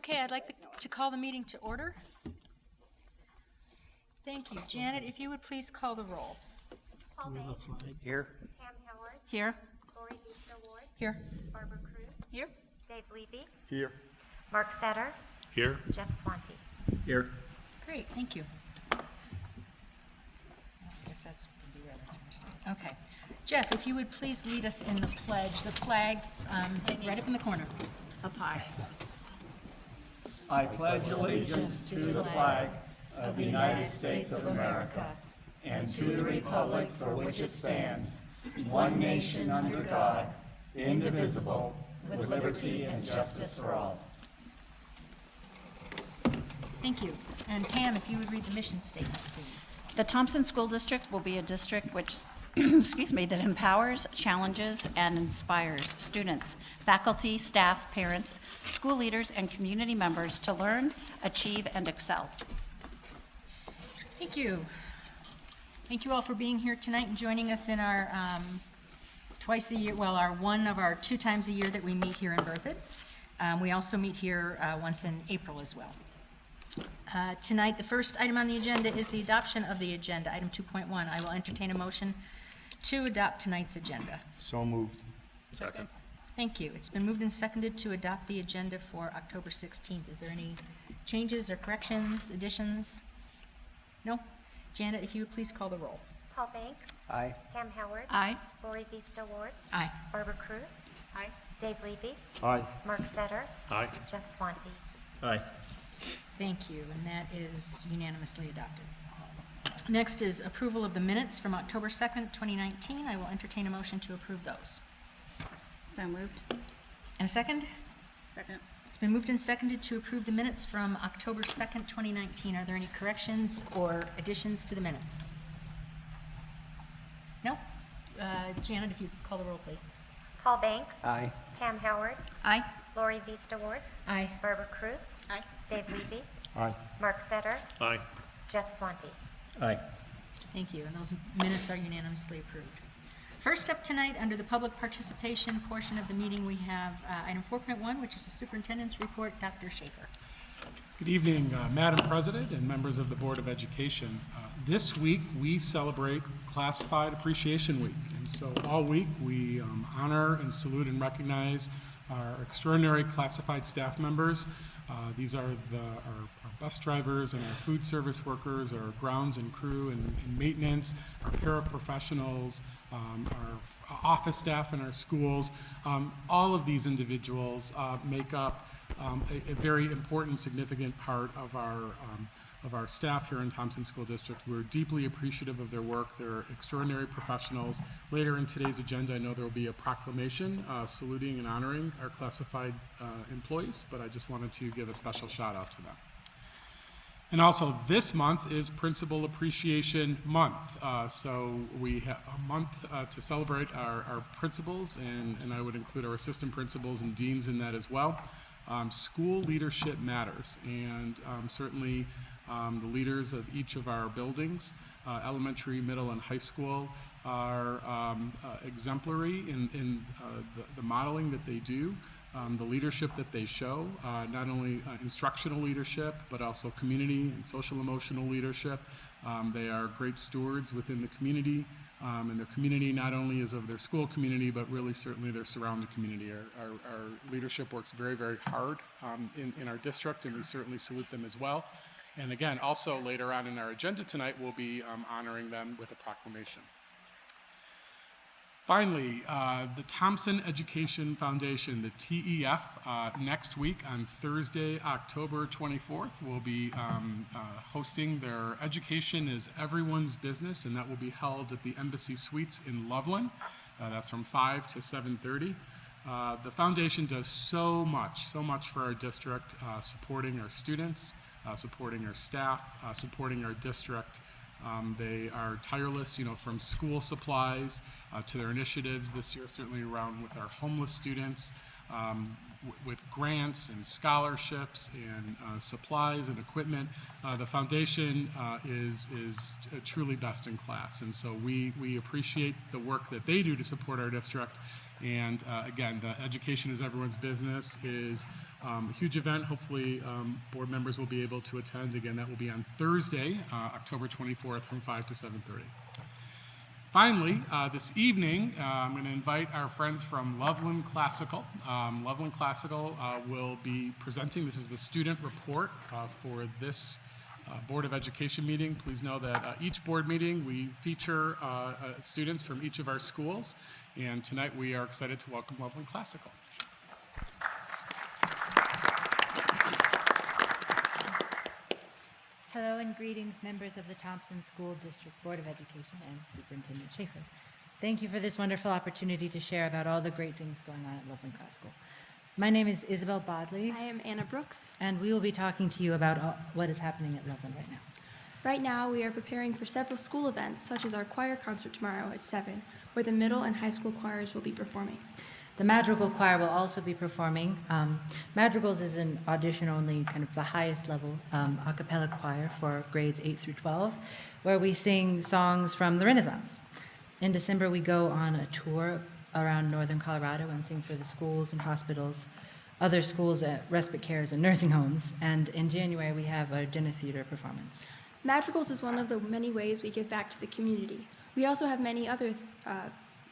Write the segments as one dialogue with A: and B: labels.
A: Okay, I'd like to call the meeting to order. Thank you. Janet, if you would please call the roll.
B: Paul Banks.
C: Here.
B: Pam Howard.
A: Here.
B: Lori Vista Ward.
A: Here.
B: Barbara Cruz.
A: Here.
B: Dave Levy.
C: Here.
B: Mark Setter.
C: Here.
B: Jeff Swanty.
C: Here.
A: Great, thank you. I guess that's going to be where that's going to start. Okay. Jeff, if you would please lead us in the pledge, the flag right up in the corner, up high.
D: I pledge allegiance to the flag of the United States of America and to the republic for which it stands, one nation under God, indivisible, with liberty and justice for all.
A: Thank you. And Pam, if you would read the mission statement, please.
E: The Thompson School District will be a district which, that empowers, challenges, and inspires students, faculty, staff, parents, school leaders, and community members to learn, achieve, and excel.
A: Thank you. Thank you all for being here tonight and joining us in our twice a year, well, our one of our 2 times a year that we meet here in Berthoud. We also meet here once in April as well. Tonight, the first item on the agenda is the adoption of the agenda, item 2.1. I will entertain a motion to adopt tonight's agenda.
C: So moved. Second.
A: Thank you. It's been moved and seconded to adopt the agenda for October 16th. Is there any changes or corrections, additions? No? Janet, if you would please call the roll.
B: Paul Banks.
C: Aye.
B: Pam Howard.
E: Aye.
B: Lori Vista Ward.
A: Aye.
B: Barbara Cruz.
A: Aye.
B: Dave Levy.
C: Aye.
B: Mark Setter.
C: Aye.
B: Jeff Swanty.
C: Aye.
A: Thank you, and that is unanimously adopted. Next is approval of the minutes from October 2nd, 2019. I will entertain a motion to approve those.
E: So moved.
A: And a second?
E: Second.
A: It's been moved and seconded to approve the minutes from October 2nd, 2019. Are there any corrections or additions to the minutes? No? Janet, if you call the roll, please.
B: Paul Banks.
C: Aye.
B: Pam Howard.
A: Aye.
B: Lori Vista Ward.
A: Aye.
B: Barbara Cruz.
A: Aye.
B: Dave Levy.
C: Aye.
B: Mark Setter.
C: Aye.
B: Jeff Swanty.
C: Aye.
A: Thank you, and those minutes are unanimously approved. First up tonight, under the public participation portion of the meeting, we have item 4.1, which is the superintendent's report. Dr. Schaefer.
F: Good evening, Madam President and members of the Board of Education. This week, we celebrate Classified Appreciation Week. And so all week, we honor and salute and recognize our extraordinary classified staff members. These are our bus drivers and our food service workers, our grounds and crew and maintenance, our paraprofessionals, our office staff in our schools. All of these individuals make up a very important, significant part of our staff here in Thompson School District. We're deeply appreciative of their work. They're extraordinary professionals. Later in today's agenda, I know there will be a proclamation saluting and honoring our classified employees, but I just wanted to give a special shout out to them. And also, this month is Principal Appreciation Month. So we have a month to celebrate our principals, and I would include our assistant principals and deans in that as well. School leadership matters, and certainly the leaders of each of our buildings, elementary, middle, and high school, are exemplary in the modeling that they do, the leadership that they show, not only instructional leadership, but also community and social emotional leadership. They are great stewards within the community, and their community not only is of their school community, but really certainly their surrounding community. Our leadership works very, very hard in our district, and we certainly salute them as well. And again, also later on in our agenda tonight, we'll be honoring them with a proclamation. Finally, the Thompson Education Foundation, the TEF, next week on Thursday, October 24th, will be hosting their Education is Everyone's Business, and that will be held at the Embassy Suites in Loveland. That's from 5 to 7:30. The foundation does so much for our district, supporting our students, supporting our staff, supporting our district. They are tireless, from school supplies to their initiatives this year, certainly around with our homeless students, with grants and scholarships and supplies and equipment. The foundation is truly best in class, and so we appreciate the work that they do to support our district. And again, the Education is Everyone's Business is a huge event. Hopefully, board members will be able to attend. Again, that will be on Thursday, October 24th from 5 to 7:30. Finally, this evening, I'm going to invite our friends from Loveland Classical. Loveland Classical will be presenting. This is the student report for this Board of Education meeting. Please know that each board meeting we feature students from each of our schools, and tonight we are excited to welcome Loveland Classical.
G: Hello and greetings, members of the Thompson School District Board of Education and Superintendent Schaefer. Thank you for this wonderful opportunity to share about all the great things going on at Loveland Classical. My name is Isabel Bodley,
H: I am Anna Brooks.
G: and we will be talking to you about what is happening at Loveland right now.
H: Right now, we are preparing for several school events, such as our choir concert tomorrow at 7, where the middle and high school choirs will be performing.
G: The Madrigal Choir will also be performing. Madrigals is an audition-only, kind of the highest level a cappella choir for grades 8 through 12, where we sing songs from the Renaissance. In December, we go on a tour around northern Colorado and sing for the schools and hospitals, other schools at respite cares and nursing homes. And in January, we have a dinner theater performance.
H: Madrigals is one of the many ways we give back to the community. We also have many other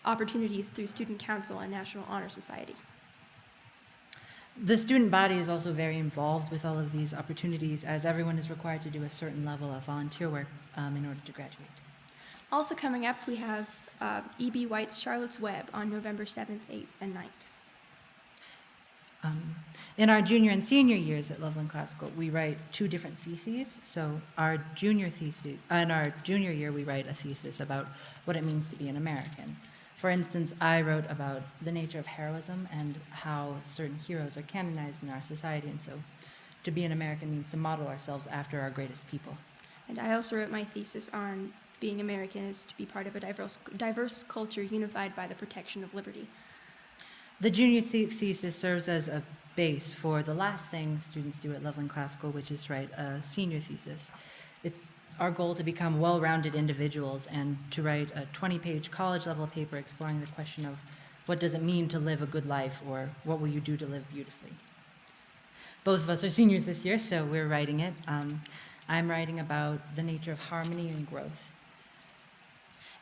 H: opportunities through Student Council and National Honor Society.
G: The student body is also very involved with all of these opportunities, as everyone is required to do a certain level of volunteer work in order to graduate.
H: Also coming up, we have E.B. White's Charlotte's Web on November 7th, 8th, and 9th.
G: In our junior and senior years at Loveland Classical, we write 2 different theses. So our junior thesis, in our junior year, we write a thesis about what it means to be an American. For instance, I wrote about the nature of heroism and how certain heroes are canonized in our society, and so to be an American means to model ourselves after our greatest people.
H: And I also wrote my thesis on being American is to be part of a diverse culture unified by the protection of liberty.
G: The junior thesis serves as a base for the last thing students do at Loveland Classical, which is to write a senior thesis. It's our goal to become well-rounded individuals and to write a 20-page college-level paper exploring the question of what does it mean to live a good life, or what will you do to live beautifully. Both of us are seniors this year, so we're writing it. I'm writing about the nature of harmony and growth.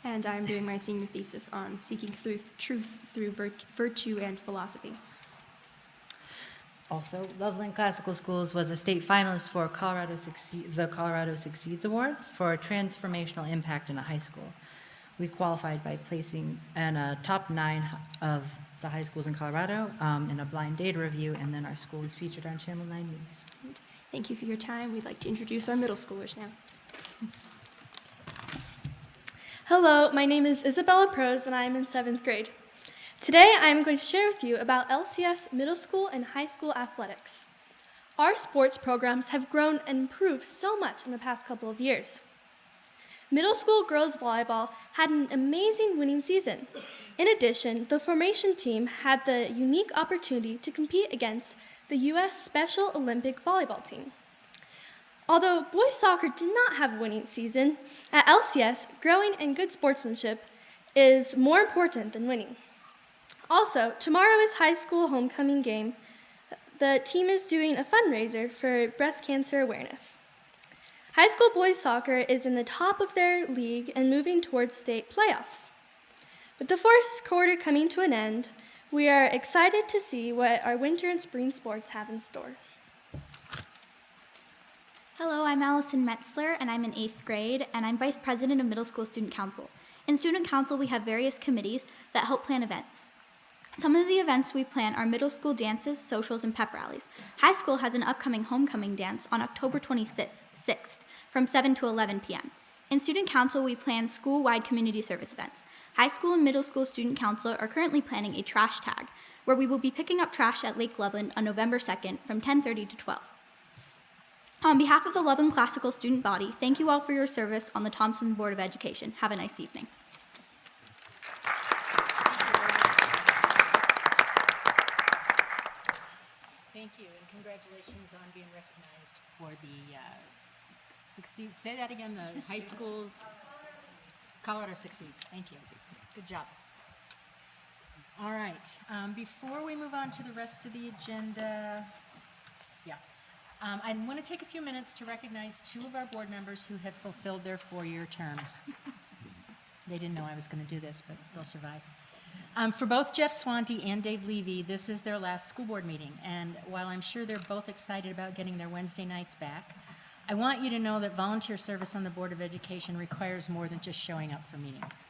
H: And I'm doing my senior thesis on seeking truth through virtue and philosophy.
G: Also, Loveland Classical Schools was a state finalist for the Colorado Succeeds Awards for transformational impact in a high school. We qualified by placing in a top 9 of the high schools in Colorado in a blind data review, and then our school was featured on Channel 9 News.
H: Thank you for your time. We'd like to introduce our middle schoolers now.
I: Hello, my name is Isabella Prose, and I am in 7th grade. Today, I am going to share with you about LCS middle school and high school athletics. Our sports programs have grown and improved so much in the past couple of years. Middle school girls volleyball had an amazing winning season. In addition, the formation team had the unique opportunity to compete against the U.S. Special Olympic volleyball team. Although boys soccer did not have a winning season, at LCS, growing and good sportsmanship is more important than winning. Also, tomorrow is high school homecoming game. The team is doing a fundraiser for breast cancer awareness. High school boys soccer is in the top of their league and moving towards state playoffs. With the first quarter coming to an end, we are excited to see what our winter and spring sports have in store.
J: Hello, I'm Allison Metzler, and I'm in 8th grade, and I'm Vice President of Middle School Student Council. In Student Council, we have various committees that help plan events. Some of the events we plan are middle school dances, socials, and pep rallies. High school has an upcoming homecoming dance on October 26th from 7 to 11 p.m. In Student Council, we plan school-wide community service events. High school and middle school Student Council are currently planning a trash tag, where we will be picking up trash at Lake Loveland on November 2nd from 10:30 to 12. On behalf of the Loveland Classical student body, thank you all for your service on the Thompson Board of Education. Have a nice evening.
A: Thank you, and congratulations on being recognized for the Succeed, say that again, the high schools, Colorado Succeeds. Thank you. Good job. All right, before we move on to the rest of the agenda, I want to take a few minutes to recognize two of our board members who have fulfilled their 4-year terms. They didn't know I was going to do this, but they'll survive. For both Jeff Swanty and Dave Levy, this is their last school board meeting, and while I'm sure they're both excited about getting their Wednesday nights back, I want you to know that volunteer service on the Board of Education requires more than just showing up for meetings.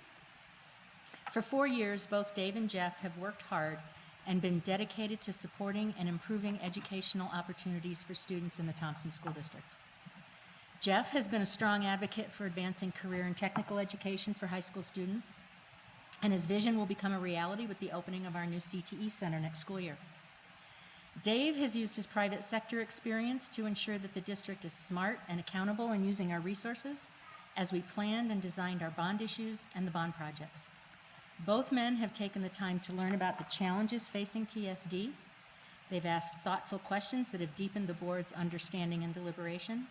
A: For 4 years, both Dave and Jeff have worked hard and been dedicated to supporting and improving educational opportunities for students in the Thompson School District. Jeff has been a strong advocate for advancing career and technical education for high school students, and his vision will become a reality with the opening of our new CTE Center next school year. Dave has used his private sector experience to ensure that the district is smart and accountable in using our resources as we planned and designed our bond issues and the bond projects. Both men have taken the time to learn about the challenges facing TSD. They've asked thoughtful questions that have deepened the board's understanding and deliberation,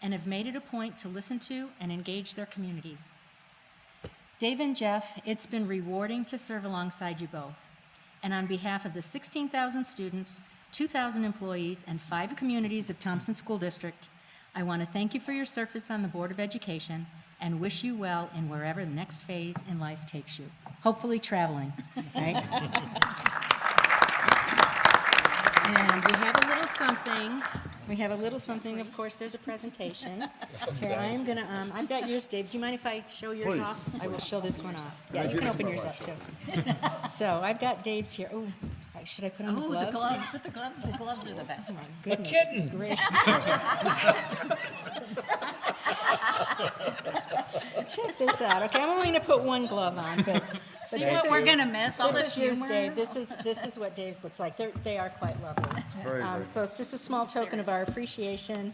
A: and have made it a point to listen to and engage their communities. Dave and Jeff, it's been rewarding to serve alongside you both. And on behalf of the 16,000 students, 2,000 employees, and 5 communities of Thompson School District, I want to thank you for your service on the Board of Education and wish you well in wherever the next phase in life takes you. Hopefully traveling, right? And we have a little something. We have a little something. Of course, there's a presentation. Here, I am gonna, I've got yours, Dave. Do you mind if I show yours off? I will show this one off. Yeah, you can open yours up, too. So I've got Dave's here. Oh, should I put on the gloves?
E: The gloves. Put the gloves. The gloves are the best.
A: Oh, my goodness.
C: kitten.
A: Gracious. Check this out. Okay, I'm only going to put one glove on, but
E: See
A: this
E: what
A: is-
E: we're gonna miss, all
A: this
E: this
A: is yours,
E: humor.
A: Dave. This is what Dave's looks like. They are quite lovely. So it's just a small token of our appreciation.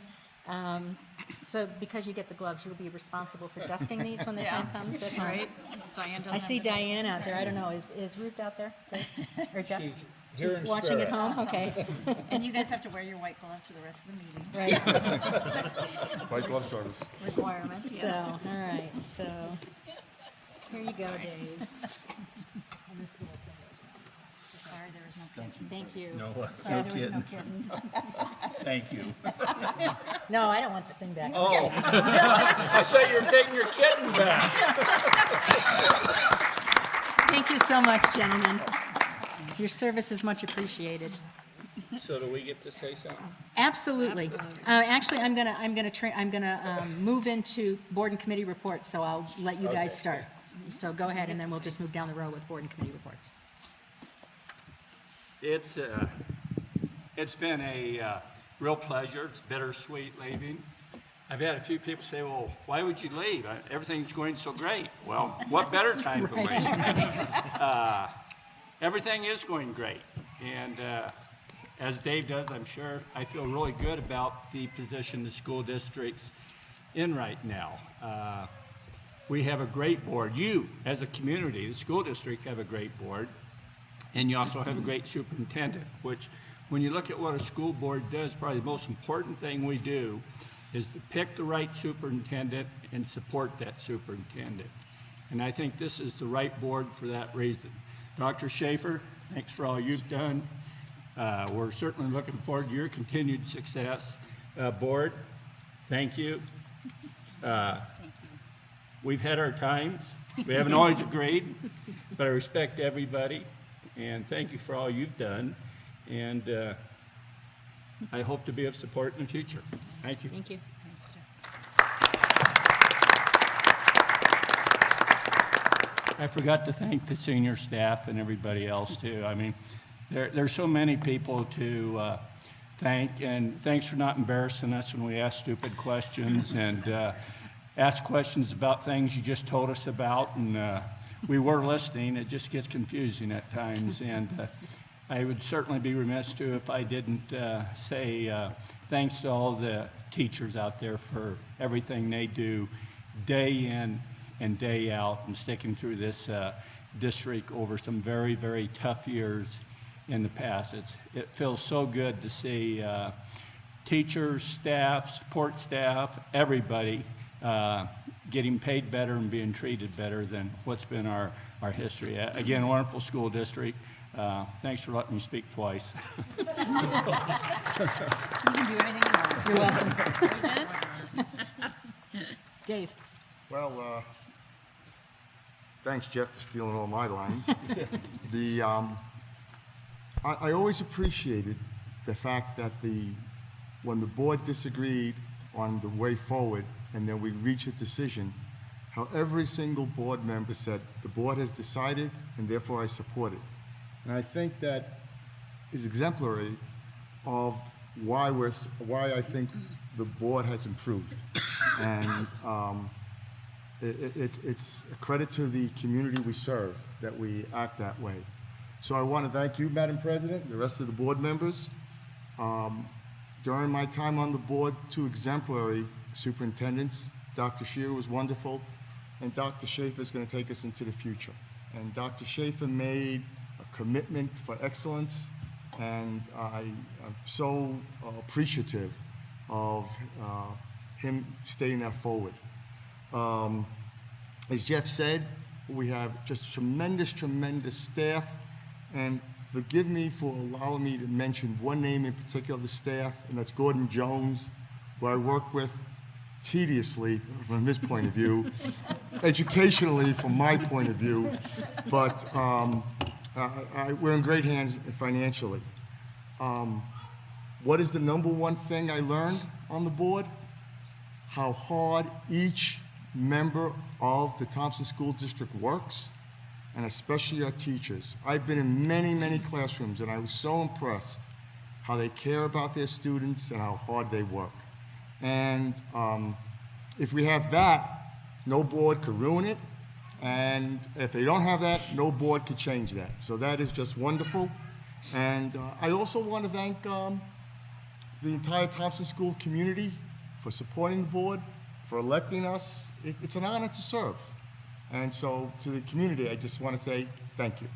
A: So because you get the gloves, you'll be responsible for dusting these when the time comes at home.
E: Right? Diane doesn't
A: I see
E: have to-
A: Diane out there. I don't know, is Ruth out there? Or Jeff?
C: She's here
A: She's
C: in
A: watching at
C: spirit.
A: home? Okay,
E: And you guys have to wear your white gloves for the rest of the meeting.
A: right.
C: White glove service.
E: Requirements,
A: So,
E: yeah.
A: all right, so, here you go, Dave. And this little thing goes around.
E: So sorry there was no kitten.
A: Thank you.
D: No,
E: Sorry there was no kitten.
D: thank you.
A: No, I don't want the thing back.
D: Oh, I thought you were taking your kitten back.
A: Thank you so much, gentlemen. Your service is much appreciated.
D: So do we get to say something?
A: Absolutely. Actually, I'm gonna move into board and committee reports, so I'll let you guys start. So go ahead, and then we'll just move down the row with board and committee reports.
K: It's been a real pleasure. It's bittersweet leaving. I've had a few people say, well, why would you leave? Everything's going so great. Well, what better time to leave? Everything is going great. And as Dave does, I'm sure, I feel really good about the position the school district's in right now. We have a great board. You, as a community, the school district, have a great board. And you also have a great superintendent, which when you look at what a school board does, probably the most important thing we do is to pick the right superintendent and support that superintendent. And I think this is the right board for that reason. Dr. Schaefer, thanks for all you've done. We're certainly looking forward to your continued success. Board, thank you. We've had our times. We haven't always agreed, but I respect everybody. And thank you for all you've done. And I hope to be of support in the future. Thank you.
A: Thank you.
K: I forgot to thank the senior staff and everybody else too. I mean, there's so many people to thank, and thanks for not embarrassing us when we ask stupid questions and ask questions about things you just told us about, and we were listening. It just gets confusing at times, and I would certainly be remiss too if I didn't say thanks to all the teachers out there for everything they do day in and day out and sticking through this district over some very, very tough years in the past. It feels so good to see teachers, staff, support staff, everybody getting paid better and being treated better than what's been our history. Again, wonderful school district. Thanks for letting me speak twice.
E: You can do anything you want.
A: You're welcome. Dave?
C: Well, thanks, Jeff, for stealing all my lines. I always appreciated the fact that when the board disagreed on the way forward and then we reached a decision, how every single board member said, the board has decided and therefore I support it. And I think that is exemplary of why I think the board has improved. And it's a credit to the community we serve that we act that way. So I want to thank you, Madam President, the rest of the board members. During my time on the board, 2 exemplary superintendents. Dr. Shearer was wonderful, and Dr. Schaefer is going to take us into the future. And Dr. Schaefer made a commitment for excellence, and I am so appreciative of him stating that forward. As Jeff said, we have just tremendous, tremendous staff, and forgive me for allowing me to mention one name in particular of the staff, and that's Gordon Jones, who I work with tediously from his point of view, educationally from my point of view, but we're in great hands financially. What is the number one thing I learned on the board? How hard each member of the Thompson School District works, and especially our teachers. I've been in many, many classrooms, and I was so impressed how they care about their students and how hard they work. And if we have that, no board could ruin it, and if they don't have that, no board could change that. So that is just wonderful. And I also want to thank the entire Thompson School community for supporting the board, for electing us. It's an honor to serve. And so to the community, I just want to say thank you.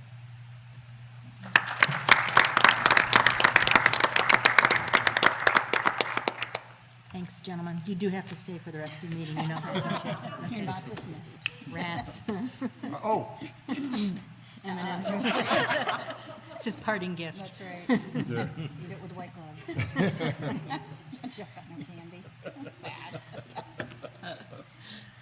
A: Thanks, gentlemen. You do have to stay for the rest of the meeting, you know that, don't you?
E: You're not dismissed.
A: Rats.
C: Oh,
A: M&Ms. It's his parting gift.
E: That's right.
C: yeah.
E: Eat it with white gloves. Jeff got no candy. That's sad.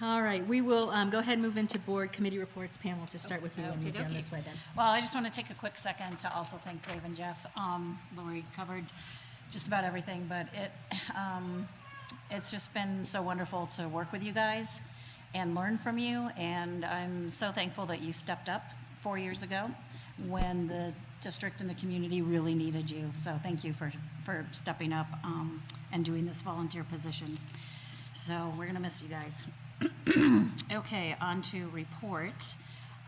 A: All right, we will go ahead and move into board committee reports. Pam, we'll just start with you and move down
E: Okey-dokey.
A: this way then.
E: Well, I just want to take a quick second to also thank Dave and Jeff. Lori covered just about everything, but it's just been so wonderful to work with you guys and learn from you, and I'm so thankful that you stepped up 4 years ago when the district and the community really needed you. So thank you for stepping up and doing this volunteer position. So we're going to miss you guys. Okay, on to report.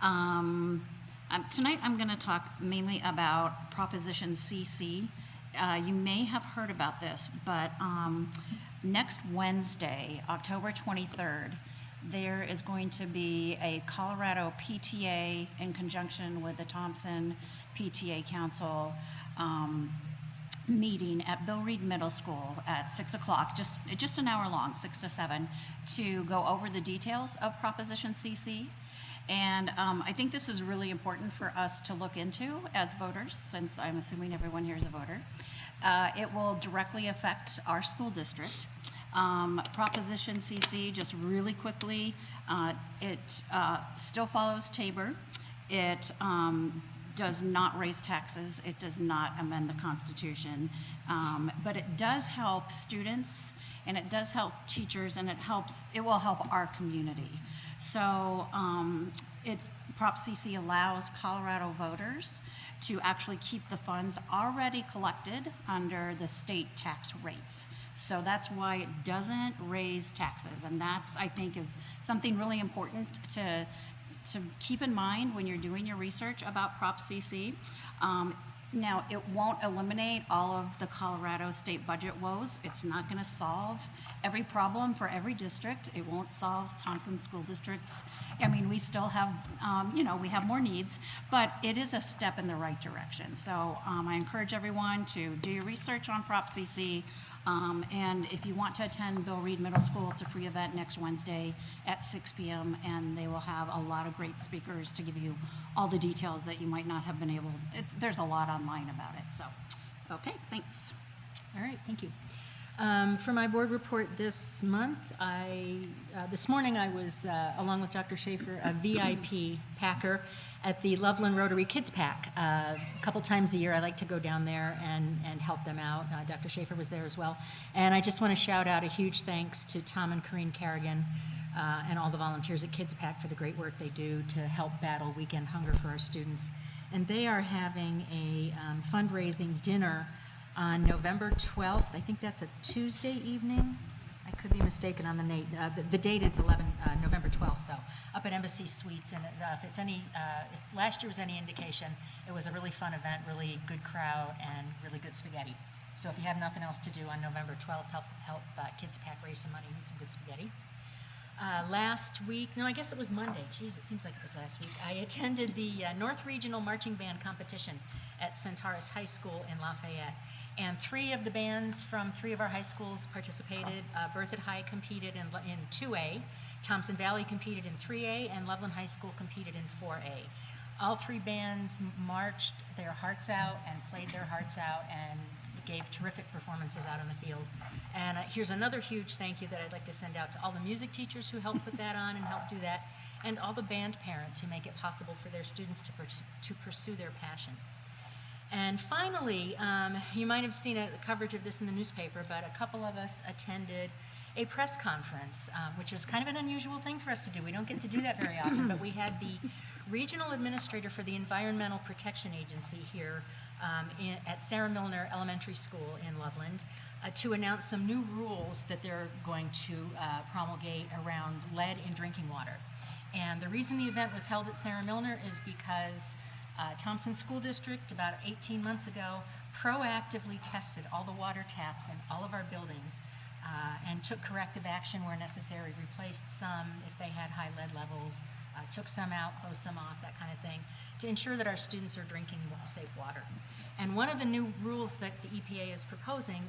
E: Tonight I'm going to talk mainly about Proposition CC. You may have heard about this, but next Wednesday, October 23rd, there is going to be a Colorado PTA in conjunction with the Thompson PTA Council meeting at Bill Reed Middle School at 6 o'clock, just an hour long, 6 to 7, to go over the details of Proposition CC. And I think this is really important for us to look into as voters, since I'm assuming everyone here is a voter. It will directly affect our school district. Proposition CC, just really quickly, it still follows Tabor. It does not raise taxes. It does not amend the Constitution. But it does help students, and it does help teachers, and it will help our community. So Prop CC allows Colorado voters to actually keep the funds already collected under the state tax rates. So that's why it doesn't raise taxes. And that's, I think, is something really important to keep in mind when you're doing your research about Prop CC. Now, it won't eliminate all of the Colorado state budget woes. It's not going to solve every problem for every district. It won't solve Thompson School District's. I mean, we still have, we have more needs, but it is a step in the right direction. So I encourage everyone to do your research on Prop CC. And if you want to attend Bill Reed Middle School, it's a free event next Wednesday at 6 p.m. And they will have a lot of great speakers to give you all the details that you might not have been able. There's a lot online about it. So, okay, thanks.
A: All right, thank you. For my board report this month, this morning I was, along with Dr. Schaefer, a VIP packer at the Loveland Rotary Kids Pack. A couple times a year, I like to go down there and help them out. Dr. Schaefer was there as well. And I just want to shout out a huge thanks to Tom and Corrine Kerrigan and all the volunteers at Kids Pack for the great work they do to help battle weekend hunger for our students. And they are having a fundraising dinner on November 12th. I think that's a Tuesday evening. I could be mistaken on the date. The date is November 12th, though, up at Embassy Suites. And if last year was any indication, it was a really fun event, really good crowd, and really good spaghetti. So if you have nothing else to do on November 12th, help Kids Pack raise some money and eat some good spaghetti. Last week, no, I guess it was Monday. Geez, it seems like it was last week. I attended the North Regional Marching Band competition at Centaurus High School in Lafayette. And 3 of the bands from 3 of our high schools participated. Berthoud High competed in 2A, Thompson Valley competed in 3A, and Loveland High School competed in 4A. All 3 bands marched their hearts out and played their hearts out and gave terrific performances out in the field. And here's another huge thank you that I'd like to send out to all the music teachers who helped put that on and helped do that, and all the band parents who make it possible for their students to pursue their passion. And finally, you might have seen a coverage of this in the newspaper, but a couple of us attended a press conference, which was kind of an unusual thing for us to do. We don't get to do that very often, but we had the regional administrator for the Environmental Protection Agency here at Sarah Milner Elementary School in Loveland to announce some new rules that they're going to promulgate around lead in drinking water. And the reason the event was held at Sarah Milner is because Thompson School District, about 18 months ago, proactively tested all the water taps in all of our buildings and took corrective action where necessary, replaced some if they had high lead levels, took some out, closed some off, that kind of thing, to ensure that our students are drinking safe water. And one of the new rules that the EPA is proposing,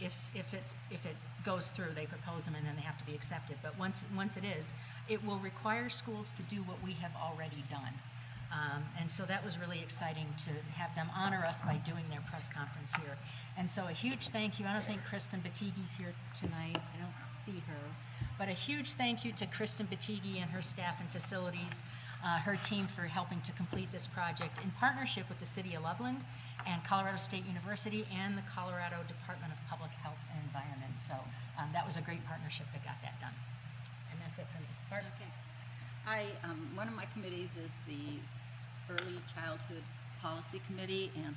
A: if it goes through, they propose them and then they have to be accepted, but once it is, it will require schools to do what we have already done. And so that was really exciting to have them honor us by doing their press conference here. And so a huge thank you. I don't think Kristen Batigui's here tonight. I don't see her. But a huge thank you to Kristen Batigui and her staff and facilities, her team for helping to complete this project in partnership with the City of Loveland and Colorado State University and the Colorado Department of Public Health and Environment. So that was a great partnership that got that done. And that's it for me. Bart?
L: Okay. One of my committees is the Early Childhood Policy Committee, and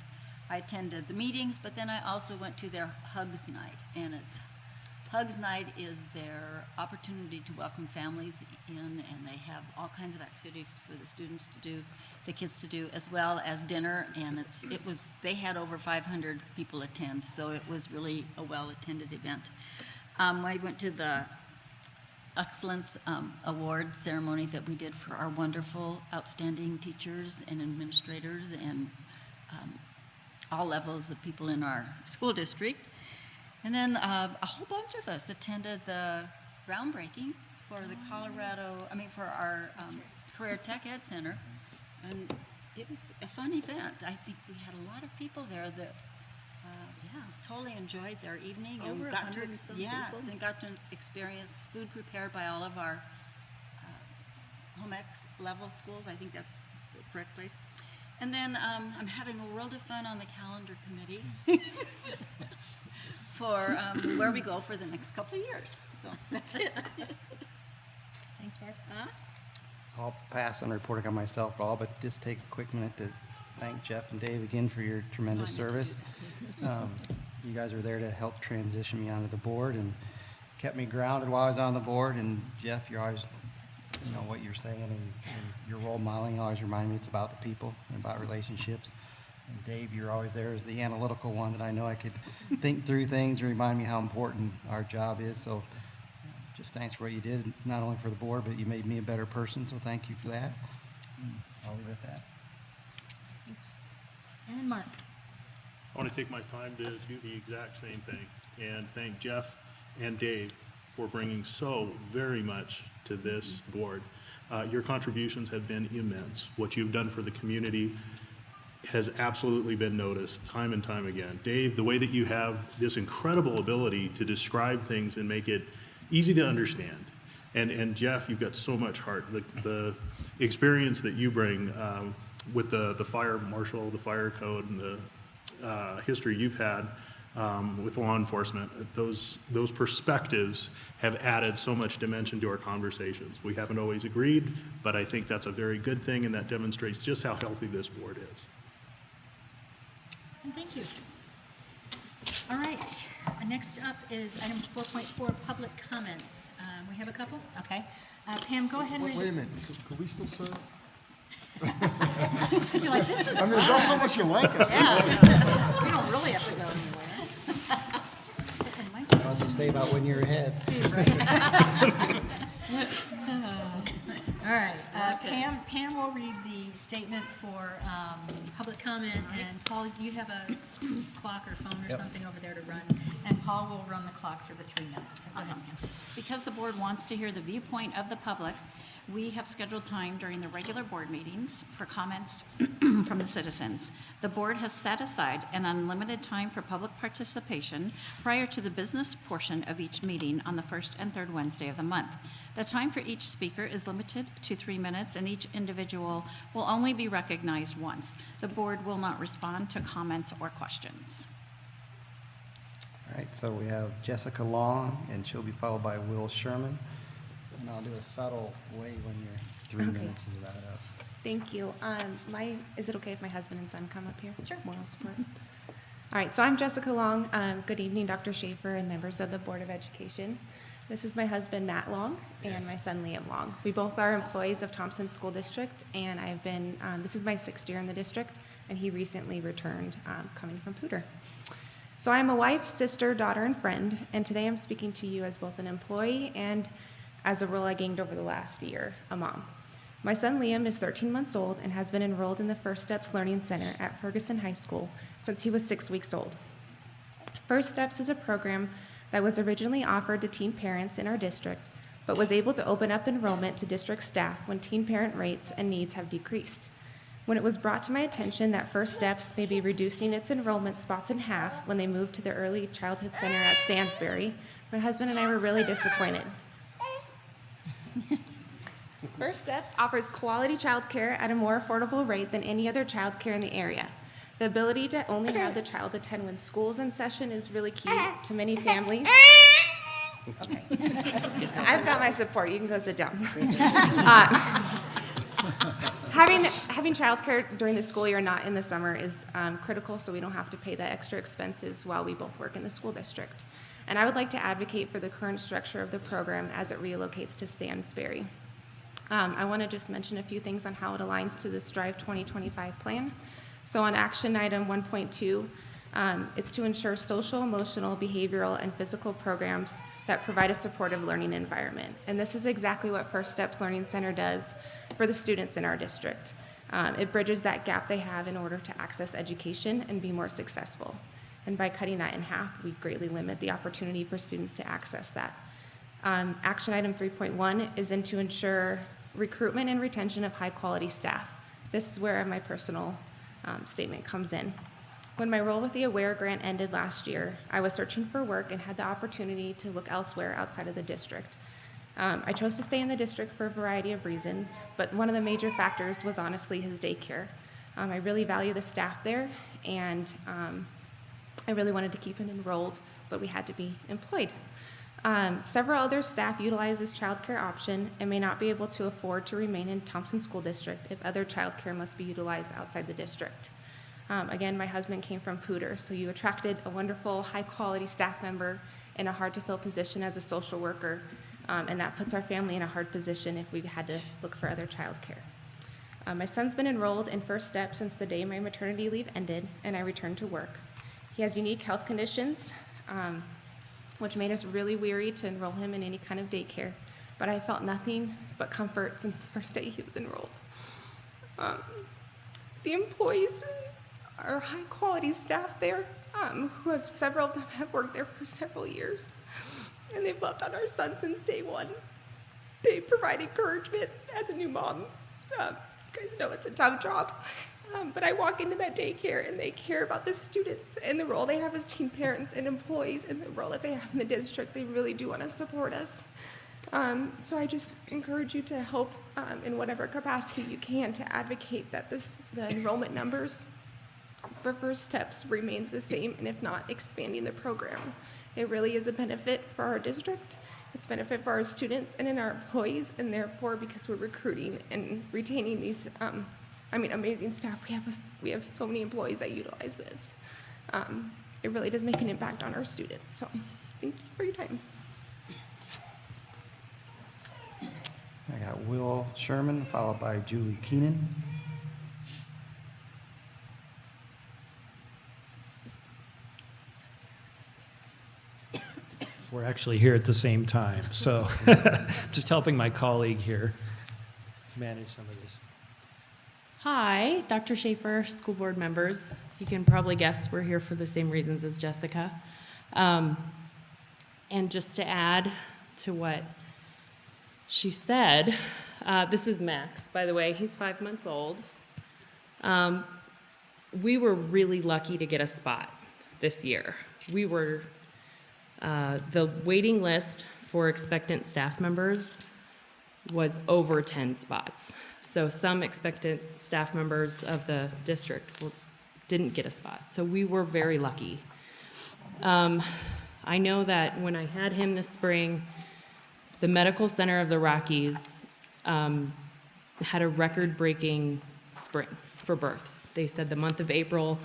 L: I attended the meetings, but then I also went to their Hugs Night, and Hugs Night is their opportunity to welcome families in, and they have all kinds of activities for the students to do, the kids to do, as well as dinner, and they had over 500 people attend, so it was really a well-attended event. I went to the Excellence Award ceremony that we did for our wonderful, outstanding teachers and administrators and all levels of people in our school district. And then a whole bunch of us attended the groundbreaking for for our Career Tech Ed Center. And it was a fun event. I think we had a lot of people there that totally enjoyed their evening and got to experience food prepared by all of our home ec level schools. I think that's the correct place. And then I'm having a world of fun on the calendar committee for where we go for the next couple of years. So that's it.
A: Thanks, Barb.
M: So I'll pass on reporting on myself all, but just take a quick minute to thank Jeff and Dave again for your tremendous service. You guys were there to help transition me onto the board and kept me grounded while I was on the board. And Jeff, you're always, what you're saying and your role modeling always remind me it's about the people and about relationships. And Dave, you're always there as the analytical one that I know I could think through things and remind me how important our job is. So just thanks for what you did, not only for the board, but you made me a better person, so thank you for that. I'll leave it at that.
A: Thanks. And Mark?
N: I want to take my time to do the exact same thing and thank Jeff and Dave for bringing so very much to this board. Your contributions have been immense. What you've done for the community has absolutely been noticed time and time again. Dave, the way that you have this incredible ability to describe things and make it easy to understand. And Jeff, you've got so much heart. The experience that you bring with the fire marshal, the fire code, and the history you've had with law enforcement, those perspectives have added so much dimension to our conversations. We haven't always agreed, but I think that's a very good thing, and that demonstrates just how healthy this board is.
A: And thank you. All right, next up is item 4.4, public comments. We have a couple? Okay. Pam, go ahead and read.
C: Wait a minute, could we still serve?
A: You're like, this is
C: I mean, it's not so
A: fun.
C: much you like us.
A: Yeah. We don't really have to go anywhere.
M: I was going to say about when you're ahead.
A: All right, Pam will read the statement for public comment, and Paul, you have a clock or phone or
M: Yep.
A: something over there to run, and Paul will run the clock for the 3 minutes. Go ahead,
E: Awesome.
A: Pam.
E: Because the board wants to hear the viewpoint of the public, we have scheduled time during the regular board meetings for comments from the citizens. The board has set aside an unlimited time for public participation prior to the business portion of each meeting on the first and third Wednesday of the month. The time for each speaker is limited to 3 minutes, and each individual will only be recognized once. The board will not respond to comments or questions.
M: All right, so we have Jessica Long, and she'll be followed by Will Sherman. And I'll do a subtle way when your 3
O: Okay.
M: minutes is about up.
O: Thank you. Is it okay if my husband and son come up here? Sure. Moral support. All right, so I'm Jessica Long. Good evening, Dr. Schaefer and members of the Board of Education. This is my husband, Matt Long, and my son, Liam Long. We both are employees of Thompson School District, and I've been, this is my 6th year in the district, and he recently returned coming from Pooter. So I'm a wife, sister, daughter, and friend, and today I'm speaking to you as both an employee and as a role I gained over the last year, a mom. My son Liam is 13 months old and has been enrolled in the First Steps Learning Center at Ferguson High School since he was 6 weeks old. First Steps is a program that was originally offered to teen parents in our district, but was able to open up enrollment to district staff when teen parent rates and needs have decreased. When it was brought to my attention that First Steps may be reducing its enrollment spots in half when they moved to the Early Childhood Center at Stansbury, my husband and I were really disappointed. First Steps offers quality childcare at a more affordable rate than any other childcare in the area. The ability to only have the child attend when school's in session is really key to many families. Okay. I've got my support. You can go sit down. Having childcare during the school year, not in the summer, is critical, so we don't have to pay the extra expenses while we both work in the school district. And I would like to advocate for the current structure of the program as it relocates to Stansbury. I want to just mention a few things on how it aligns to the Strive 2025 plan. So on action item 1.2, it's to ensure social, emotional, behavioral, and physical programs that provide a supportive learning environment. And this is exactly what First Steps Learning Center does for the students in our district. It bridges that gap they have in order to access education and be more successful. And by cutting that in half, we greatly limit the opportunity for students to access that. Action item 3.1 is to ensure recruitment and retention of high-quality staff. This is where my personal statement comes in. When my role with the AWARE grant ended last year, I was searching for work and had the opportunity to look elsewhere outside of the district. I chose to stay in the district for a variety of reasons, but one of the major factors was honestly his daycare. I really value the staff there, and I really wanted to keep him enrolled, but we had to be employed. Several other staff utilize this childcare option and may not be able to afford to remain in Thompson School District if other childcare must be utilized outside the district. Again, my husband came from Pooter, so you attracted a wonderful, high-quality staff member in a hard-to-fill position as a social worker, and that puts our family in a hard position if we had to look for other childcare. My son's been enrolled in First Step since the day my maternity leave ended and I returned to work. He has unique health conditions, which made us really weary to enroll him in any kind of daycare, but I felt nothing but comfort since the first day he was enrolled. The employees are high-quality staff there, several of them have worked there for several years, and they've loved on our son since day one. They provide encouragement as a new mom. You guys know it's a tough job, but I walk into that daycare and they care about the students and the role they have as teen parents and employees and the role that they have in the district. They really do want to support us. So I just encourage you to help in whatever capacity you can to advocate that the enrollment numbers for First Steps remains the same, and if not, expanding the program. It really is a benefit for our district. It's a benefit for our students and in our employees, and therefore, because we're recruiting and retaining these, amazing staff, we have so many employees that utilize this. It really does make an impact on our students. So, thank you for your time.
M: I got Will Sherman, followed by Julie Keenan.
P: We're actually here at the same time, so just helping my colleague here manage some of this.
Q: Hi, Dr. Schaefer, school board members. As you can probably guess, we're here for the same reasons as Jessica. And just to add to what she said, this is Max, by the way. He's 5 months old. We were really lucky to get a spot this year. We were the waiting list for expectant staff members was over 10 spots. So some expectant staff members of the district didn't get a spot. So we were very lucky. I know that when I had him this spring, the Medical Center of the Rockies had a record-breaking spring for births. They said the month of April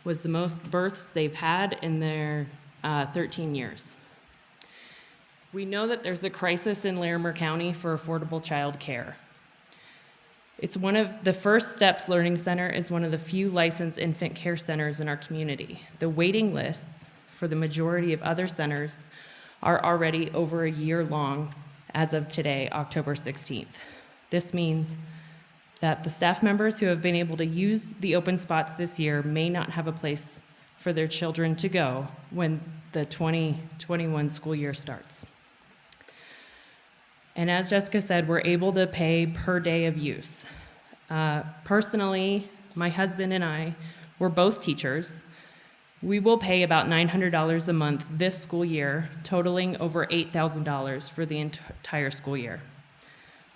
Q: was the most births they've had in their 13 years. We know that there's a crisis in Larimer County for affordable child care. It's one of the First Steps Learning Center is one of the few licensed infant care centers in our community. The waiting lists for the majority of other centers are already over a year long as of today, October 16th. This means that the staff members who have been able to use the open spots this year may not have a place for their children to go when the 2021 school year starts. And as Jessica said, we're able to pay per day of use. Personally, my husband and I, we're both teachers. We will pay about $900 a month this school year, totaling over $8,000 for the entire school year.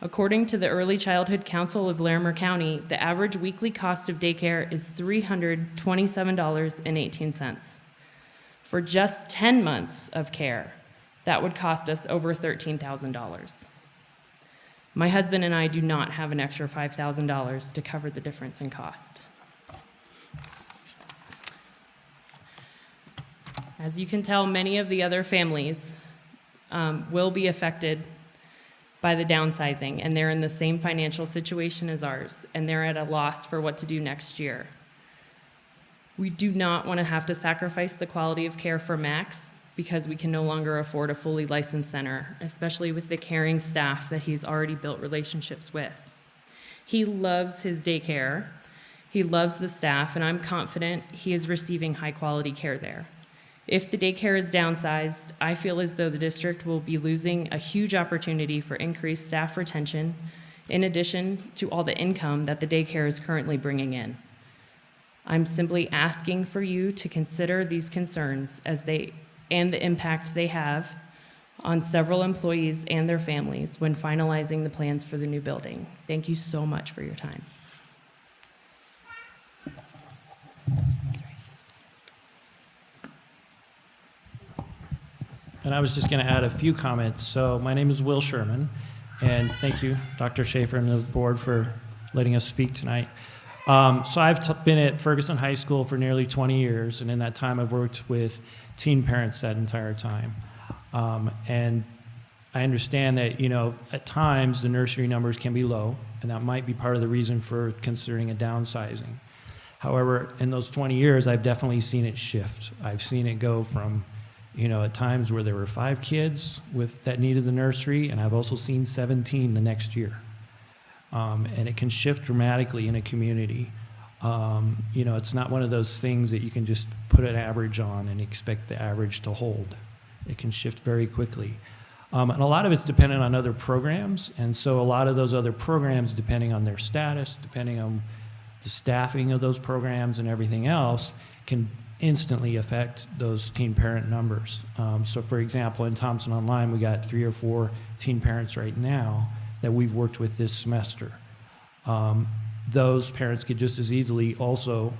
Q: According to the Early Childhood Council of Larimer County, the average weekly cost of daycare is $327.18. For just 10 months of care, that would cost us over $13,000. My husband and I do not have an extra $5,000 to cover the difference in cost. As you can tell, many of the other families will be affected by the downsizing, and they're in the same financial situation as ours, and they're at a loss for what to do next year. We do not want to have to sacrifice the quality of care for Max because we can no longer afford a fully licensed center, especially with the caring staff that he's already built relationships with. He loves his daycare, he loves the staff, and I'm confident he is receiving high-quality care there. If the daycare is downsized, I feel as though the district will be losing a huge opportunity for increased staff retention, in addition to all the income that the daycare is currently bringing in. I'm simply asking for you to consider these concerns and the impact they have on several employees and their families when finalizing the plans for the new building. Thank you so much for your time.
P: And I was just going to add a few comments. So my name is Will Sherman, and thank you, Dr. Schaefer and the board, for letting us speak tonight. So I've been at Ferguson High School for nearly 20 years, and in that time I've worked with teen parents that entire time. And I understand that, at times the nursery numbers can be low, and that might be part of the reason for considering a downsizing. However, in those 20 years, I've definitely seen it shift. I've seen it go from, at times where there were 5 kids that needed the nursery, and I've also seen 17 the next year. And it can shift dramatically in a community. It's not one of those things that you can just put an average on and expect the average to hold. It can shift very quickly. And a lot of it's dependent on other programs, and so a lot of those other programs, depending on their status, depending on the staffing of those programs and everything else, can instantly affect those teen parent numbers. So for example, in Thompson Online, we got 3 or 4 teen parents right now that we've worked with this semester. Those parents could just as easily also,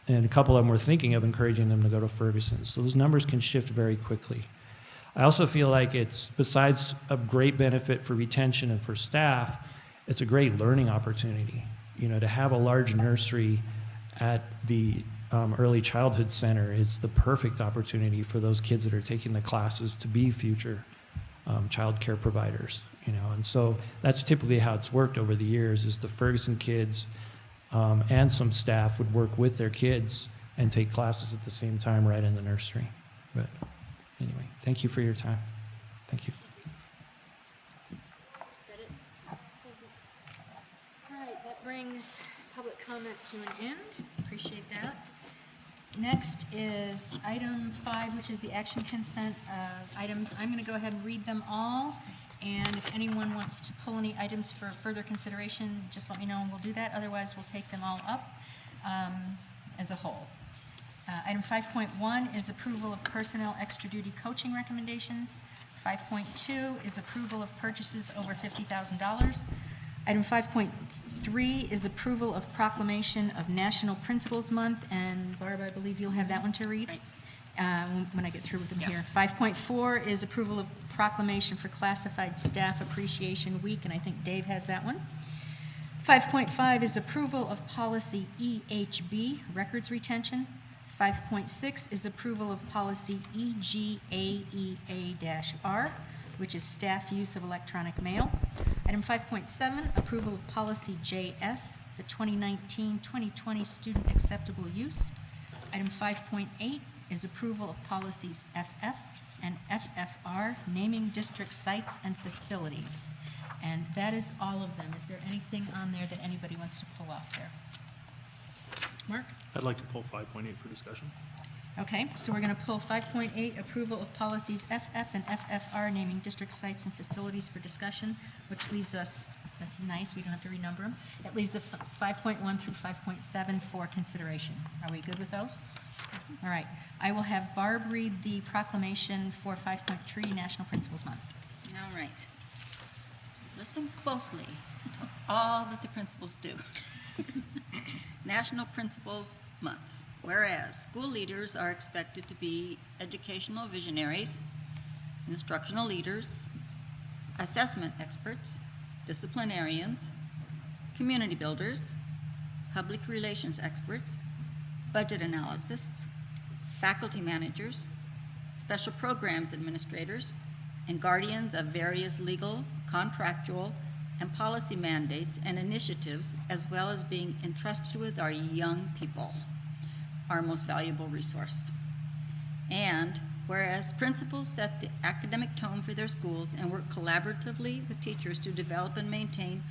P: and a couple of them were thinking of encouraging them to go to Ferguson. So those numbers can shift very quickly. I also feel like it's, besides a great benefit for retention and for staff, it's a great learning opportunity. To have a large nursery at the early childhood center is the perfect opportunity for those kids that are taking the classes to be future child care providers. And so that's typically how it's worked over the years, is the Ferguson kids and some staff would work with their kids and take classes at the same time right in the nursery. But anyway, thank you for your time. Thank you.
A: All right, that brings public comment to an end. Appreciate that. Next is item 5, which is the action consent items. I'm going to go ahead and read them all, and if anyone wants to pull any items for further consideration, just let me know and we'll do that. Otherwise, we'll take them all up as a whole. Item 5.1 is approval of personnel extra duty coaching recommendations. 5.2 is approval of purchases over $50,000. Item 5.3 is approval of proclamation of National Principals Month, and Barb, I believe you'll have that one to read when I get through with them here. 5.4 is approval of proclamation for Classified Staff Appreciation Week, and I think Dave has that one. 5.5 is approval of policy EHB, records retention. 5.6 is approval of policy EGAEA-R, which is staff use of electronic mail. Item 5.7, approval of policy JS, the 2019-2020 student acceptable use. Item 5.8 is approval of policies FF and FFR, naming district sites and facilities. And that is all of them. Is there anything on there that anybody wants to pull off there? Mark?
N: I'd like to pull 5.8 for discussion.
A: Okay, so we're going to pull 5.8, approval of policies FF and FFR, naming district sites and facilities for discussion, which leaves us, that's nice, we don't have to renumber them. It leaves us 5.1 through 5.7 for consideration. Are we good with those? All right, I will have Barb read the proclamation for 5.3, National Principals Month.
L: All right. Listen closely to all that the principals do. National Principals Month. Whereas school leaders are expected to be educational visionaries, instructional leaders, assessment experts, disciplinarians, community builders, public relations experts, budget analysts, faculty managers, special programs administrators, and guardians of various legal, contractual, and policy mandates and initiatives, as well as being entrusted with our young people, our most valuable resource. And whereas principals set the academic tone for their schools and work collaboratively with teachers to develop and maintain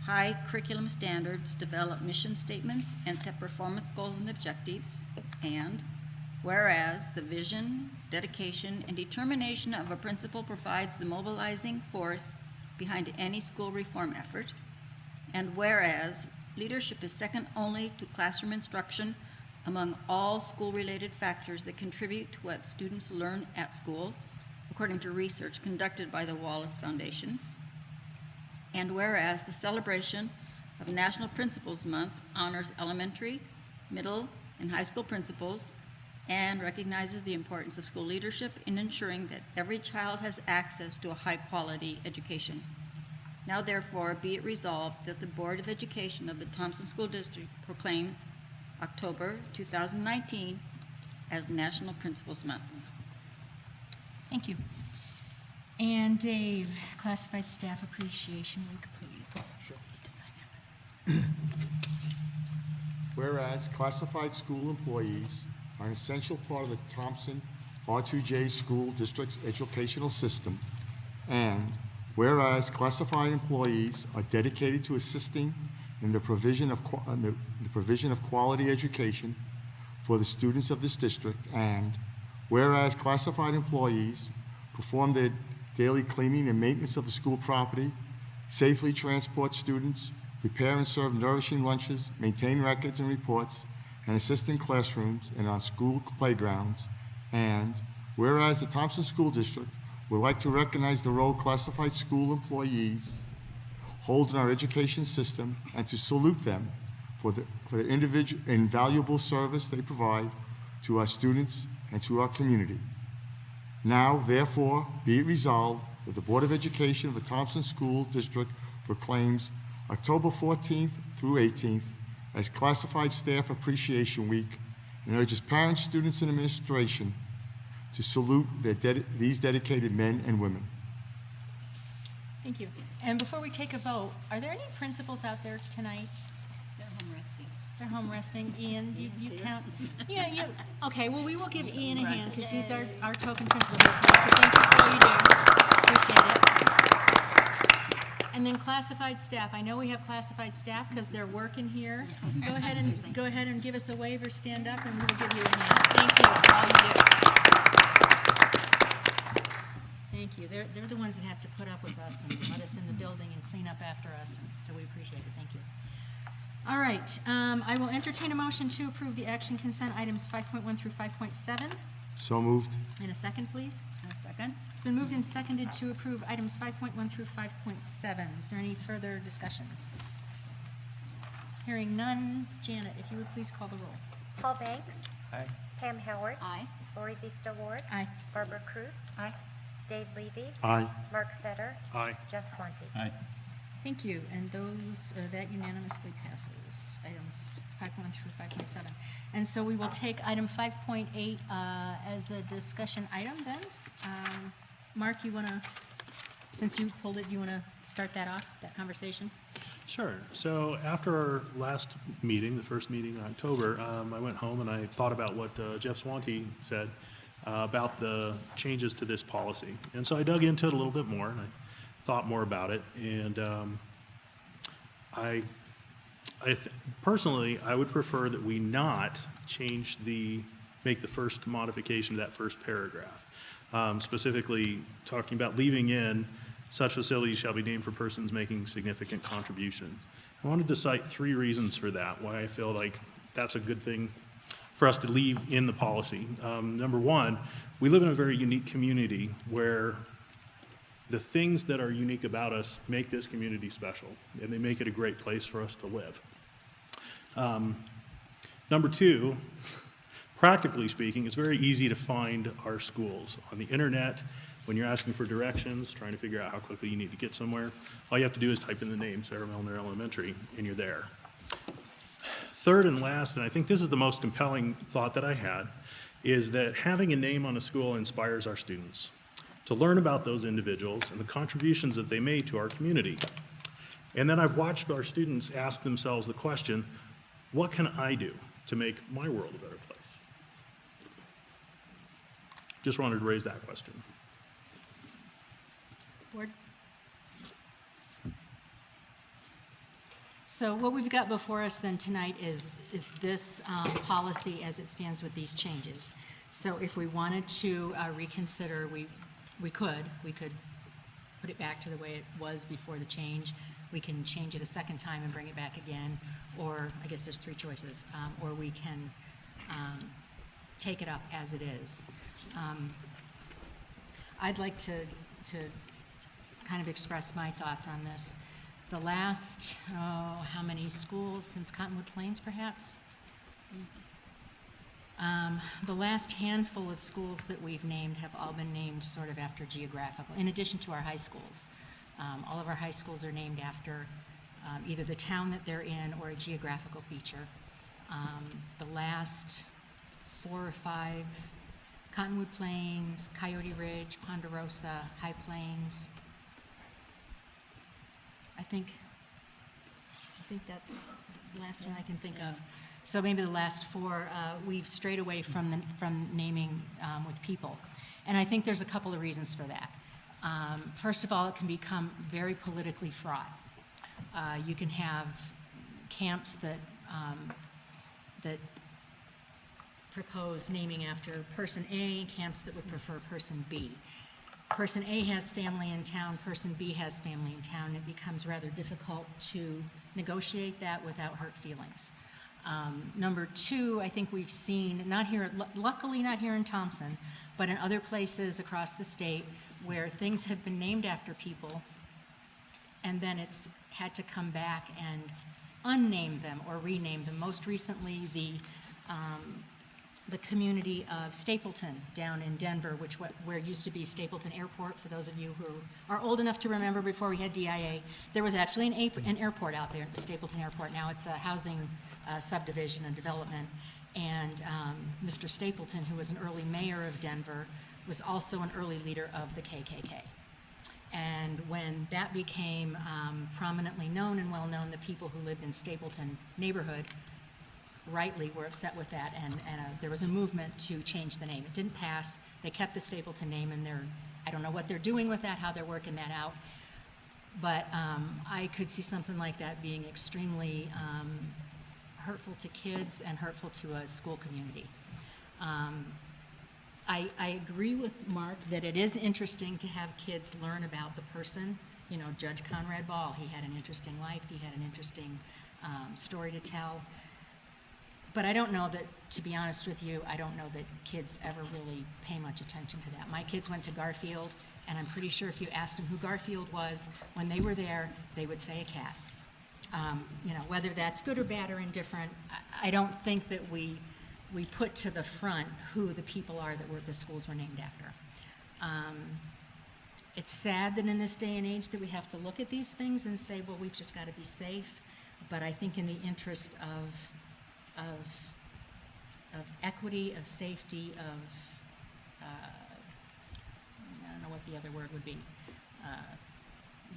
L: high curriculum standards, develop mission statements, and set performance goals and objectives. And whereas the vision, dedication, and determination of a principal provides the mobilizing force behind any school reform effort. And whereas leadership is second only to classroom instruction among all school-related factors that contribute to what students learn at school, according to research conducted by the Wallace Foundation. And whereas the celebration of National Principals Month honors elementary, middle, and high school principals and recognizes the importance of school leadership in ensuring that every child has access to a high-quality education. Now therefore, be it resolved that the Board of Education of the Thompson School District proclaims October 2019 as National Principals Month.
A: Thank you. And Dave, Classified Staff Appreciation Week, please.
C: Whereas classified school employees are an essential part of the Thompson R2J School District's educational system, and whereas classified employees are dedicated to assisting in the provision of quality education for the students of this district, and whereas classified employees perform their daily cleaning and maintenance of the school property, safely transport students, prepare and serve nourishing lunches, maintain records and reports, and assist in classrooms and on school playgrounds. And whereas the Thompson School District would like to recognize the role classified school employees hold in our education system and to salute them for the invaluable service they provide to our students and to our community. Now, therefore, be it resolved that the Board of Education of the Thompson School District proclaims October 14th through 18th as Classified Staff Appreciation Week and urges parents, students, and administration to salute these dedicated men and women.
A: Thank you. And before we take a vote, are there any principals out there tonight?
L: They're home resting.
A: They're home resting. Ian, you
L: Ian's
A: count?
L: here.
A: Yeah, you, okay, well, we will give Ian a
L: Right.
A: hand because he's our token principal here tonight, so thank you for all you do. Appreciate it. And then classified staff. I know we have classified staff because they're working here. Go ahead and give us a wave or stand up and we will give you a hand. Thank you for all you do. Thank you. They're the ones that have to put up with us and let us in the building and clean up after us, and so we appreciate it. Thank you. All right, I will entertain a motion to approve the action consent items 5.1 through 5.7.
C: So moved.
A: In a second, please.
L: A second?
A: It's been moved and seconded to approve items 5.1 through 5.7. Is there any further discussion? Hearing none, Janet, if you would please call the roll.
B: Paul Banks.
M: Aye.
B: Pam Howard.
L: Aye.
B: Lori Vista Ward.
A: Aye.
B: Barbara Cruz.
L: Aye.
B: Dave Levy.
C: Aye.
B: Mark Setter.
N: Aye.
B: Jeff Swanty.
N: Aye.
A: Thank you, and those, that unanimously passes, items 5.1 through 5.7. And so we will take item 5.8 as a discussion item then. Mark, you want to, since you pulled it, you want to start that off, that conversation?
N: Sure. So after our last meeting, the first meeting in October, I went home and I thought about what Jeff Swanty said about the changes to this policy. And so I dug into it a little bit more and I thought more about it. And personally, I would prefer that we not make the first modification to that first paragraph. Specifically talking about leaving in such facilities shall be named for persons making significant contribution. I wanted to cite 3 reasons for that, why I feel like that's a good thing for us to leave in the policy. Number one, we live in a very unique community where the things that are unique about us make this community special, and they make it a great place for us to live. Number two, practically speaking, it's very easy to find our schools on the internet. When you're asking for directions, trying to figure out how quickly you need to get somewhere, all you have to do is type in the name, Sarah Milner Elementary, and you're there. Third and last, and I think this is the most compelling thought that I had, is that having a name on a school inspires our students to learn about those individuals and the contributions that they made to our community. And then I've watched our students ask themselves the question, what can I do to make my world a better place? Just wanted to raise that question.
A: Board? So what we've got before us then tonight is this policy as it stands with these changes. So if we wanted to reconsider, we could put it back to the way it was before the change. We can change it a second time and bring it back again, or I guess there's 3 choices, or we can take it up as it is. I'd like to kind of express my thoughts on this. The last, how many schools since Cottonwood Plains, perhaps? The last handful of schools that we've named have all been named sort of after geographical, in addition to our high schools. All of our high schools are named after either the town that they're in or a geographical feature. The last 4 or 5 Cottonwood Plains, Coyote Ridge, Ponderosa, High Plains. I think that's the last one I can think of. So maybe the last four, we've strayed away from naming with people. And I think there's a couple of reasons for that. First of all, it can become very politically fraught. You can have camps that propose naming after person A, camps that would prefer person B. Person A has family in town, person B has family in town. It becomes rather difficult to negotiate that without hurt feelings. Number two, I think we've seen, luckily not here in Thompson, but in other places across the state where things have been named after people and then it's had to come back and unname them or rename them. Most recently, the community of Stapleton down in Denver, where used to be Stapleton Airport. For those of you who are old enough to remember, before we had DIA, there was actually an airport out there, Stapleton Airport. Now it's a housing subdivision and development. And Mr. Stapleton, who was an early mayor of Denver, was also an early leader of the KKK. And when that became prominently known and well known, the people who lived in Stapleton neighborhood rightly were upset with that, and there was a movement to change the name. It didn't pass. They kept the Stapleton name, and I don't know what they're doing with that, how they're working that out. But I could see something like that being extremely hurtful to kids and hurtful to a school community. I agree with Mark that it is interesting to have kids learn about the person. You know, Judge Conrad Ball, he had an interesting life, he had an interesting story to tell. But I don't know that, to be honest with you, I don't know that kids ever really pay much attention to that. My kids went to Garfield, and I'm pretty sure if you asked them who Garfield was, when they were there, they would say a cat. You know, whether that's good or bad or indifferent, I don't think that we put to the front who the people are that the schools were named after. It's sad that in this day and age that we have to look at these things and say, well, we've just got to be safe. But I think in the interest of equity, of safety, I don't know what the other word would be,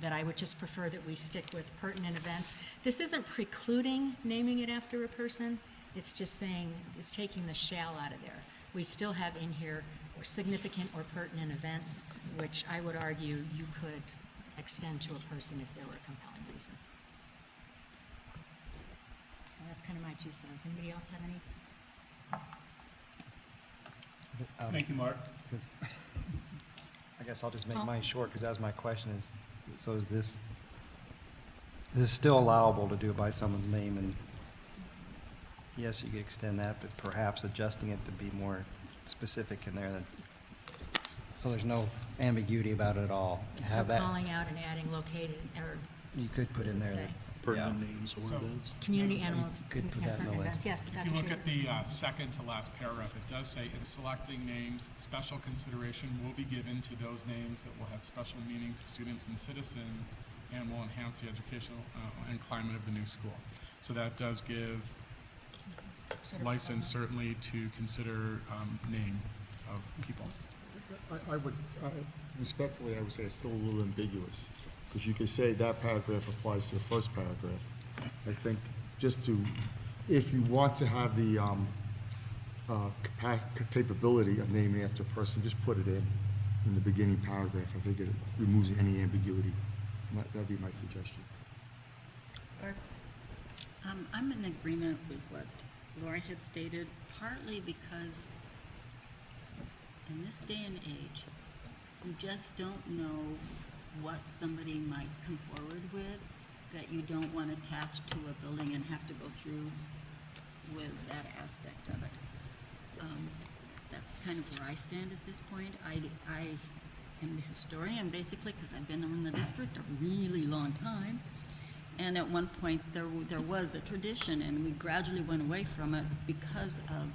A: that I would just prefer that we stick with pertinent events. This isn't precluding naming it after a person. It's just saying, it's taking the shall out of there. We still have in here significant or pertinent events, which I would argue you could extend to a person if there were a compelling reason. So that's kind of my 2 cents. Anybody else have any?
N: Thank you, Mark.
M: I guess I'll just make mine short, because that was my question is, so is this still allowable to do it by someone's name? And yes, you could extend that, but perhaps adjusting it to be more specific in there, so there's no ambiguity about it at all.
A: So
M: Have that,
A: calling out and adding located, or
M: you could put
A: what
M: in
A: does it
M: there.
A: say?
N: Pertinent names or events.
A: Community animals,
M: Could put
A: significant
M: that in the
A: pertinent
M: list.
A: events. Yes,
F: If
A: Dr.
F: you look
A: Schaefer.
F: at the second to last paragraph, it does say, in selecting names, special consideration will be given to those names that will have special meaning to students and citizens and will enhance the educational and climate of the new school. So that does give license certainly to consider name of people.
C: Respectfully, I would say it's still a little ambiguous, because you could say that paragraph applies to the first paragraph. I think if you want to have the capability of naming after a person, just put it in the beginning paragraph. I think it removes any ambiguity. That'd be my suggestion.
L: I'm in agreement with what Lori had stated, partly because in this day and age, you just don't know what somebody might come forward with that you don't want attached to a building and have to go through with that aspect of it. That's kind of where I stand at this point. I am the historian, basically, because I've been in the district a really long time. And at one point, there was a tradition, and we gradually went away from it because of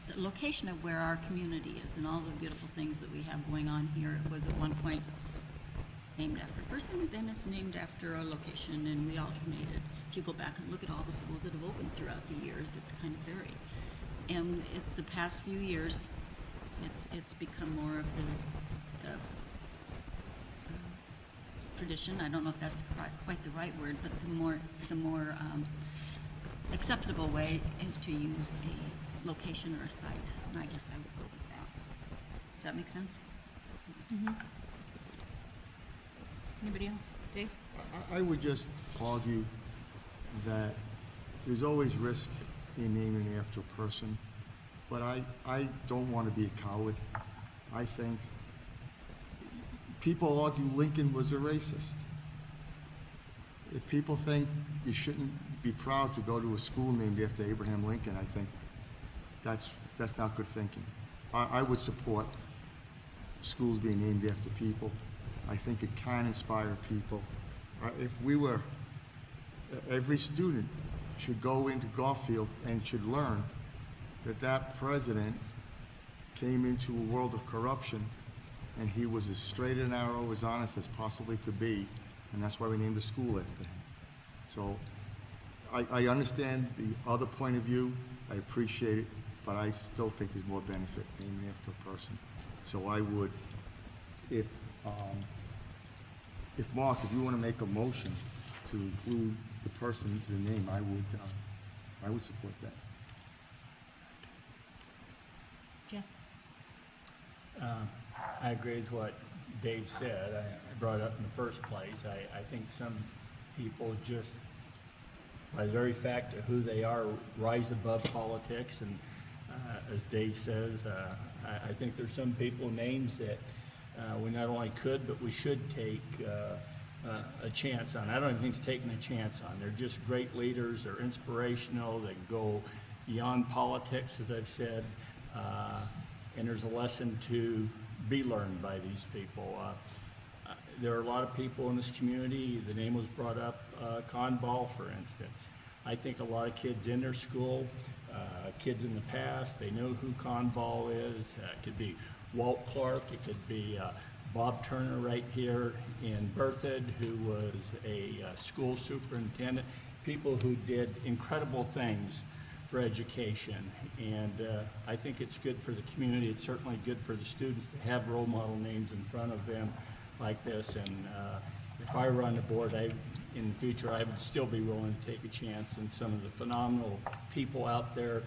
L: the location of where our community is and all the beautiful things that we have going on here. It was at one point named after a person, then it's named after a location, and we alternated. If you go back and look at all the schools that have opened throughout the years, it's kind of varied. and the past few years, it's become more of the tradition. I don't know if that's quite the right word, but the more acceptable way is to use a location or a site, and I guess I would go with that. Does that make sense?
A: Anybody else? Dave?
C: I would just argue that there's always risk in naming after a person, but I don't want to be a coward. I think people argue Lincoln was a racist. If people think you shouldn't be proud to go to a school named after Abraham Lincoln, I think that's not good thinking. I would support schools being named after people. I think it can inspire people. If we were, every student should go into Garfield and should learn that that president came into a world of corruption and he was as straight and narrow, as honest as possibly could be, and that's why we named the school after him. So I understand the other point of view, I appreciate it, but I still think there's more benefit naming after a person. So I would, if Mark, if you want to make a motion to include the person into the name, I would support that.
A: Jeff?
K: I agree with what Dave said. I brought it up in the first place. I think some people just, by the very fact of who they are, rise above politics. And as Dave says, I think there's some people names that we not only could, but we should take a chance on. I don't even think it's taking a chance on. They're just great leaders. They're inspirational. They go beyond politics, as I've said. And there's a lesson to be learned by these people. There are a lot of people in this community. The name was brought up, Conball, for instance. I think a lot of kids in their school, kids in the past, they know who Conball is. It could be Walt Clark. It could be Bob Turner right here in Berthoud, who was a school superintendent. People who did incredible things for education. And I think it's good for the community. It's certainly good for the students to have role model names in front of them like this. And if I were on the board, in the future, I would still be willing to take a chance in some of the phenomenal people out there,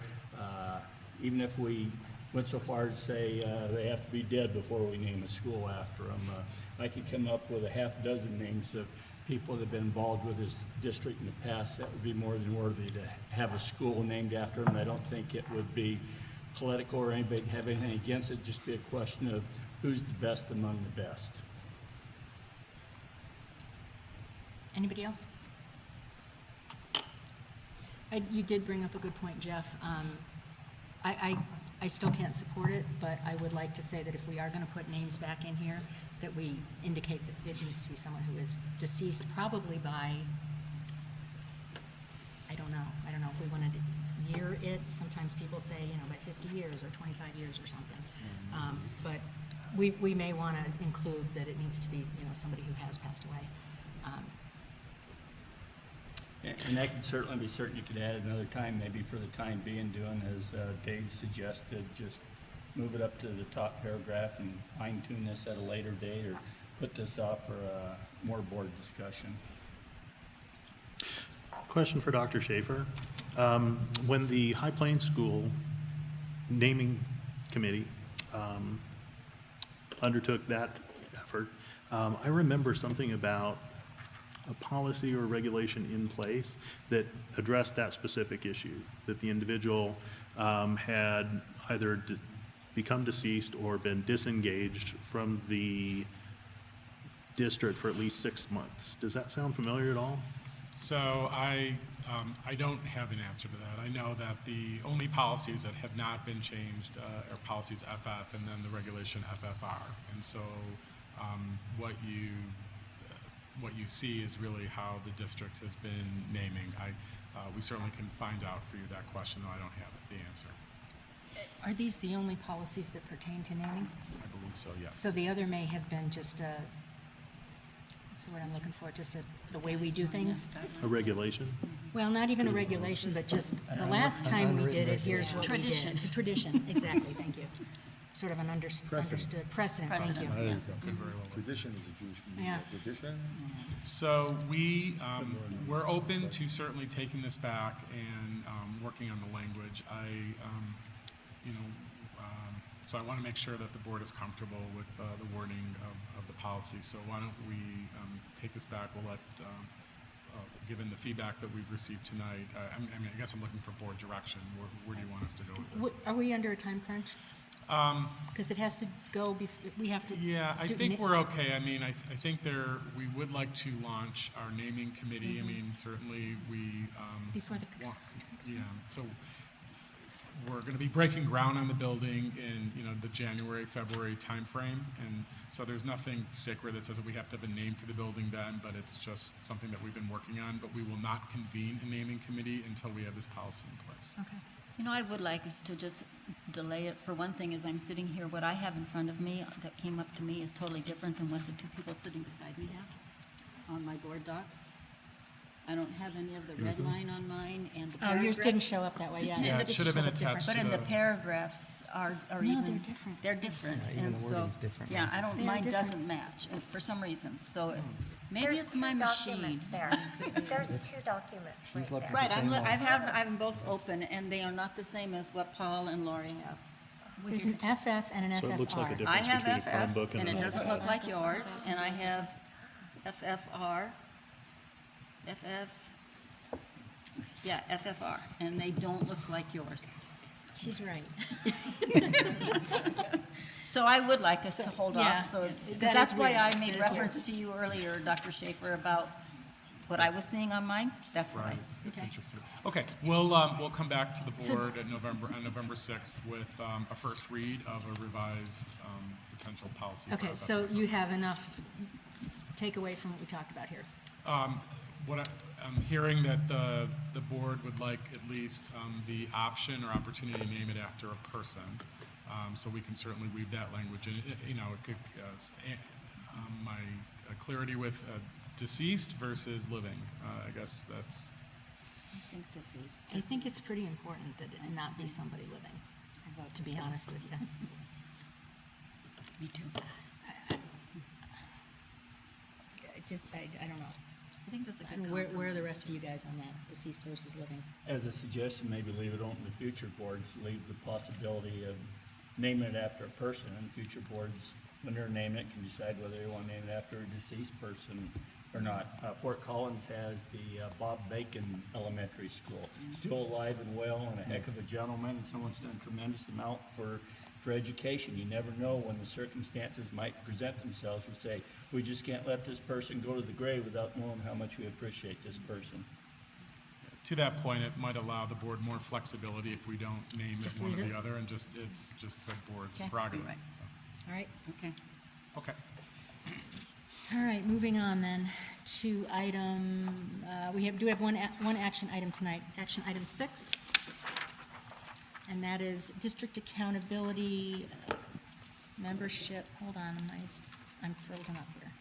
K: even if we went so far as to say they have to be dead before we name a school after them. I could come up with a half dozen names of people that have been involved with this district in the past. That would be more than worthy to have a school named after them. I don't think it would be political or anybody have anything against it. Just be a question of who's the best among the best.
A: Anybody else? You did bring up a good point, Jeff. I still can't support it, but I would like to say that if we are going to put names back in here, that we indicate that it needs to be someone who is deceased, probably by, I don't know if we wanted to year it. Sometimes people say, by 50 years or 25 years or something. But we may want to include that it needs to be, somebody who has passed away.
K: And that could certainly be certain. You could add another time, maybe for the time being, doing as Dave suggested, just move it up to the top paragraph and fine tune this at a later date, or put this off for more board discussion.
N: Question for Dr. Schaefer. When the High Plains School naming committee undertook that effort, I remember something about a policy or regulation in place that addressed that specific issue, that the individual had either become deceased or been disengaged from the district for at least 6 months. Does that sound familiar at all?
F: So I don't have an answer to that. I know that the only policies that have not been changed are policies FF and then the regulation FFR. And so what you see is really how the district has been naming. We certainly can find out for you that question, though I don't have the answer.
A: Are these the only policies that pertain to naming?
F: I believe so, yes.
A: So the other may have been just That's what I'm looking for, just the way we do things.
N: A regulation?
A: Well, not even a regulation, but just the last time we did it, here's what we did.
L: Tradition.
A: Tradition, exactly, thank you. Sort of an understood precedent, thank you.
L: Precedent, yeah.
C: Tradition is a Jewish
A: Yeah.
C: tradition.
F: So we're open to certainly taking this back and working on the language. So I want to make sure that the board is comfortable with the wording of the policy. So why don't we take this back? We'll let, given the feedback that we've received tonight, I guess I'm looking for board direction. Where do you want us to go with this?
A: Are we under a time crunch? Because it has to go, we have to.
F: Yeah, I think we're okay. I mean, I think we would like to launch our naming committee. I mean, certainly we.
A: Before the.
F: Yeah, so we're going to be breaking ground on the building in, the January, February timeframe. And so there's nothing sacred that says that we have to have a name for the building then, but it's just something that we've been working on. But we will not convene a naming committee until we have this policy in place.
A: Okay.
L: I would like us to just delay it. For one thing, as I'm sitting here, what I have in front of me that came up to me is totally different than what the two people sitting beside me have on my board docs. I don't have any of the red line on mine, and the paragraphs.
A: Oh, yours didn't show up that way, yeah.
F: Yeah, it should have been attached
L: But
F: to
L: in the
F: the.
L: paragraphs are
A: No,
L: even.
A: they're different.
L: They're different,
M: Yeah, even
L: and
M: the
L: so,
M: wording's different.
L: yeah,
A: They are
L: mine
A: different.
L: doesn't match for some reason, so maybe
B: There's
L: it's my
B: two
L: machine.
B: documents there. There's two documents right
M: looked
B: there.
M: at
L: Right,
M: the same one.
L: I have them both open, and they are not the same as what Paul and Lori have.
A: There's an FF and an FFR.
N: So it looks like a
L: I
N: difference
L: have
N: between a
L: FF,
N: Chromebook
L: and
N: and
L: it
N: a.
L: doesn't look like yours, and I have FFR, FFR, and they don't look like yours.
A: She's right.
L: So I would like us to hold
A: yeah,
L: off, so,
A: that
L: because
A: is
L: that's why
A: weird.
L: I made
A: That is
L: reference to you earlier, Dr. Schaefer, about what I was seeing on mine, that's why.
F: Right, that's
A: Okay.
F: interesting. Okay, we'll come back to the
A: So-
F: board on November 6th with a first read of a revised potential policy. for
A: Okay,
F: our
A: so
F: veteran
A: you have enough takeaway from what we talked about here.
F: What I'm hearing that the board would like at least the option or opportunity to name it after a person. So we can certainly weave that language in. It could, my clarity with deceased versus living. I guess that's.
L: I think deceased.
A: I think it's pretty important that it not be somebody living, to be honest with you.
L: Me too.
A: I don't know.
L: I think that's a good
A: Where are the
L: compromise.
A: rest of you guys on that, deceased versus living?
K: As a suggestion, maybe leave it open to future boards, leave the possibility of naming it after a person, and future boards, when they're naming it, can decide whether they want to name it after a deceased person or not. Fort Collins has the Bob Bacon Elementary School, still alive and well, and a heck of a gentleman, and someone's done a tremendous amount for education. You never know when the circumstances might present themselves. You say, we just can't let this person go to the grave without knowing how much we appreciate this person.
F: To that point, it might allow the board more flexibility if we don't name
A: Just
F: it one or
A: leave
F: the
A: it?
F: other, and just it's just the board's
A: Okay.
F: prerogative.
L: Right.
F: So,
A: All right.
L: Okay.
F: okay.
A: All right, moving on then to item, we do have one action item tonight, action item 6. And that is district accountability membership. Hold on, I'm frozen up here.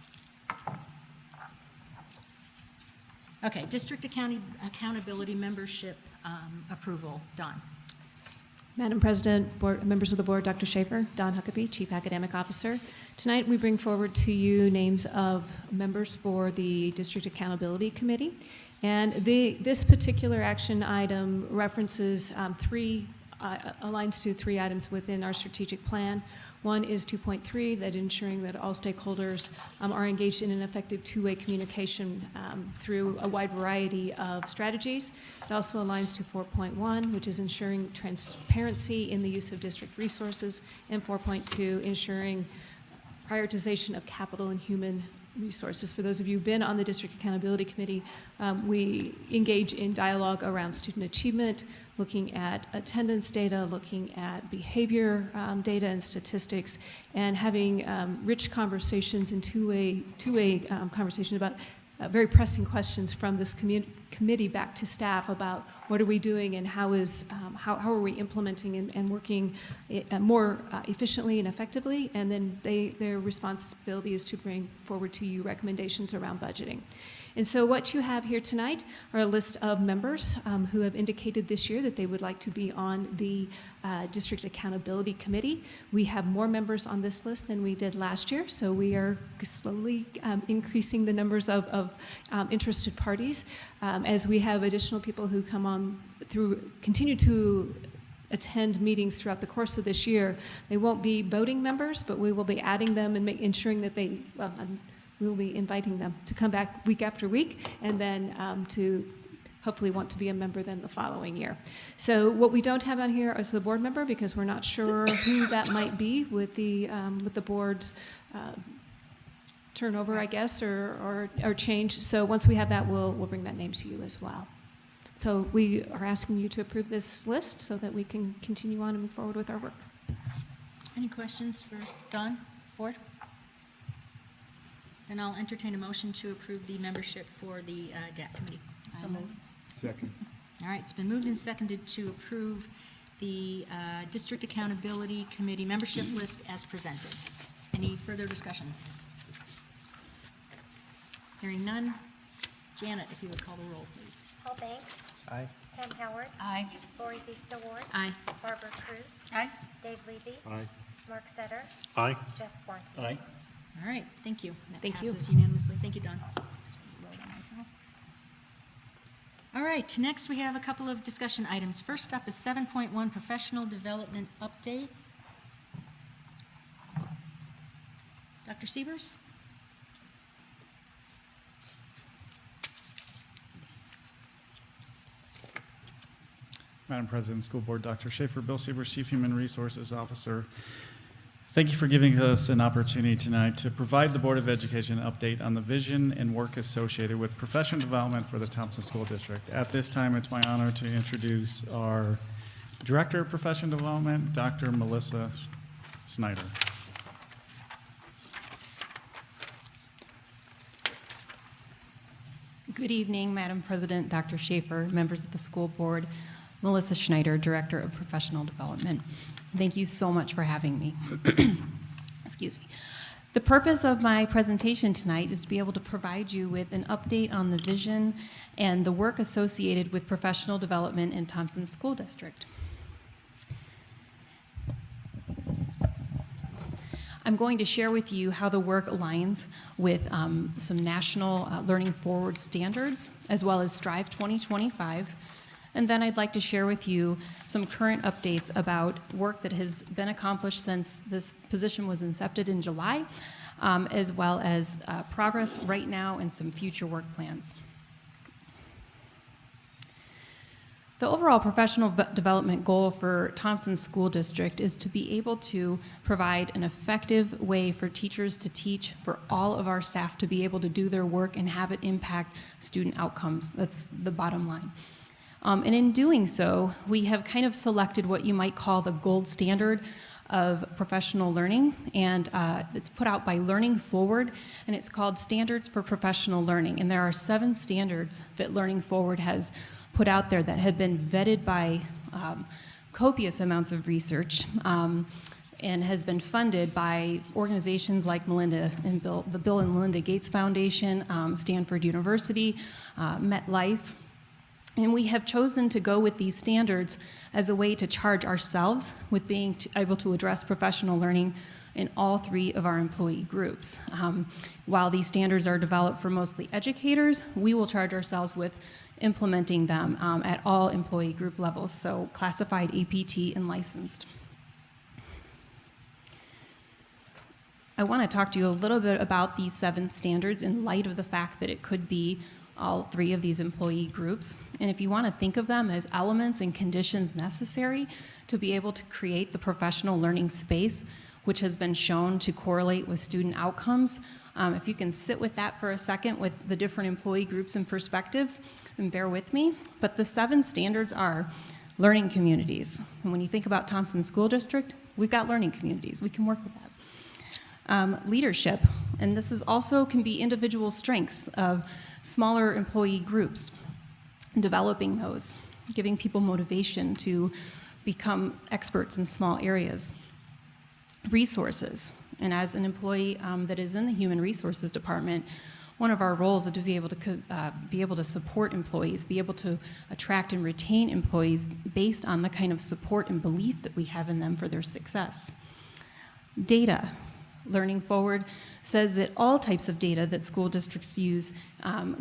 A: Okay, district accountability membership approval. Don.
R: Madam President, board, members of the board, Dr. Schaefer, Don Huckabee, Chief Academic Officer. Tonight we bring forward to you names of members for the District Accountability Committee. And this particular action item references aligns to 3 items within our strategic plan. One is 2.3, that ensuring that all stakeholders are engaged in an effective two-way communication through a wide variety of strategies. It also aligns to 4.1, which is ensuring transparency in the use of district resources, and 4.2, ensuring prioritization of capital and human resources. For those of you who've been on the District Accountability Committee, we engage in dialogue around student achievement, looking at attendance data, looking at behavior data and statistics, and having rich conversations and two-way conversation about very pressing questions from this committee back to staff about what are we doing and how are we implementing and working more efficiently and effectively, and then their responsibility is to bring forward to you recommendations around budgeting. And so what you have here tonight are a list of members who have indicated this year that they would like to be on the District Accountability Committee. We have more members on this list than we did last year, so we are slowly increasing the numbers of interested parties as we have additional people who come on continue to attend meetings throughout the course of this year. They won't be voting members, but we will be adding them and ensuring that we'll be inviting them to come back week after week, and then to hopefully want to be a member then the following year. So what we don't have on here is the board member, because we're not sure who that might be with the board turnover, I guess, or change. So once we have that, we'll bring that name to you as well. So we are asking you to approve this list so that we can continue on and move forward with our work.
A: Any questions for Dawn, board? Then I'll entertain a motion to approve the membership for the DAC committee. So moved.
C: Second.
A: All right, it's been moved and seconded to approve the District Accountability Committee membership list as presented. Any further discussion? Hearing none. Janet, if you would call the roll, please.
B: Paul Banks.
M: Aye.
B: Pam Howard.
E: Aye.
B: Lori Vista Ward.
A: Aye.
B: Barbara Cruz.
L: Aye.
B: Dave Levy.
C: Aye.
B: Mark Setter.
N: Aye.
B: Jeff Swank.
K: Aye.
A: All right, thank you. That
R: Thank you.
A: passes unanimously. Thank you, Don. Just wrote on myself. All right, next we have a couple of discussion items. First up is 7.1 professional development update. Dr. Siebers?
S: Madam President, School Board, Dr. Schaefer, Bill Siebers, Chief Human Resources Officer. Thank you for giving us an opportunity tonight to provide the Board of Education an update on the vision and work associated with professional development for the Thompson School District. At this time, it's my honor to introduce our Director of Professional Development, Dr. Melissa Snyder.
Q: Good evening, Madam President, Dr. Schaefer, members of the school board, Melissa Schneider, Director of Professional Development. Thank you so much for having me. Excuse me. The purpose of my presentation tonight is to be able to provide you with an update on the vision and the work associated with professional development in Thompson School District. Excuse me. I'm going to share with you how the work aligns with some national Learning Forward standards, as well as Strive 2025. And then I'd like to share with you some current updates about work that has been accomplished since this position was incepted in July, as well as progress right now and some future work plans. The overall professional development goal for Thompson School District is to be able to provide an effective way for teachers to teach, for all of our staff to be able to do their work and have it impact student outcomes. That's the bottom line. And in doing so, we have kind of selected what you might call the gold standard of professional learning, and it's put out by Learning Forward, and it's called Standards for Professional Learning. And there are 7 standards that Learning Forward has put out there that have been vetted by copious amounts of research and has been funded by organizations like the Bill and Melinda Gates Foundation, Stanford University, MetLife. And we have chosen to go with these standards as a way to charge ourselves with being able to address professional learning in all 3 of our employee groups. While these standards are developed for mostly educators, we will charge ourselves with implementing them at all employee group levels, so classified, APT, and licensed. I want to talk to you a little bit about these 7 standards in light of the fact that it could be all 3 of these employee groups. And if you want to think of them as elements and conditions necessary to be able to create the professional learning space, which has been shown to correlate with student outcomes, if you can sit with that for a second with the different employee groups and perspectives, and bear with me. But the 7 standards are learning communities. And when you think about Thompson School District, we've got learning communities. We can work with that.
T: Leadership, and this is also can be individual strengths of smaller employee groups, developing those, giving people motivation to become experts in small areas. Resources, and as an employee that is in the Human Resources Department, one of our roles is to be able to support employees, be able to attract and retain employees based on the kind of support and belief that we have in them for their success. Data. Learning Forward says that all types of data that school districts use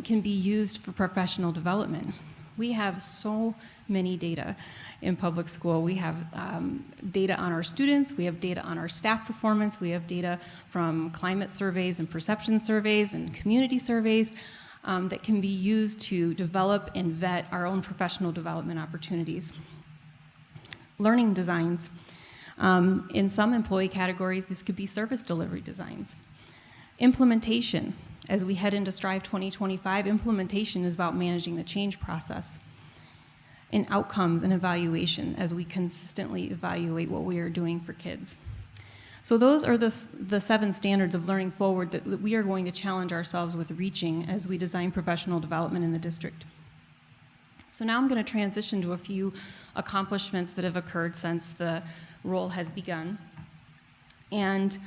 T: can be used for professional development. We have so many data in public school. We have data on our students, we have data on our staff performance, we have data from climate surveys and perception surveys and community surveys that can be used to develop and vet our own professional development opportunities. Learning designs. In some employee categories, this could be service delivery designs. Implementation. As we head into Strive 2025, implementation is about managing the change process. And outcomes and evaluation as we consistently evaluate what we are doing for kids. So those are the 7 standards of Learning Forward that we are going to challenge ourselves with reaching as we design professional development in the district. So now I'm going to transition to a few accomplishments that have occurred since the role has begun. And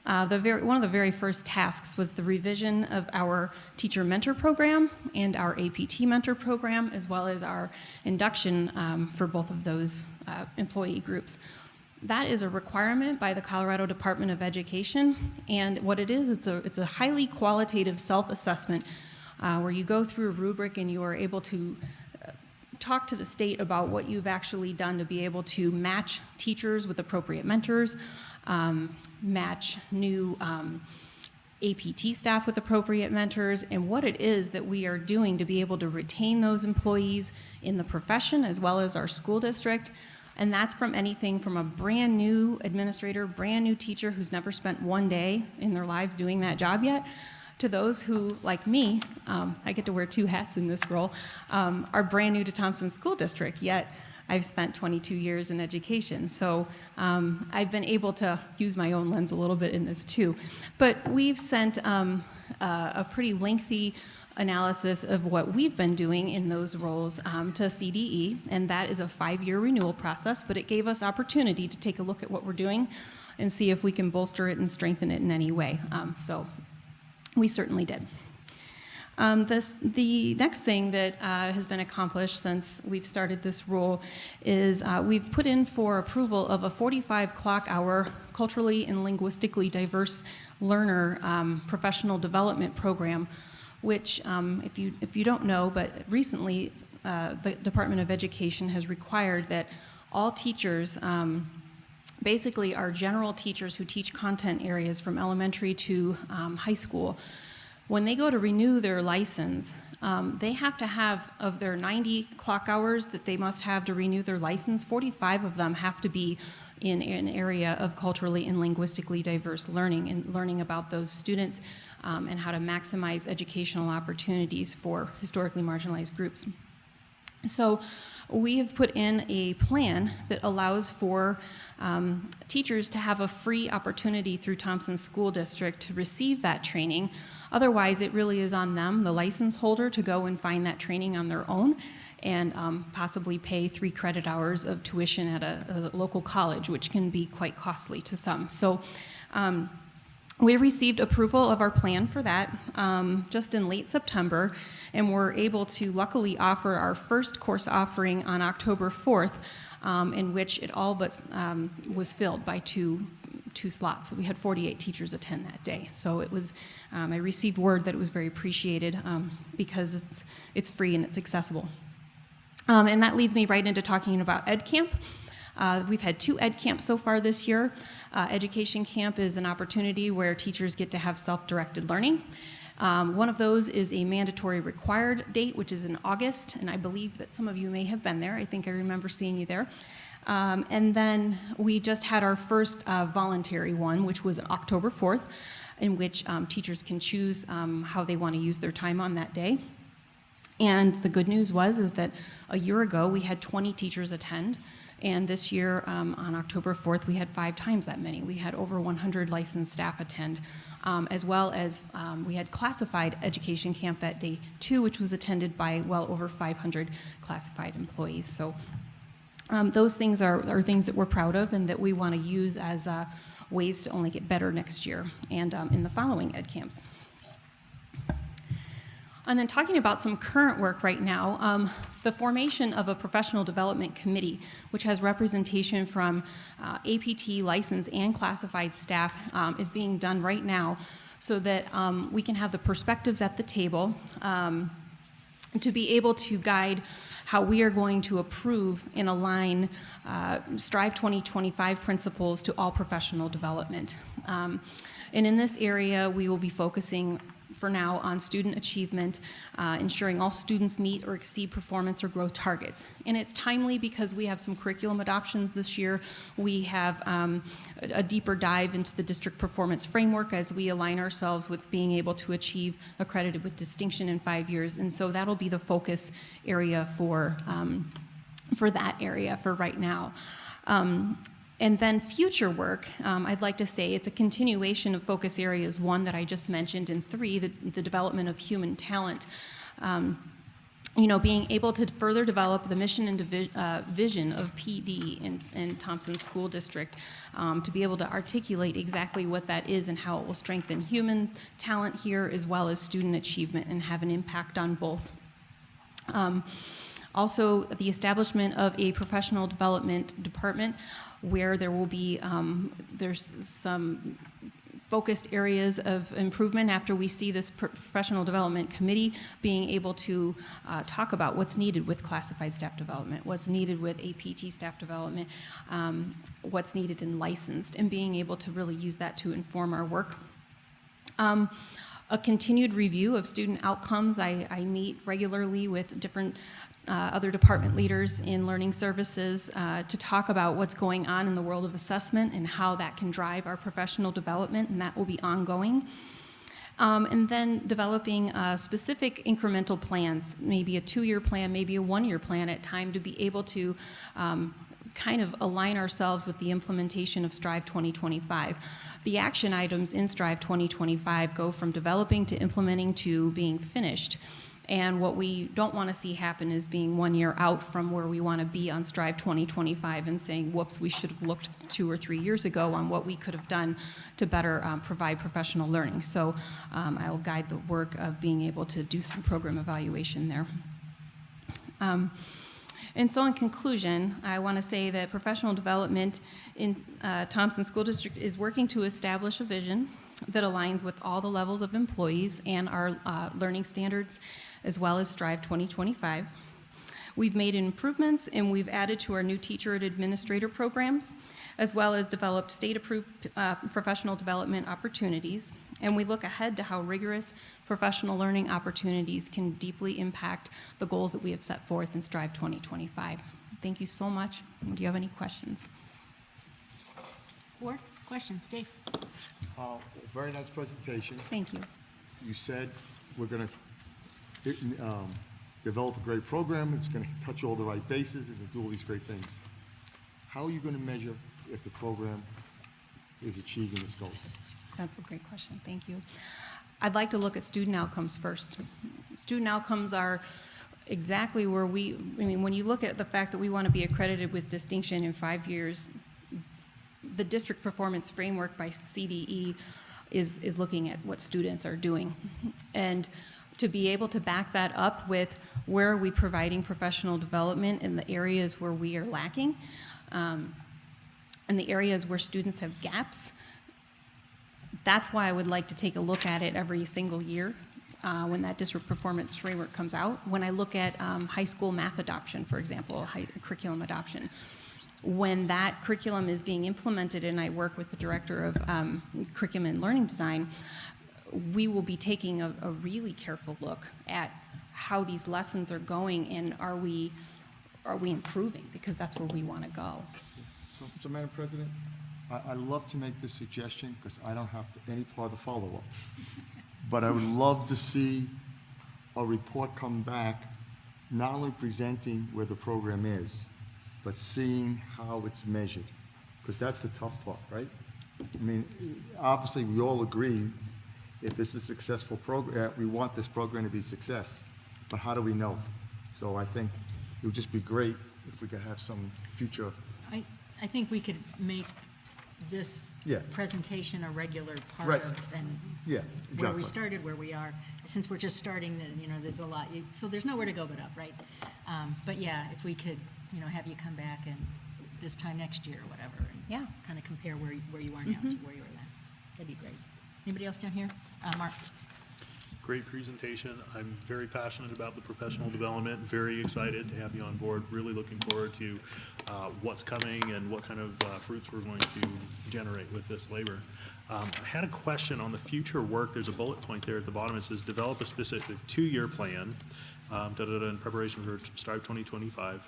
T: one of the very first tasks was the revision of our teacher mentor program and our APT mentor program, as well as our induction for both of those employee groups. That is a requirement by the Colorado Department of Education, and what it is, it's a highly qualitative self-assessment where you go through a rubric and you are able to talk to the state about what you've actually done to be able to match teachers with appropriate mentors, match new APT staff with appropriate mentors, and what it is that we are doing to be able to retain those employees in the profession as well as our school district. And that's from anything from a brand new administrator, brand new teacher who's never spent one day in their lives doing that job yet, to those who, like me, I get to wear 2 hats in this role, are brand new to Thompson School District, yet I've spent 22 years in education. So I've been able to use my own lens a little bit in this too. But we've sent a pretty lengthy analysis of what we've been doing in those roles to CDE, and that is a 5-year renewal process, but it gave us opportunity to take a look at what we're doing and see if we can bolster it and strengthen it in any way. So we certainly did. The next thing that has been accomplished since we've started this role is we've put in for approval of a 45 clock-hour culturally and linguistically diverse learner professional development program, which if you don't know, but recently the Department of Education has required that all teachers, basically our general teachers who teach content areas from elementary to high school, when they go to renew their license, they have to have, of their 90 clock hours that they must have to renew their license, 45 of them have to be in an area of culturally and linguistically diverse learning and learning about those students and how to maximize educational opportunities for historically marginalized groups. So we have put in a plan that allows for teachers to have a free opportunity through Thompson School District to receive that training. Otherwise, it really is on them, the license holder, to go and find that training on their own and possibly pay 3 credit hours of tuition at a local college, which can be quite costly to some. So we received approval of our plan for that just in late September, and we're able to luckily offer our first course offering on October 4th, in which it all but was filled by two slots. So we had 48 teachers attend that day. So it was, I received word that it was very appreciated because it's free and it's accessible. And that leads me right into talking about Ed Camp. We've had 2 Ed Camps so far this year. Education Camp is an opportunity where teachers get to have self-directed learning. One of those is a mandatory required date, which is in August, and I believe that some of you may have been there. I think I remember seeing you there. And then we just had our first voluntary one, which was October 4th, in which teachers can choose how they want to use their time on that day. And the good news is that a year ago we had 20 teachers attend, And this year, on October 4th, we had 5 times that many. We had over 100 licensed staff attend, as well as we had classified education camp that day too, which was attended by well over 500 classified employees. So those things are things that we're proud of and that we want to use as ways to only get better next year and in the following ed camps. And then talking about some current work right now, the formation of a professional development committee, which has representation from APT, licensed, and classified staff, is being done right now so that we can have the perspectives at the table to be able to guide how we are going to approve and align Strive 2025 principles to all professional development. And in this area, we will be focusing for now on student achievement, ensuring all students meet or exceed performance or growth targets. And it's timely because we have some curriculum adoptions this year. We have a deeper dive into the district performance framework as we align ourselves with being able to achieve accredited with distinction in 5 years. And so that'll be the focus area for that area for right now. And then future work, I'd like to say it's a continuation of focus areas 1 that I just mentioned, and 3, the development of human talent. Being able to further develop the mission and vision of PD in Thompson School District, to be able to articulate exactly what that is and how it will strengthen human talent here as well as student achievement and have an impact on both. Also, the establishment of a professional development department where there will be, there's some focused areas of improvement after we see this professional development committee being able to talk about what's needed with classified staff development, what's needed with APT staff development, what's needed in licensed, and being able to really use that to inform our work. A continued review of student outcomes. I meet regularly with different other department leaders in learning services to talk about what's going on in the world of assessment and how that can drive our professional development, and that will be ongoing. And then developing specific incremental plans, maybe a 2-year plan, maybe a 1-year plan at time to be able to kind of align ourselves with the implementation of Strive 2025. The action items in Strive 2025 go from developing to implementing to being finished. And what we don't want to see happen is being 1 year out from where we want to be on Strive 2025 and saying, whoops, we should have looked 2 or 3 years ago on what we could have done to better provide professional learning. So I'll guide the work of being able to do some program evaluation there. And so in conclusion, I want to say that professional development in Thompson School District is working to establish a vision that aligns with all the levels of employees and our learning standards, as well as Strive 2025. We've made improvements and we've added to our new teacher and administrator programs, as well as developed state-approved professional development opportunities. And we look ahead to how rigorous professional learning opportunities can deeply impact the goals that we have set forth in Strive 2025. Thank you so much. Do you have any questions?
A: Or questions, Dave?
C: Very nice presentation.
T: Thank you.
C: You said we're going to develop a great program. It's going to touch all the right bases and do all these great things. How are you going to measure if the program is achieving its goals?
T: That's a great question. Thank you. I'd like to look at student outcomes first. Student outcomes are exactly where when you look at the fact that we want to be accredited with distinction in 5 years, the district performance framework by CDE is looking at what students are doing. And to be able to back that up with where are we providing professional development in the areas where we are lacking, and the areas where students have gaps, that's why I would like to take a look at it every single year when that district performance framework comes out. When I look at high school math adoption, for example, curriculum adoption, when that curriculum is being implemented and I work with the director of curriculum and learning design, we will be taking a really careful look at how these lessons are going and are we improving, because that's where we want to go.
C: So Madam President, I love to make this suggestion because I don't have any part of the follow-up. But I would love to see a report come back not only presenting where the program is, but seeing how it's measured, because that's the tough part, right? I mean, obviously, we all agree, if this is a successful program, we want this program to be a success, but how do we know? So I think it would just be great if we could have some future,
A: I think we could make this
C: Yeah.
A: presentation a regular part
C: Right.
A: of, and
C: Yeah,
A: where
C: exactly.
A: we started, where we are. Since we're just starting, then, there's a lot, so there's nowhere to go but up, right? But yeah, if we could, have you come back and this time next year or whatever, and kind of compare where you are now to where you were then. That'd be great. Anybody else down here? Mark?
N: Great presentation. I'm very passionate about the professional development, very excited to have you on board, really looking forward to what's coming and what kind of fruits we're going to generate with this labor. I had a question on the future work. There's a bullet point there at the bottom. It says, develop a specific 2-year plan in preparation for Strive 2025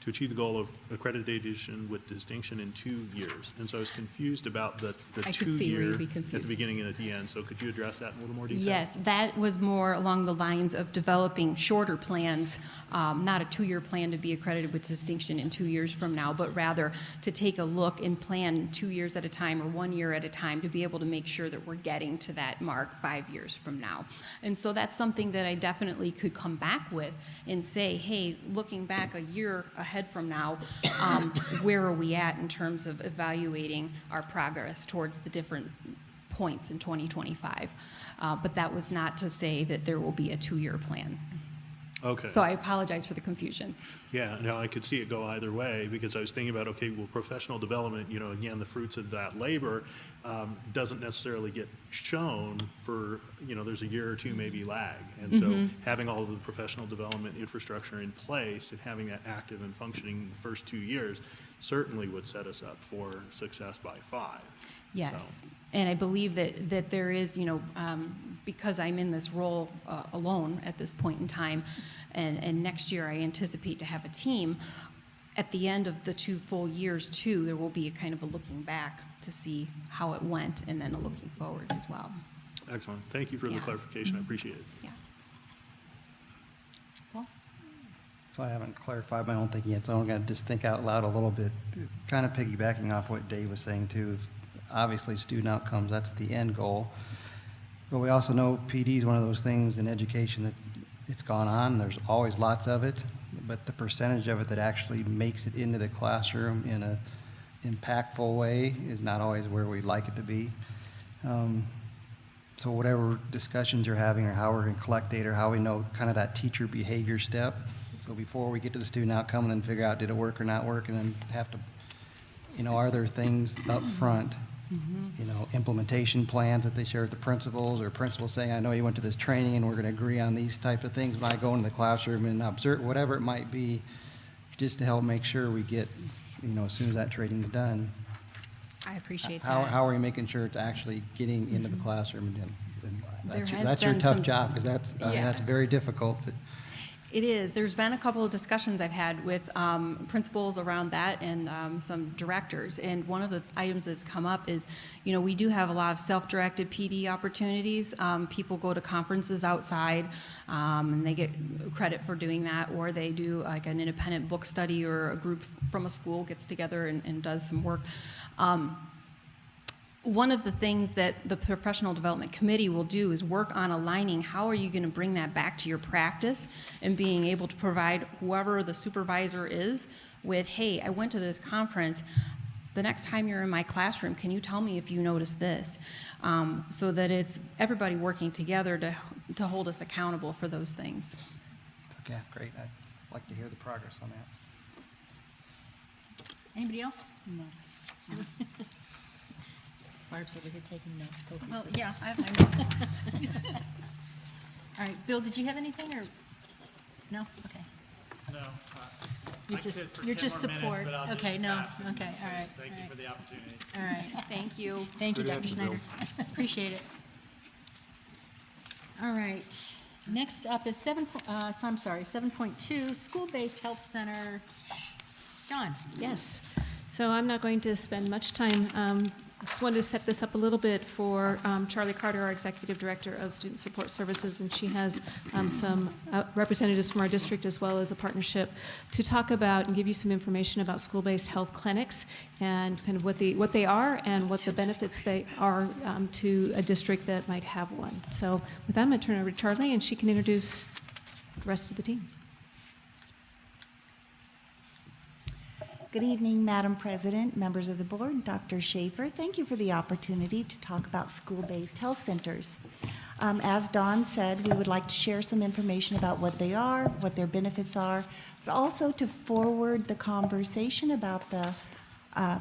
N: to achieve the goal of accreditation with distinction in 2 years. And so I was confused about the
T: I could see where
N: 2-year
T: you'd be
N: at
T: confused.
N: the beginning and at the end. So could you address that in a little more detail?
T: Yes, that was more along the lines of developing shorter plans, not a 2-year plan to be accredited with distinction in 2 years from now, but rather to take a look and plan 2 years at a time or 1 year at a time to be able to make sure that we're getting to that mark 5 years from now. And so that's something that I definitely could come back with and say, hey, looking back a year ahead from now, where are we at in terms of evaluating our progress towards the different points in 2025. But that was not to say that there will be a 2-year plan.
N: Okay.
T: So I apologize for the confusion.
N: Yeah, no, I could see it go either way, because I was thinking about, okay, well, professional development, again, the fruits of that labor doesn't necessarily get shown for, there's a year or two maybe lag. And so having all of the professional development infrastructure in place and having that active and functioning the first 2 years certainly would set us up for success by 5.
T: Yes, and I believe that there is, because I'm in this role alone at this point in time, and next year I anticipate to have a team, at the end of the 2 full years too, there will be a kind of a looking back to see how it went, and then a looking forward as well.
N: Excellent. Thank you for the clarification. I appreciate it.
T: Yeah.
M: So I haven't clarified my own thinking yet, so I'm going to just think out loud a little bit, kind of piggybacking off what Dave was saying too. Obviously, student outcomes, that's the end goal. But we also know PD is one of those things in education that it's gone on. There's always lots of it, but the percentage of it that actually makes it into the classroom in a impactful way is not always where we'd like it to be. So whatever discussions you're having or how we're going to collect data or how we know kind of that teacher behavior step. So before we get to the student outcome and then figure out did it work or not work, and then have to, are there things up front, implementation plans that they share with the principals, or principals saying, I know you went to this training and we're going to agree on these types of things when I go into the classroom and observe, whatever it might be, just to help make sure we get, as soon as that training's done.
T: I appreciate
M: How
T: that.
M: are we making sure it's actually getting into the classroom? And that's your
T: been
M: tough
T: some-
M: job, because that's very difficult. But
T: It is. There's been a couple of discussions I've had with principals around that and some directors. And one of the items that's come up is, we do have a lot of self-directed PD opportunities. People go to conferences outside and they get credit for doing that, or they do like an independent book study, or a group from a school gets together and does some work. One of the things that the Professional Development Committee will do is work on aligning how are you going to bring that back to your practice, and being able to provide whoever the supervisor is with, hey, I went to this conference. The next time you're in my classroom, can you tell me if you noticed this? So that it's everybody working together to hold us accountable for those things.
M: okay, great. I'd like to hear the progress on that.
A: Anybody else? No. Barb's over here taking notes.
L: Well, yeah, I have my notes.
A: All right, Bill, did you have anything, or? No? Okay.
U: No.
A: You're just support. Okay, no, okay, all right.
U: Thank you for the opportunity.
A: All right.
T: Thank you.
A: Thank you,
C: Good
A: Dr.
C: answer,
A: Schneider.
C: Bill.
A: Appreciate it. All right. Next up is 7.2, School-Based Health Center. Dawn?
R: Yes. So I'm not going to spend much time I just wanted to set this up a little bit for Charlie Carter, our Executive Director of Student Support Services, and she has some representatives from our district as well as a partnership to talk about and give you some information about school-based health clinics and kind of what they are and what the benefits they are to a district that might have one. So with that, I'm going to turn it over to Charlie, and she can introduce the rest of the team.
U: Good evening, Madam President, members of the board, Dr. Schaefer. Thank you for the opportunity to talk about school-based health centers. As Dawn said, we would like to share some information about what they are, what their benefits are, but also to forward the conversation about the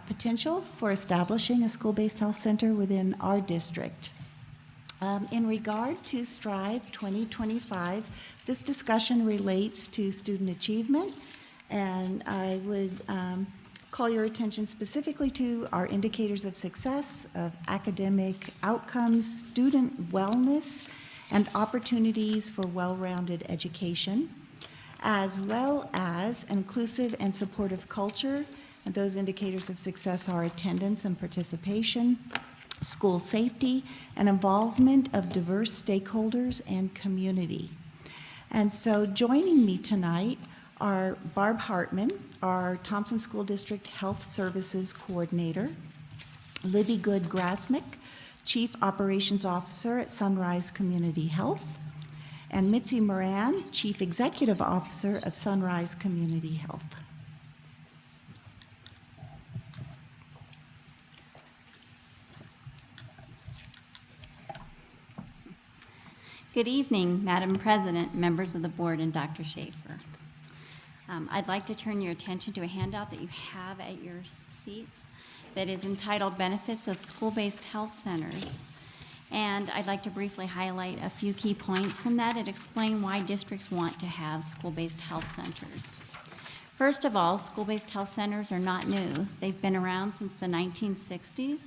U: potential for establishing a school-based health center within our district. In regard to Strive 2025, this discussion relates to student achievement, and I would call your attention specifically to our indicators of success, of academic outcomes, student wellness, and opportunities for well-rounded education, as well as inclusive and supportive culture. And those indicators of success are attendance and participation, school safety, and involvement of diverse stakeholders and community. And so joining me tonight are Barb Hartman, our Thompson School District Health Services Coordinator, Libby Good-Grasmick, Chief Operations Officer at Sunrise Community Health, and Mitzi Moran, Chief Executive Officer of Sunrise Community Health.
V: Good evening, Madam President, members of the board, and Dr. Schaefer. I'd like to turn your attention to a handout that you have at your seats that is entitled Benefits of School-Based Health Centers. And I'd like to briefly highlight a few key points from that and explain why districts want to have school-based health centers. First of all, school-based health centers are not new. They've been around since the 1960s,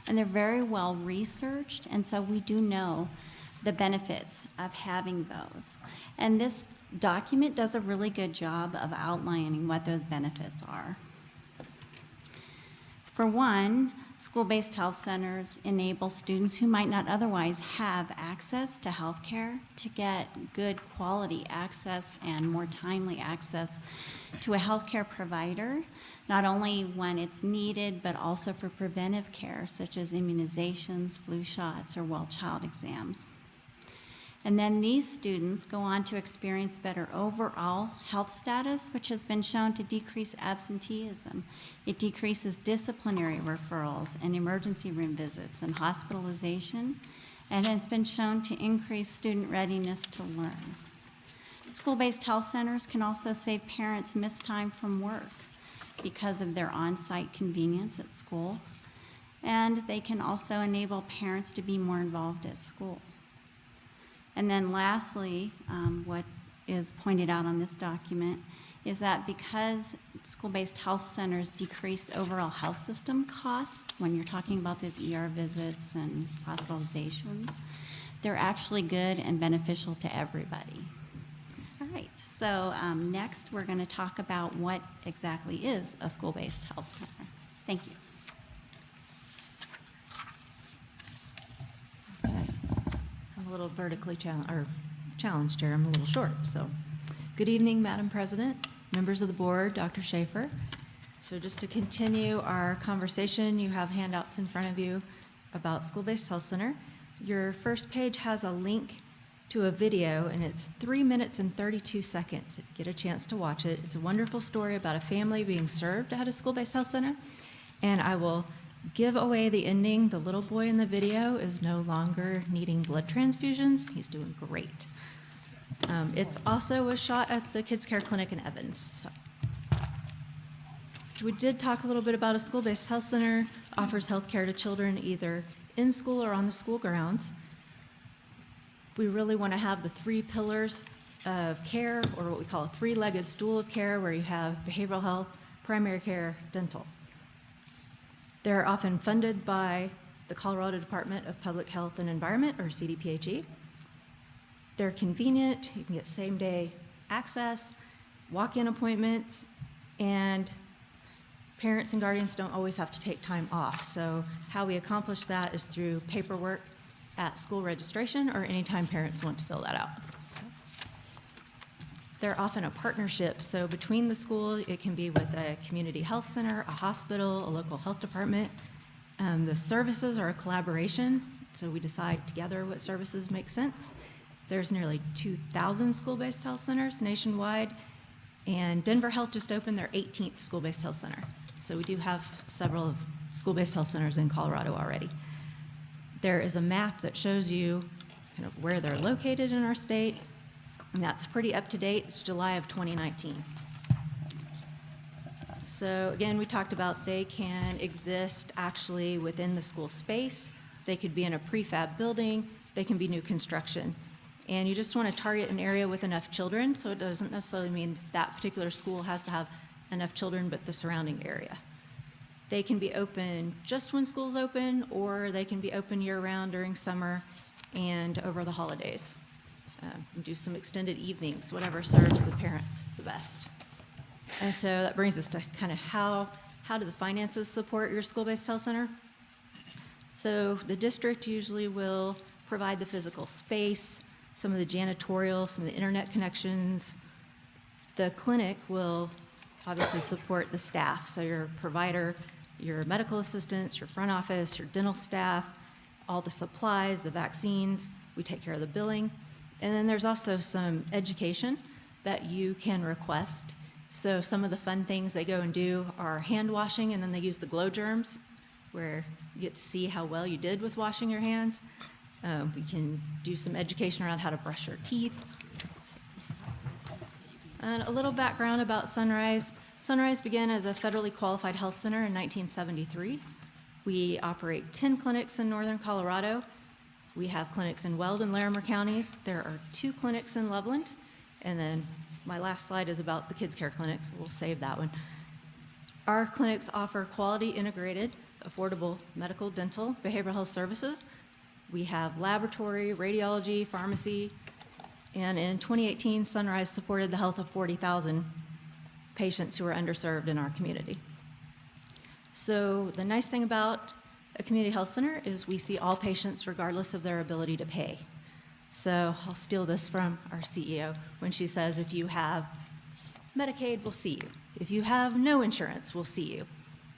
V: and they're very well researched, and so we do know the benefits of having those. And this document does a really good job of outlining what those benefits are. For one, school-based health centers enable students who might not otherwise have access to health care to get good quality access and more timely access to a health care provider, not only when it's needed, but also for preventive care, such as immunizations, flu shots, or well-child exams. And then these students go on to experience better overall health status, which has been shown to decrease absenteeism. It decreases disciplinary referrals and emergency room visits and hospitalization, and has been shown to increase student readiness to learn. School-based health centers can also save parents missed time from work because of their on-site convenience at school, and they can also enable parents to be more involved at school. And then lastly, what is pointed out on this document is that because school-based health centers decrease overall health system costs, when you're talking about those ER visits and hospitalizations, they're actually good and beneficial to everybody. All right, so next we're going to talk about what exactly is a school-based health center. Thank you.
G: I'm a little vertically challenged here. I'm a little short. So, good evening, Madam President, members of the board, Dr. Schaefer. So just to continue our conversation, you have handouts in front of you about School-Based Health Center. Your first page has a link to a video, and it's 3 minutes and 32 seconds. If you get a chance to watch it, it's a wonderful story about a family being served at a school-based health center. And I will give away the ending. The little boy in the video is no longer needing blood transfusions. He's doing great. It's also a shot at the Kids Care Clinic in Evans. So we did talk a little bit about a school-based health center, offers health care to children either in school or on the school grounds. We really want to have the 3 pillars of care, or what we call a 3-legged stool of care, where you have behavioral health, primary care, dental. They're often funded by the Colorado Department of Public Health and Environment, or CDPHE. They're convenient. You can get same-day access, walk-in appointments, and
H: parents and guardians don't always have to take time off. So how we accomplish that is through paperwork at school registration or anytime parents want to fill that out. So they're often a partnership. So between the school, it can be with a community health center, a hospital, a local health department. The services are a collaboration. So we decide together what services make sense. There's nearly 2,000 school-based health centers nationwide, and Denver Health just opened their 18th school-based health center. So we do have several of school-based health centers in Colorado already. There is a map that shows you kind of where they're located in our state, and that's pretty up to date. It's July of 2019. So again, we talked about they can exist actually within the school space. They could be in a prefab building. They can be new construction. And you just want to target an area with enough children, so it doesn't necessarily mean that particular school has to have enough children, but the surrounding area. They can be open just when school's open, or they can be open year-round during summer and over the holidays. Do some extended evenings, whatever serves the parents the best. And so that brings us to kind of how do the finances support your school-based health center? So the district usually will provide the physical space, some of the janitorial, some of the internet connections. The clinic will obviously support the staff, so your provider, your medical assistants, your front office, your dental staff, all the supplies, the vaccines, we take care of the billing. And then there's also some education that you can request. So some of the fun things they go and do are hand washing, and then they use the glow germs, where you get to see how well you did with washing your hands. We can do some education around how to brush your teeth. And a little background about Sunrise. Sunrise began as a federally qualified health center in 1973. We operate 10 clinics in northern Colorado. We have clinics in Weld and Larimer counties. There are 2 clinics in Loveland. And then my last slide is about the kids' care clinics. We'll save that one. Our clinics offer quality, integrated, affordable medical, dental, behavioral health services. We have laboratory, radiology, pharmacy, and in 2018, Sunrise supported the health of 40,000 patients who are underserved in our community. So the nice thing about a community health center is we see all patients regardless of their ability to pay. So I'll steal this from our CEO when she says, if you have Medicaid, we'll see you. If you have no insurance, we'll see you.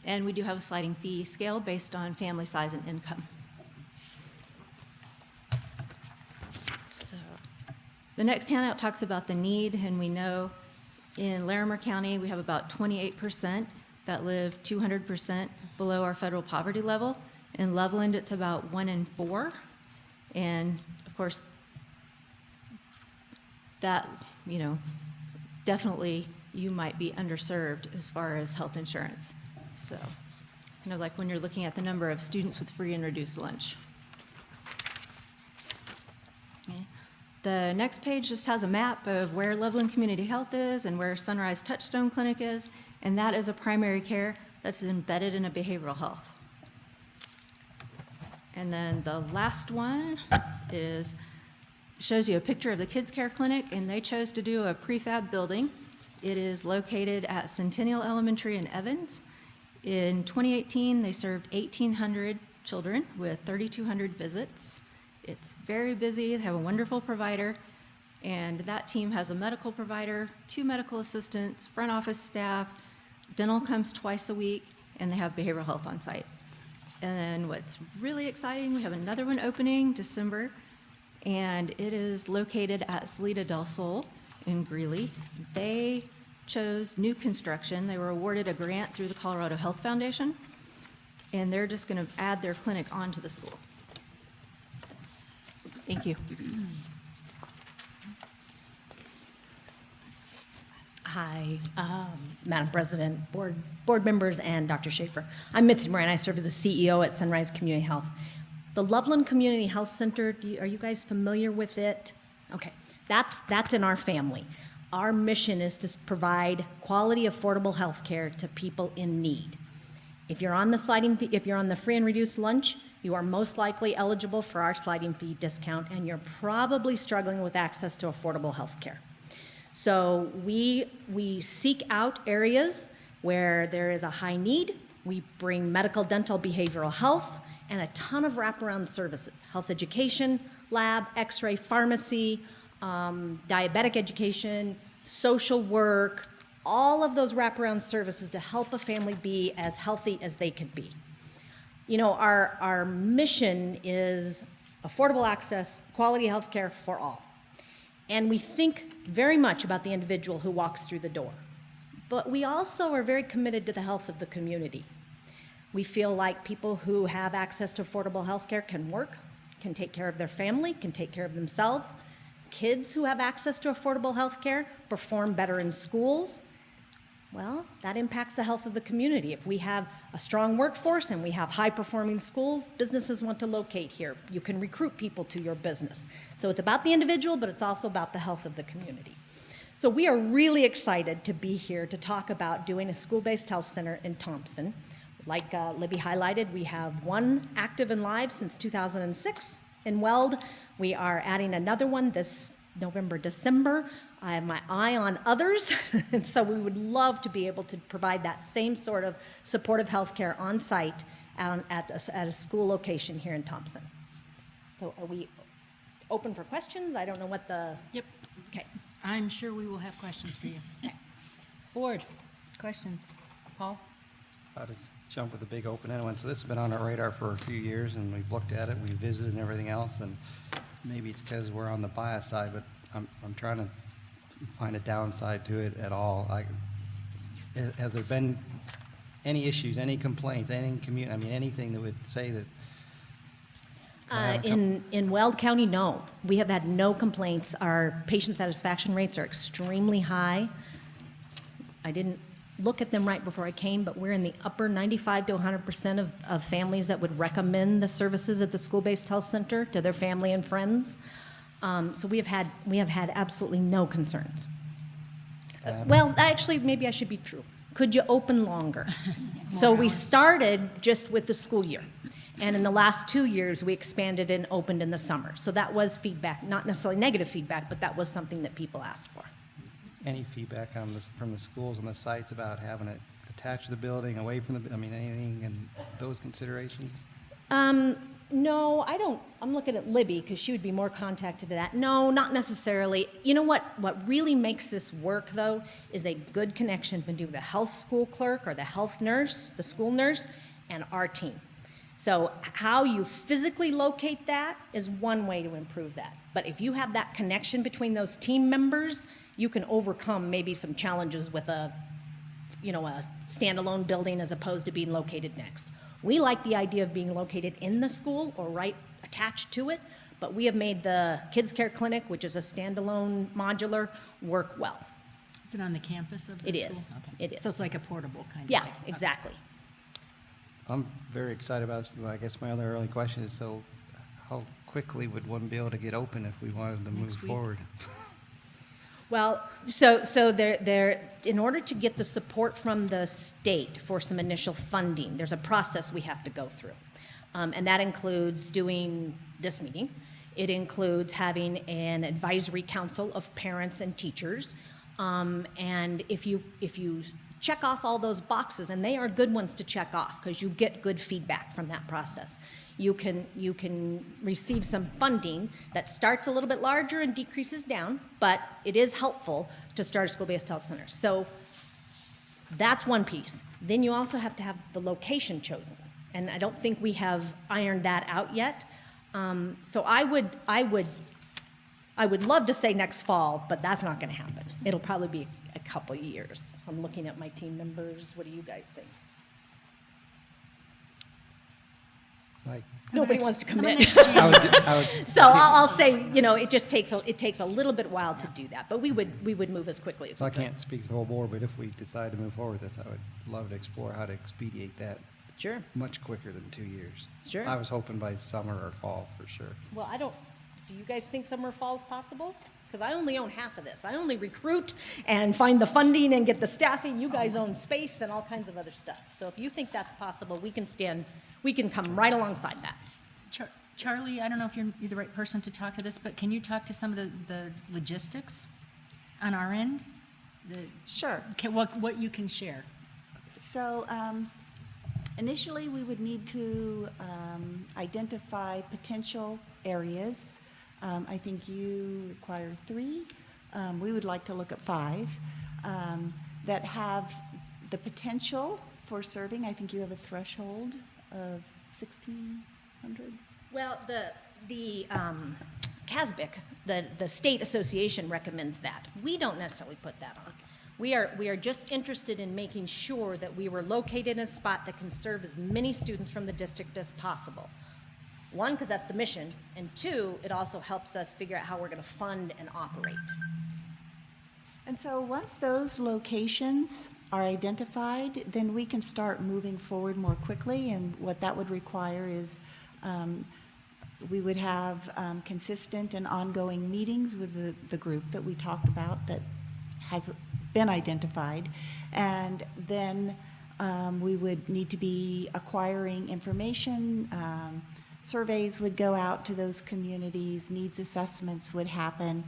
H: And we do have a sliding fee scale based on family size and income. So the next handout talks about the need, and we know in Larimer County, we have about 28% that live 200% below our federal poverty level. In Loveland, it's about 1 in 4. And of course, that, definitely you might be underserved as far as health insurance. So, kind of like when you're looking at the number of students with free and reduced lunch. Okay. The next page just has a map of where Loveland Community Health is and where Sunrise Touchstone Clinic is, and that is a primary care that's embedded in a behavioral health. And then the last one shows you a picture of the kids' care clinic, and they chose to do a prefab building. It is located at Centennial Elementary in Evans. In 2018, they served 1,800 children with 3,200 visits. It's very busy. They have a wonderful provider, and that team has a medical provider, 2 medical assistants, front office staff, dental comes twice a week, and they have behavioral health on site. And then what's really exciting, we have another one opening December, and it is located at Salida del Sol in Greeley. They chose new construction. They were awarded a grant through the Colorado Health Foundation, and they're just going to add their clinic onto the school. Thank you.
I: Hi, Madam President, board members, and Dr. Schaefer. I'm Mitzi Moran. I serve as the CEO at Sunrise Community Health. The Loveland Community Health Center, are you guys familiar with it? Okay, that's in our family. Our mission is to provide quality, affordable health care to people in need. If you're on the free and reduced lunch, you are most likely eligible for our sliding fee discount, and you're probably struggling with access to affordable health care. So we seek out areas Where there is a high need, we bring medical, dental, behavioral health, and a ton of wraparound services, health education, lab, x-ray, pharmacy, diabetic education, social work, all of those wraparound services to help a family be as healthy as they could be. You know, our mission is affordable access, quality health care for all. And we think very much about the individual who walks through the door. But we also are very committed to the health of the community. We feel like people who have access to affordable health care can work, can take care of their family, can take care of themselves. Kids who have access to affordable health care perform better in schools. Well, that impacts the health of the community. If we have a strong workforce and we have high-performing schools, businesses want to locate here. You can recruit people to your business. So it's about the individual, but it's also about the health of the community. So we are really excited to be here to talk about doing a school-based health center in Thompson. Like Libby highlighted, we have one active and live since 2006 in Weld. We are adding another one this November, December. I have my eye on others, and so we would love to be able to provide that same sort of supportive health care on site at a school location here in Thompson. So are we open for questions? I don't know what the...
A: Yep.
I: Okay.
A: I'm sure we will have questions for you. Okay. Board, questions? Paul?
M: I'll just jump with a big open-ended one. So this has been on our radar for a few years, and we've looked at it, we've visited and everything else, and maybe it's because we're on the bias side, but I'm trying to find a downside to it at all. Has there been any issues, any complaints, anything, anything that would say that?
I: In Weld County, no. We have had no complaints. Our patient satisfaction rates are extremely high. I didn't look at them right before I came, but we're in the upper 95 to 100% of families that would recommend the services at the school-based health center to their family and friends. So we have had absolutely no concerns. Well, actually, maybe I should be true. Could you open longer? So we started just with the school year. And in the last 2 years, we expanded and opened in the summer. So that was feedback, not necessarily negative feedback, but that was something that people asked for.
M: Any feedback on this, from the schools and the sites about having it attached to the building, away from the, anything and those considerations?
I: No, I don't. I'm looking at Libby because she would be more contacted to that. No, not necessarily. You know what really makes this work, though, is a good connection between the health school clerk or the health nurse, the school nurse, and our team. So how you physically locate that is one way to improve that. But if you have that connection between those team members, you can overcome maybe some challenges with a standalone building as opposed to being located next. We like the idea of being located in the school or right attached to it, but we have made the Kids Care Clinic, which is a standalone modular, work well.
A: Is it on the campus of the school?
I: It is.
A: Okay.
I: It is.
A: So it's like a portable kind of
I: Yeah,
A: thing?
I: exactly.
M: I'm very excited about this. I guess my other early question is, so how quickly would one be able to get open if we wanted to move forward?
I: Well, so there, in order to get the support from the state for some initial funding, there's a process we have to go through. And that includes doing this meeting. It includes having an advisory council of parents and teachers. And if you check off all those boxes, and they are good ones to check off because you get good feedback from that process. You can receive some funding that starts a little bit larger and decreases down, but it is helpful to start a school-based health center. So that's one piece. Then you also have to have the location chosen, and I don't think we have ironed that out yet. So I would love to say next fall, but that's not going to happen. It'll probably be a couple of years. I'm looking at my team members. What do you guys think? Nobody wants to commit. So I'll say, it just takes a little bit while to do that, but we would move as quickly as we could.
M: I can't speak for the whole board, but if we decide to move forward with this, I would love to explore how to expedite that.
I: Sure.
M: Much quicker than 2 years.
I: Sure.
M: I was hoping by summer or fall for sure.
I: Well, do you guys think summer or fall is possible? Because I only own half of this. I only recruit and find the funding and get the staffing. You guys own space and all kinds of other stuff. So if you think that's possible, we can come right alongside that.
A: Charlie, I don't know if you're the right person to talk to this, but can you talk to some of the logistics on our end?
U: Sure.
A: What you can share?
U: So initially, we would need to identify potential areas. I think you require 3. We would like to look at 5 that have the potential for serving. I think you have a threshold of 1,600.
I: Well, the CASBIC, the state association recommends that. We don't necessarily put that on. We are just interested in making sure that we were located in a spot that can serve as many students from the district as possible. 1, because that's the mission, and 2, it also helps us figure out how we're going to fund and operate.
U: And so once those locations are identified, then we can start moving forward more quickly. And what that would require is we would have consistent and ongoing meetings with the group that we talked about that has been identified. And then we would need to be acquiring information. Surveys would go out to those communities. Needs assessments would happen.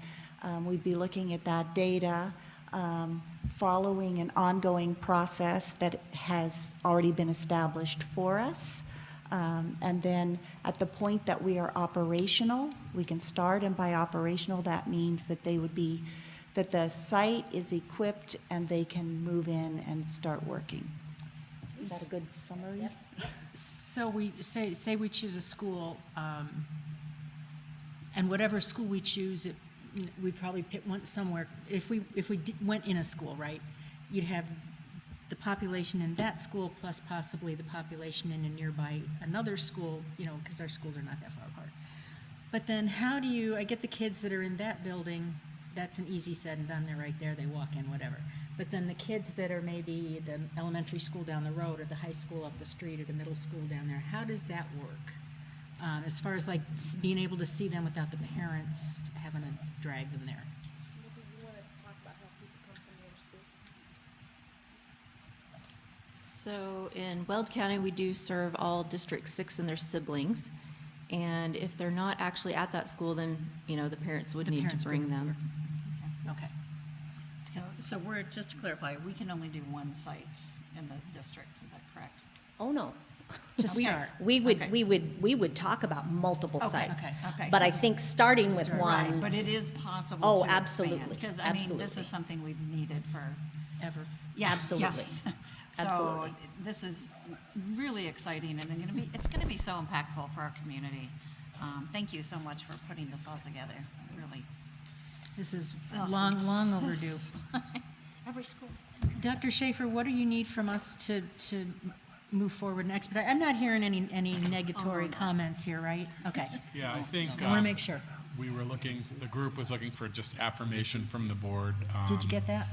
U: We'd be looking at that data, following an ongoing process that has already been established for us. And then at the point that we are operational, we can start, and by operational, that means that that the site is equipped and they can move in and start working. Is that a good summary?
I: Yep.
A: So we say we choose a school, and whatever school we choose, we'd probably pick one somewhere. If we went in a school, right, you'd have the population in that school plus possibly the population in a nearby another school, because our schools are not that far apart. But then how do I get the kids that are in that building, that's an easy said and done, they're right there, they walk in, whatever. But then the kids that are maybe the elementary school down the road or the high school up the street or the middle school down there, how does that work? As far as like being able to see them without the parents having to drag them there.
H: Maybe you want to talk about how people come from the other schools? So in Weld County, we do serve all District 6 and their siblings. And if they're not actually at that school, then, the parents would need to bring them.
A: Okay.
E: So we're, just to clarify, we can only do 1 site in the district, is that correct?
I: Oh, no.
A: To start.
I: We would talk about multiple sites.
E: Okay.
I: But
E: So
I: I think starting with
E: Right,
I: one.
E: but it is possible
I: Oh,
E: to
I: absolutely.
E: Because, this
I: Absolutely.
E: is something we've needed for
A: Ever.
E: Yeah,
I: Absolutely.
E: yes.
I: Absolutely.
E: So this is really exciting, and it's going to be so impactful for our community. Thank you so much for putting this all together, really.
A: This is
E: Awesome.
A: long overdue.
E: Every school.
A: Dr. Schaefer, what do you need from us to move forward and expedite? I'm not hearing any negatory comments here, right? Okay.
F: Yeah, I think.
A: I want to make sure.
F: The group was looking for just affirmation from the board.
A: Did you get that?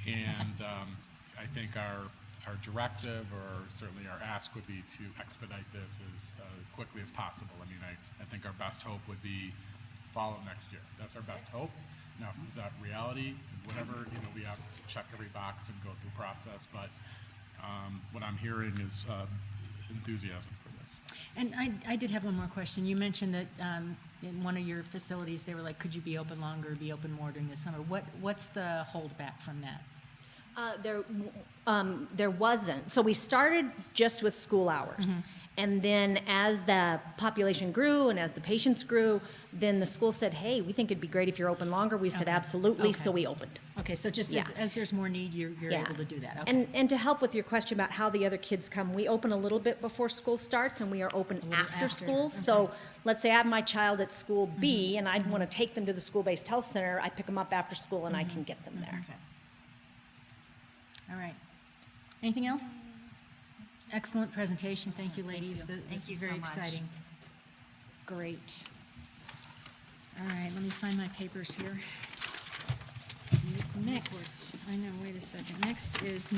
F: And I think our directive, or certainly our ask, would be to expedite this as quickly as possible. I mean, I think our best hope would be fall of next year. That's our best hope. Now, is that reality? Whatever, we have to check every box and go through the process, but what I'm hearing is enthusiasm for this.
A: And I did have one more question. You mentioned that in one of your facilities, they were like, could you be open longer, be open more during the summer? What's the holdback from that?
I: There wasn't. So we started just with school hours. And then as the population grew and as the patients grew, then the school said, hey, we think it'd be great if you're open longer. We said, absolutely, so we opened.
A: Okay, so just as there's more need, you're able to do that. Okay.
I: And to help with your question about how the other kids come, we open a little bit before school starts and we are open after school. So let's say I have my child at school B and I want to take them to the school-based health center. I pick them up after school and I can get them there.
A: Okay. All right. Anything else? Excellent presentation. Thank you, ladies. This is very exciting. Great. All right, let me find my papers here. Next, I know, wait a second. Next is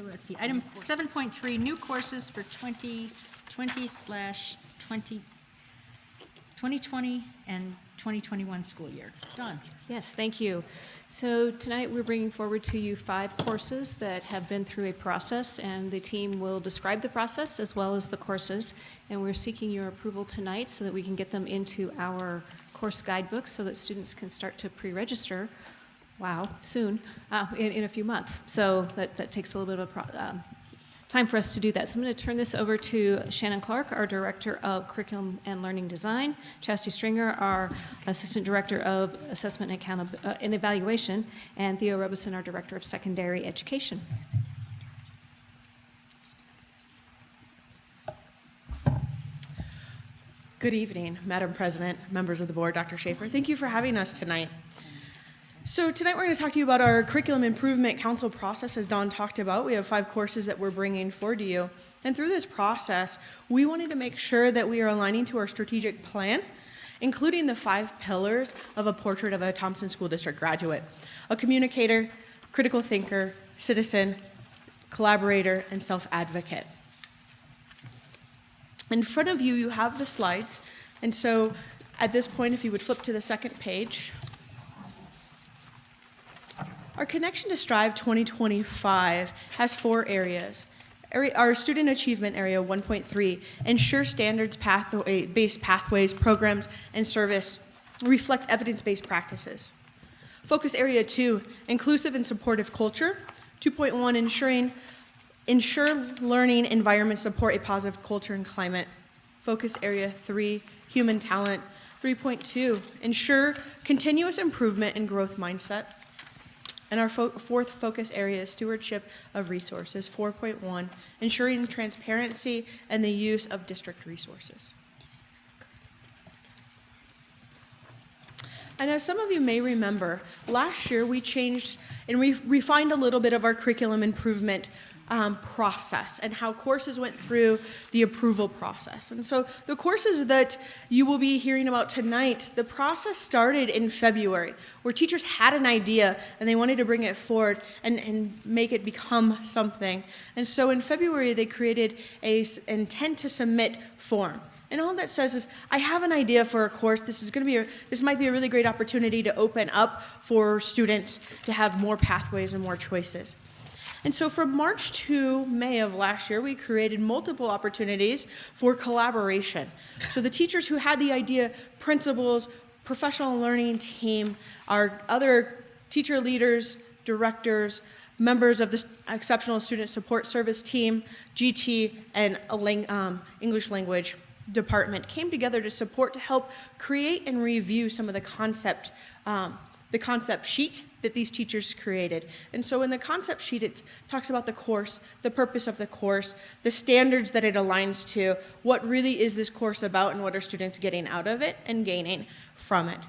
A: let's see, item 7.3, new courses for 2020 and 2021 school year. Dawn.
R: Yes, thank you. So tonight we're bringing forward to you 5 courses that have been through a process, and the team will describe the process as well as the courses. And we're seeking your approval tonight so that we can get them into our course guidebook so that students can start to pre-register wow, soon, in a few months. So that takes a little bit of time for us to do that. So I'm going to turn this over to Shannon Clark, our Director of Curriculum and Learning Design, Chastity Stringer, our Assistant Director of Assessment and Evaluation, and Theo Robeson, our Director of Secondary Education.
D: Good evening, Madam President, members of the board, Dr. Schaefer. Thank you for having us tonight. So tonight we're going to talk to you about our Curriculum Improvement Council process. As Dawn talked about, we have 5 courses that we're bringing forward to you. And through this process, we wanted to make sure that we are aligning to our strategic plan, including the 5 pillars of a portrait of a Thompson School District graduate: a communicator, critical thinker, citizen, collaborator, and self-advocate. In front of you, you have the slides. And so at this point, if you would flip to the second page. Our Connection to Strive 2025 has 4 areas. Our Student Achievement Area 1.3, ensure standards-based pathways, programs, and service reflect evidence-based practices. Focus Area 2, inclusive and supportive culture. 2.1, ensure learning environments support a positive culture and climate. Focus Area 3, human talent. 3.2, ensure continuous improvement and growth mindset. And our 4th focus area is stewardship of resources. 4.1, ensuring transparency and the use of district resources. And as some of you may remember, last year we changed and we refined a little bit of our curriculum improvement process and how courses went through the approval process. And so the courses that you will be hearing about tonight, the process started in February, where teachers had an idea and they wanted to bring it forward and make it become something. And so in February, they created an intent to submit form. And all that says is, I have an idea for a course. This might be a really great opportunity to open up for students to have more pathways and more choices. And so from March to May of last year, we created multiple opportunities for collaboration. So the teachers who had the idea, principals, professional learning team, our other teacher leaders, directors, members of the Exceptional Student Support Service team, GT, and English language department came together to help create and review some of the concept sheet that these teachers created. And so in the concept sheet, it talks about the course, the purpose of the course, the standards that it aligns to, what really is this course about, and what are students getting out of it and gaining from it.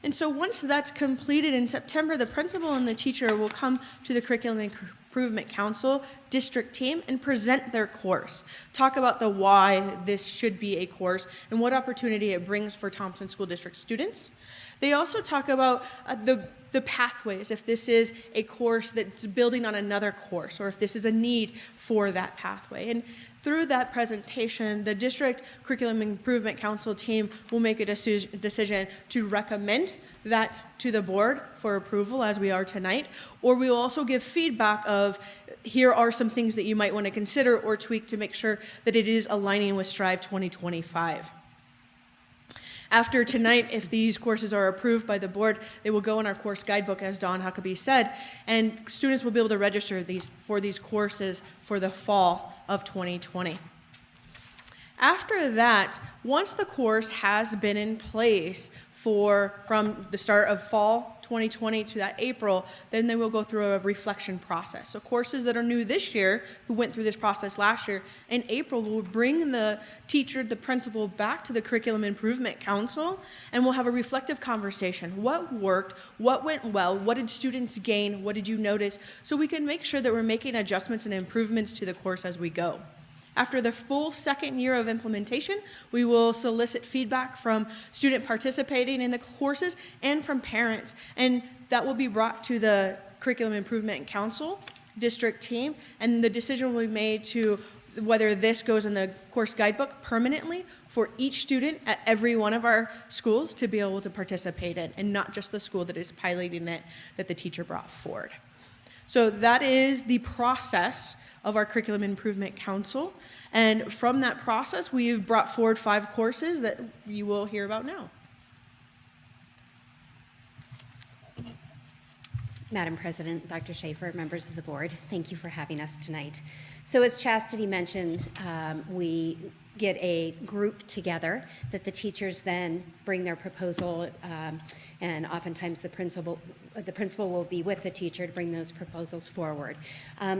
D: And so once that's completed in September, the principal and the teacher will come to the Curriculum Improvement Council district team and present their course, talk about the why this should be a course and what opportunity it brings for Thompson School District students. They also talk about the pathways, if this is a course that's building on another course, or if this is a need for that pathway. And through that presentation, the District Curriculum Improvement Council team will make a decision to recommend that to the board for approval, as we are tonight, or we will also give feedback of, here are some things that you might want to consider or tweak to make sure that it is aligning with Strive 2025. After tonight, if these courses are approved by the board, they will go in our course guidebook, as Dawn Huckabee said, and students will be able to register for these courses for the fall of 2020. After that, once the course has been in place from the start of fall 2020 to that April, then they will go through a reflection process. So courses that are new this year, who went through this process last year, in April we'll bring the teacher, the principal, back to the Curriculum Improvement Council, and we'll have a reflective conversation. What worked? What went well? What did students gain? What did you notice? So we can make sure that we're making adjustments and improvements to the course as we go. After the full second year of implementation, we will solicit feedback from students participating in the courses and from parents. And that will be brought to the Curriculum Improvement Council district team, and the decision will be made to whether this goes in the course guidebook permanently for each student at every one of our schools to be able to participate in, and not just the school that is piloting it that the teacher brought forward. So that is the process of our Curriculum Improvement Council. And from that process, we've brought forward 5 courses that you will hear about now.
J: Madam President, Dr. Schaefer, members of the board, thank you for having us tonight. So as Chastity mentioned, we get a group together that the teachers then bring their proposal, and oftentimes the principal will be with the teacher to bring those proposals forward.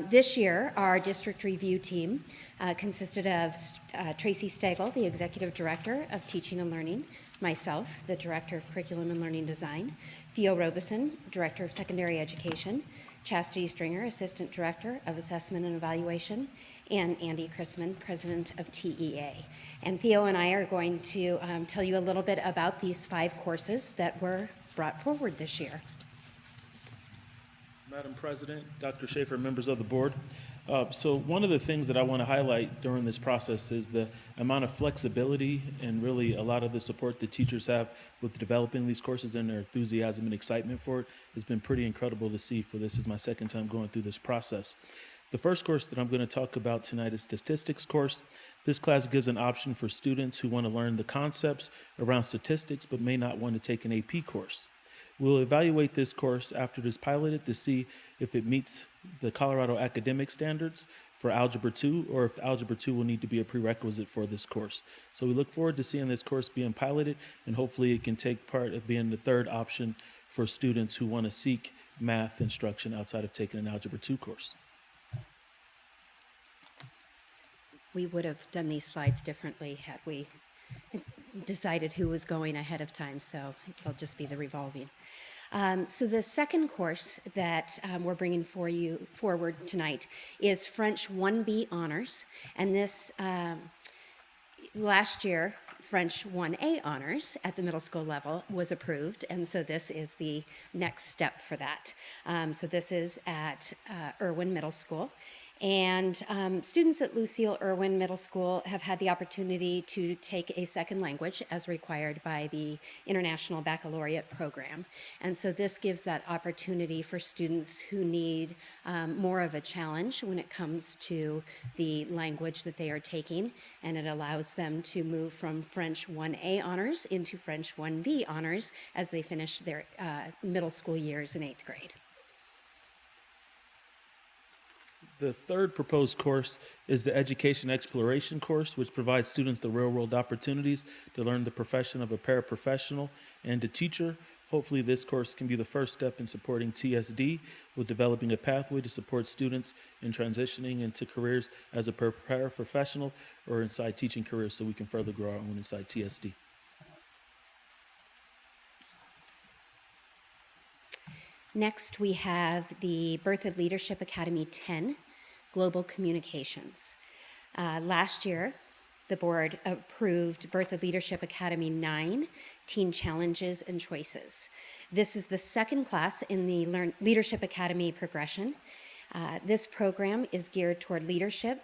J: This year, our district review team consisted of Tracy Stagel, the Executive Director of Teaching and Learning, myself, the Director of Curriculum and Learning Design, Theo Robeson, Director of Secondary Education, Chastity Stringer, Assistant Director of Assessment and Evaluation, and Andy Chrisman, President of TEA. And Theo and I are going to tell you a little bit about these 5 courses that were brought forward this year.
O: Madam President, Dr. Schaefer, members of the board. So one of the things that I want to highlight during this process is the amount of flexibility and really a lot of the support that teachers have with developing these courses, and their enthusiasm and excitement for it has been pretty incredible to see. For this is my second time going through this process. The first course that I'm going to talk about tonight is statistics course. This class gives an option for students who want to learn the concepts around statistics but may not want to take an AP course. We'll evaluate this course after it is piloted to see if it meets the Colorado academic standards for Algebra 2, or if Algebra 2 will need to be a prerequisite for this course. So we look forward to seeing this course being piloted, and hopefully it can take part of being the third option for students who want to seek math instruction outside of taking an Algebra 2 course.
J: We would have done these slides differently had we decided who was going ahead of time, so it'll just be the revolving. So the second course that we're bringing forward tonight is French 1B Honors, and this last year French 1A Honors at the middle school level was approved, and so this is the next step for that. So this is at Irwin Middle School. And students at Lucille Irwin Middle School have had the opportunity to take a second language as required by the International Baccalaureate program. And so this gives that opportunity for students who need more of a challenge when it comes to the language that they are taking. And it allows them to move from French 1A honors into French 1B honors as they finish their middle school years in 8th grade.
O: The third proposed course is the Education Exploration course, which provides students the real-world opportunities to learn the profession of a paraprofessional and a teacher. Hopefully this course can be the first step in supporting TSD with developing a pathway to support students in transitioning into careers as a paraprofessional or inside teaching careers, so we can further grow our own inside TSD.
J: Next, we have the Berthoud Leadership Academy 10, Global Communications. Last year, the board approved Berthoud Leadership Academy 9, Teen Challenges and Choices. This is the second class in the Leadership Academy progression. This program is geared toward leadership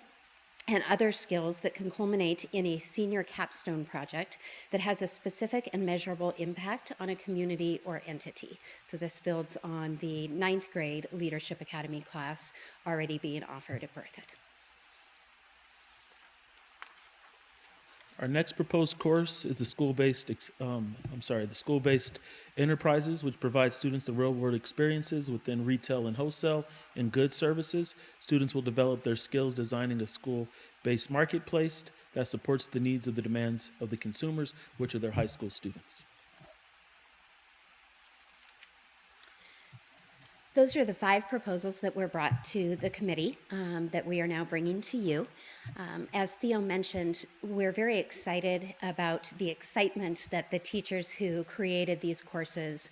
J: and other skills that can culminate in a senior capstone project that has a specific and measurable impact on a community or entity. So this builds on the 9th grade Leadership Academy class already being offered at Berthoud.
O: Our next proposed course is the school-based enterprises, which provides students the real-world experiences within retail and wholesale and goods services. Students will develop their skills designing a school-based marketplace that supports the needs of the demands of the consumers, which are their high school students.
J: Those are the 5 proposals that were brought to the committee that we are now bringing to you. As Theo mentioned, we're very excited about the excitement that the teachers who created these courses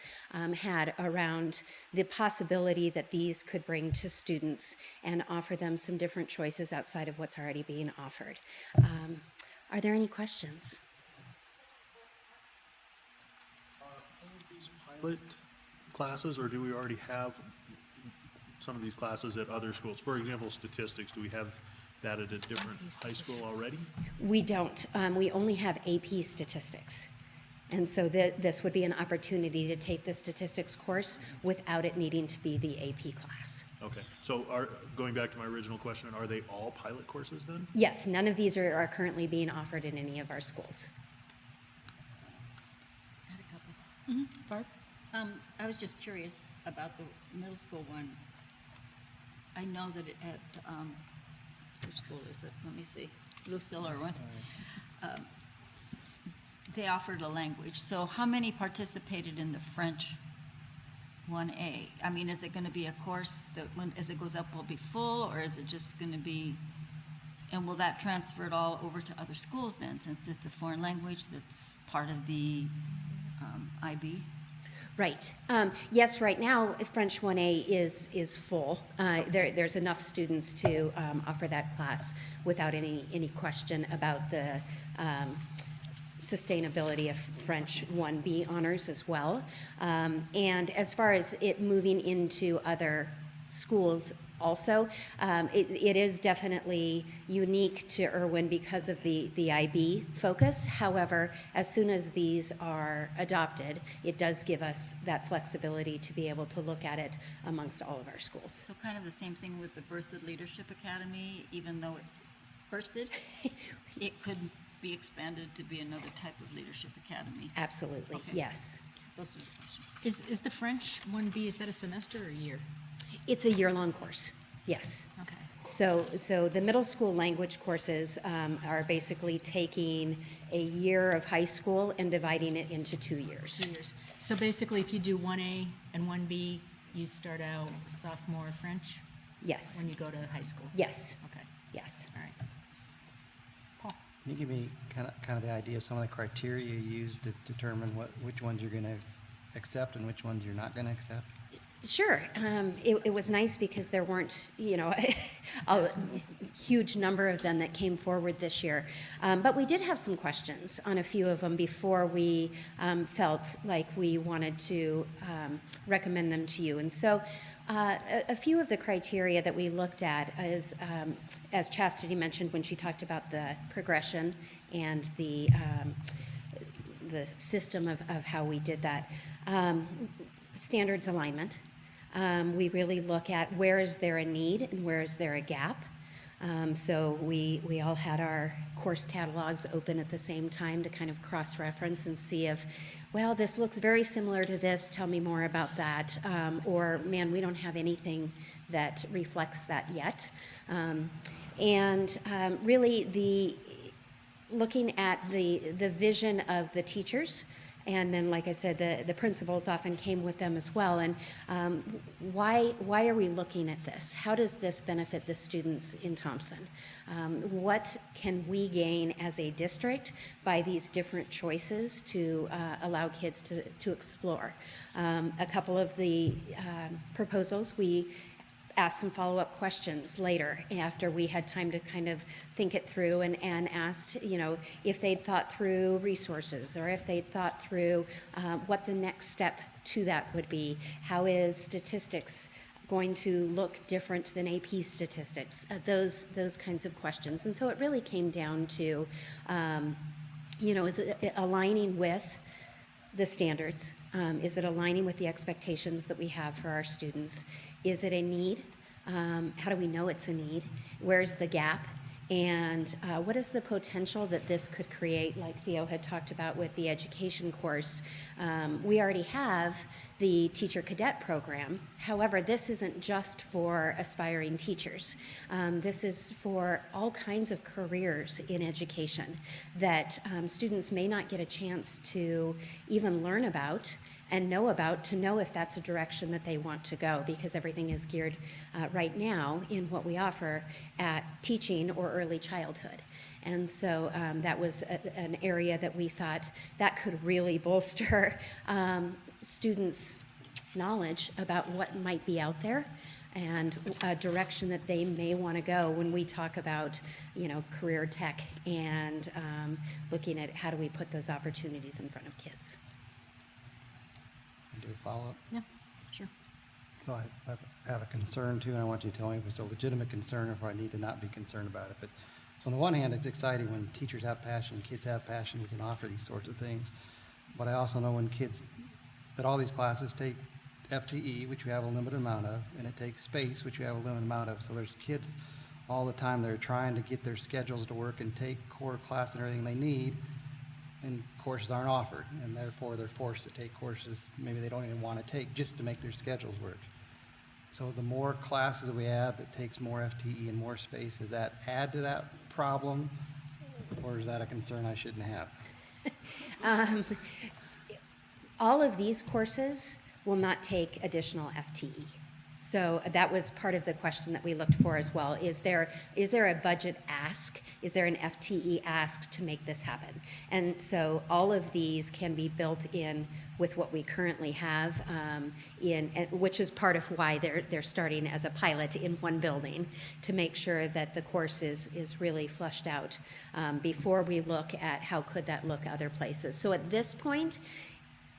J: had around the possibility that these could bring to students and offer them some different choices outside of what's already being offered. Are there any questions?
N: Pilot classes, or do we already have some of these classes at other schools? For example, statistics, do we have that at a different high school already?
J: We don't. We only have AP statistics. And so this would be an opportunity to take the statistics course without it needing to be the AP class.
N: Okay, so going back to my original question, are they all pilot courses then?
J: Yes, none of these are currently being offered in any of our schools.
A: Barb?
L: I was just curious about the middle school one. I know that it at, which school is it? Let me see, Lucille or what? They offered a language. So how many participated in the French 1A? I mean, is it going to be a course that when, as it goes up will be full, or is it just going to be, and will that transfer it all over to other schools then, since it's a foreign language that's part of the IB?
J: Right. Yes, right now, French 1A is full. There's enough students to offer that class without any question about the sustainability of French 1B honors as well. And as far as it moving into other schools also, it is definitely unique to Irwin because of the IB focus. However, as soon as these are adopted, it does give us that flexibility to be able to look at it amongst all of our schools.
L: So kind of the same thing with the Berthoud Leadership Academy, even though it's Berthoud, it could be expanded to be another type of leadership academy.
J: Absolutely,
L: Okay.
J: yes.
L: Those are the questions.
A: Is the French 1B, is that a semester or a year?
J: It's a year-long course, yes.
A: Okay.
J: So the middle school language courses are basically taking a year of high school and dividing it into 2 years.
A: 2 years. So basically, if you do 1A and 1B, you start out sophomore French?
J: Yes.
A: When you go to high school?
J: Yes.
A: Okay.
J: Yes.
A: All right.
M: Can you give me kind of the idea of some of the criteria you use to determine which ones you're going to accept and which ones you're not going to accept?
J: Sure. It was nice because there weren't, a huge number of them that came forward this year. But we did have some questions on a few of them before we felt like we wanted to recommend them to you. And so a few of the criteria that we looked at is, as Chastity mentioned when she talked about the progression and the system of how we did that. Standards alignment. We really look at where is there a need and where is there a gap. So we all had our course catalogs open at the same time to kind of cross-reference and see if, well, this looks very similar to this, tell me more about that. Or, man, we don't have anything that reflects that yet. Really looking at the vision of the teachers. And then, like I said, the principals often came with them as well. And why are we looking at this? How does this benefit the students in Thompson? What can we gain as a district by these different choices to allow kids to explore? A couple of the proposals, we asked some follow-up questions later after we had time to kind of think it through and asked, if they'd thought through resources or if they'd thought through what the next step to that would be. How is statistics going to look different than AP statistics? Those kinds of questions. And so it really came down to, is it aligning with the standards? Is it aligning with the expectations that we have for our students? Is it a need? How do we know it's a need? Where's the gap? And what is the potential that this could create, like Theo had talked about with the education course? We already have the teacher cadet program. However, this isn't just for aspiring teachers. This is for all kinds of careers in education that students may not get a chance to even learn about and know about to know if that's a direction that they want to go, because everything is geared right now in what we offer at teaching or early childhood. And so that was an area that we thought that could really bolster students' knowledge about what might be out there and a direction that they may want to go when we talk about, career tech and looking at how do we put those opportunities in front of kids.
M: Do a follow-up?
A: Yeah, sure.
M: So I have a concern too, and I want you to tell me if it's a legitimate concern or if I need to not be concerned about it. But so on the one hand, it's exciting when teachers have passion, kids have passion, we can offer these sorts of things. But I also know when kids, that all these classes take FTE, which we have a limited amount of, and it takes space, which we have a limited amount of. So there's kids all the time that are trying to get their schedules to work and take core class and everything they need. and courses aren't offered, and therefore they're forced to take courses maybe they don't even want to take just to make their schedules work. So the more classes we add that takes more FTE and more space, does that add to that problem, or is that a concern I shouldn't have?
J: All of these courses will not take additional FTE. So that was part of the question that we looked for as well. Is there a budget ask? Is there an FTE ask to make this happen? And so all of these can be built in with what we currently have, which is part of why they're starting as a pilot in one building, to make sure that the course is really flushed out before we look at how could that look other places. So at this point,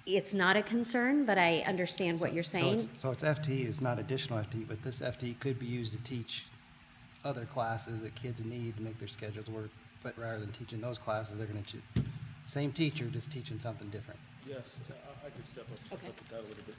J: it's not a concern, but I understand what you're saying.
M: So it's FTE, it's not additional FTE, but this FTE could be used to teach other classes that kids need to make their schedules work, but rather than teaching those classes, they're going to, same teacher, just teaching something different.
O: Yes, I could step up with that a little bit.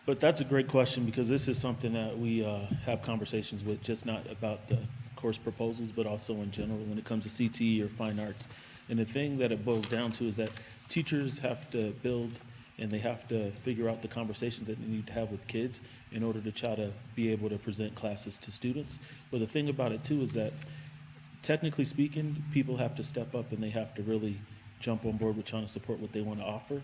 O: But that's a great question, because this is something that we have conversations with, just not about the course proposals, but also in general when it comes to CTE or fine arts. And the thing that it boils down to is that teachers have to build and they have to figure out the conversations that they need to have with kids in order to try to be able to present classes to students. But the thing about it too is that, technically speaking, people have to step up and they have to really jump on board with trying to support what they want to offer.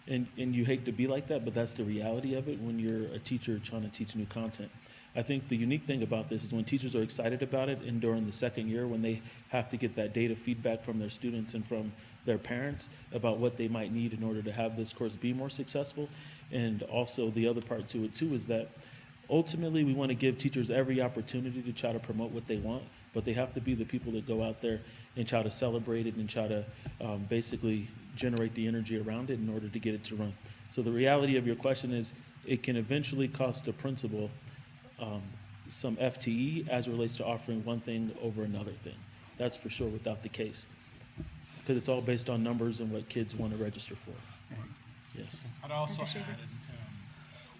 O: And you hate to be like that, but that's the reality of it when you're a teacher trying to teach new content. I think the unique thing about this is when teachers are excited about it, and during the second year when they have to get that data feedback from their students and from their parents about what they might need in order to have this course be more successful. And also the other part to it too is that ultimately we want to give teachers every opportunity to try to promote what they want, but they have to be the people that go out there and try to celebrate it and try to basically generate the energy around it in order to get it to run. So the reality of your question is it can eventually cost the principal some FTE as it relates to offering one thing over another thing. That's for sure without the case. Because it's all based on numbers and what kids want to register for. Yes.
F: I'd also add,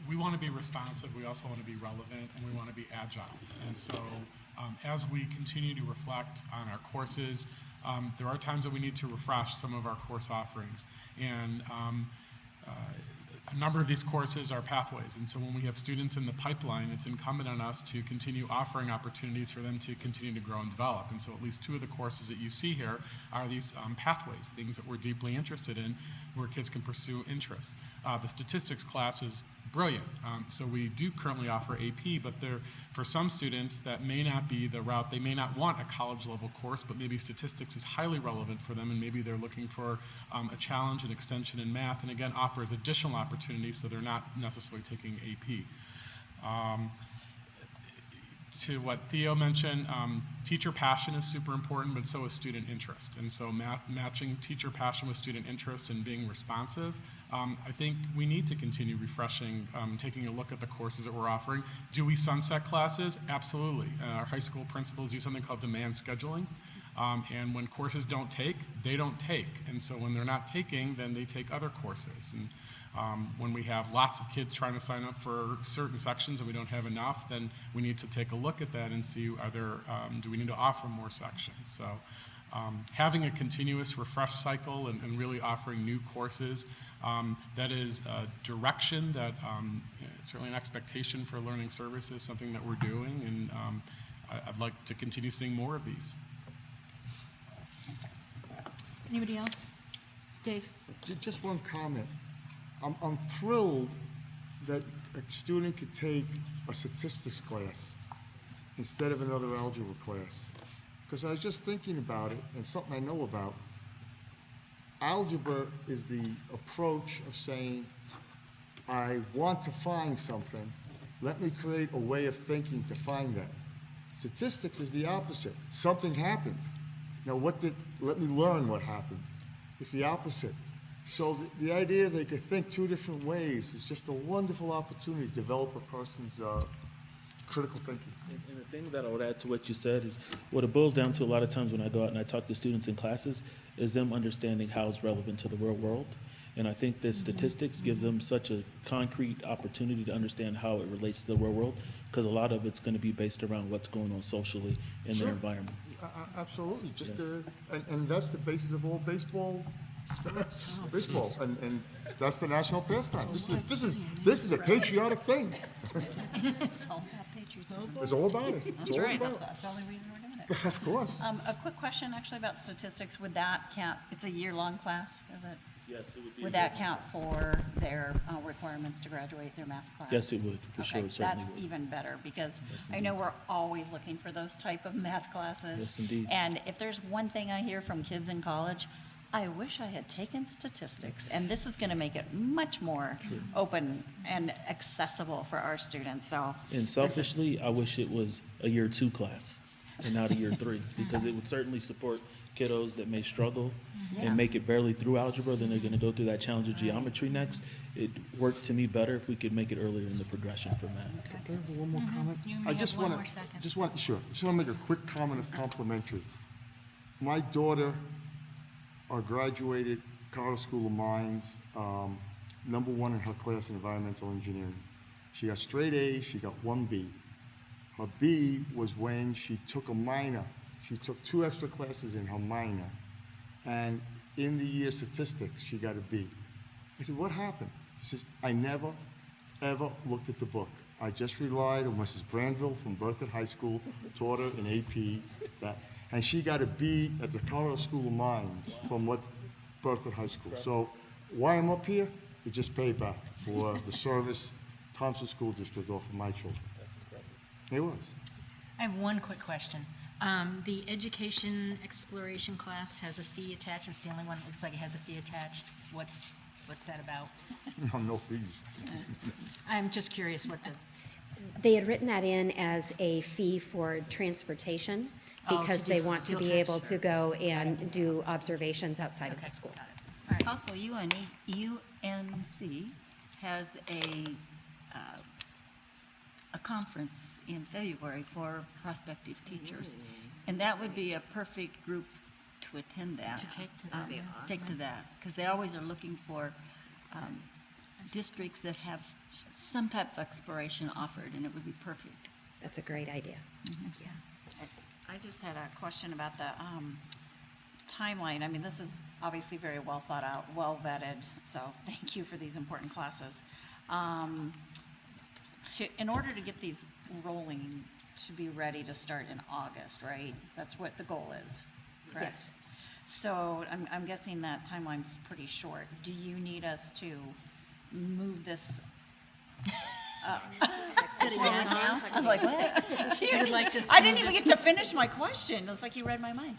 F: we want to be responsive, we also want to be relevant, and we want to be agile. And so as we continue to reflect on our courses, there are times that we need to refresh some of our course offerings. And a number of these courses are pathways, and so when we have students in the pipeline, it's incumbent on us to continue offering opportunities for them to continue to grow and develop. And so at least two of the courses that you see here are these pathways, things that we're deeply interested in, where kids can pursue interest. The statistics class is brilliant. So we do currently offer AP, but for some students that may not be the route. They may not want a college level course, but maybe statistics is highly relevant for them, and maybe they're looking for a challenge and extension in math, and again offers additional opportunities so they're not necessarily taking AP. To what Theo mentioned, teacher passion is super important, but so is student interest. And so matching teacher passion with student interest and being responsive, I think we need to continue refreshing, taking a look at the courses that we're offering. Do we sunset classes? Absolutely. Our high school principals use something called demand scheduling. And when courses don't take, they don't take. And so when they're not taking, then they take other courses. And when we have lots of kids trying to sign up for certain sections and we don't have enough, then we need to take a look at that and see do we need to offer more sections. So having a continuous refresh cycle and really offering new courses, that is a direction that certainly an expectation for learning services, something that we're doing, and I'd like to continue seeing more of these.
A: Anybody else? Dave?
C: Just one comment. I'm thrilled that a student could take a statistics class instead of another algebra class. Because I was just thinking about it, and something I know about. Algebra is the approach of saying, I want to find something. Let me create a way of thinking to find that. Statistics is the opposite. Something happened. Now, let me learn what happened. It's the opposite. So the idea they could think two different ways is just a wonderful opportunity to develop a person's critical thinking.
O: And the thing that I would add to what you said is what it boils down to a lot of times when I go out and I talk to students in classes is them understanding how it's relevant to the real world. And I think that statistics gives them such a concrete opportunity to understand how it relates to the real world, because a lot of it's going to be based around what's going on socially in their environment.
C: Absolutely.
O: Yes.
C: And that's the basis of all baseball Baseball, and that's the national pastime. This is a patriotic thing.
L: It's all about patriotism.
C: It's all about it. It's
E: That's
C: all
E: right,
C: about
E: that's the only reason we're doing it.
C: it. Of course.
E: A quick question actually about statistics, would that count, it's a year-long class, is it?
O: Yes, it would be.
E: Would that count for their requirements to graduate their math class?
O: Yes, it would, for sure,
E: Okay,
O: it certainly
E: that's
O: would.
E: even better, because
O: Yes,
E: I know we're always looking for those type of math classes.
O: Yes, indeed.
E: And if there's one thing I hear from kids in college, I wish I had taken statistics, and this is gonna make it much more open and accessible for our students, so.
O: And
E: this is-
O: selfishly, I wish it was a year 2 class and not a year 3, because it would certainly support kiddos that may struggle
E: Yeah.
O: and make it barely through algebra, then they're gonna go through that challenge of geometry next. It worked to me better if we could make it earlier in the progression for math.
C: Can I have one more comment?
A: You may
C: I
A: have
C: just
A: one
C: wanna,
A: more second.
C: just want to make a quick comment of complimentary. My daughter graduated Colorado School of Mines, #1 in her class in environmental engineering. She got straight A's, she got 1 B. Her B was when she took a minor. She took 2 extra classes in her minor, and in the year statistics, she got a B. I said, what happened? She says, I never, ever looked at the book. I just relied on Mrs. Brandville from Berthoud High School, taught her in AP, and she got a B at the Colorado School of Mines from Berthoud High School. So why I'm up here, it just paid back for the service Thompson School District offered my children. It was.
A: I have one quick question. The education exploration class has a fee attached. It's the only one that looks like it has a fee attached. What's that about?
C: No fees.
A: I'm just curious what the,
J: They had written that in as a fee for transportation
A: Oh,
J: because
A: to do
J: they want to
A: field
J: be
A: trips
J: able to go and do observations outside of the school.
L: Also, UNC has a conference in February for prospective teachers. And that would be a perfect group to attend that.
A: To take to that, yeah.
L: Take to that, because they always are looking for districts that have some type of exploration offered, and it would be perfect.
J: That's a great idea.
E: Yeah. I just had a question about the timeline. I mean, this is obviously very well thought out, well vetted, so thank you for these important classes. In order to get these rolling, to be ready to start in August, right? That's what the goal is, correct?
J: Yes.
E: So I'm guessing that timeline's pretty short. Do you need us to move this I'm like, what?
A: You would like us to
E: I didn't
A: move
E: even
A: this-
E: get to finish my question. It's like you read my mind.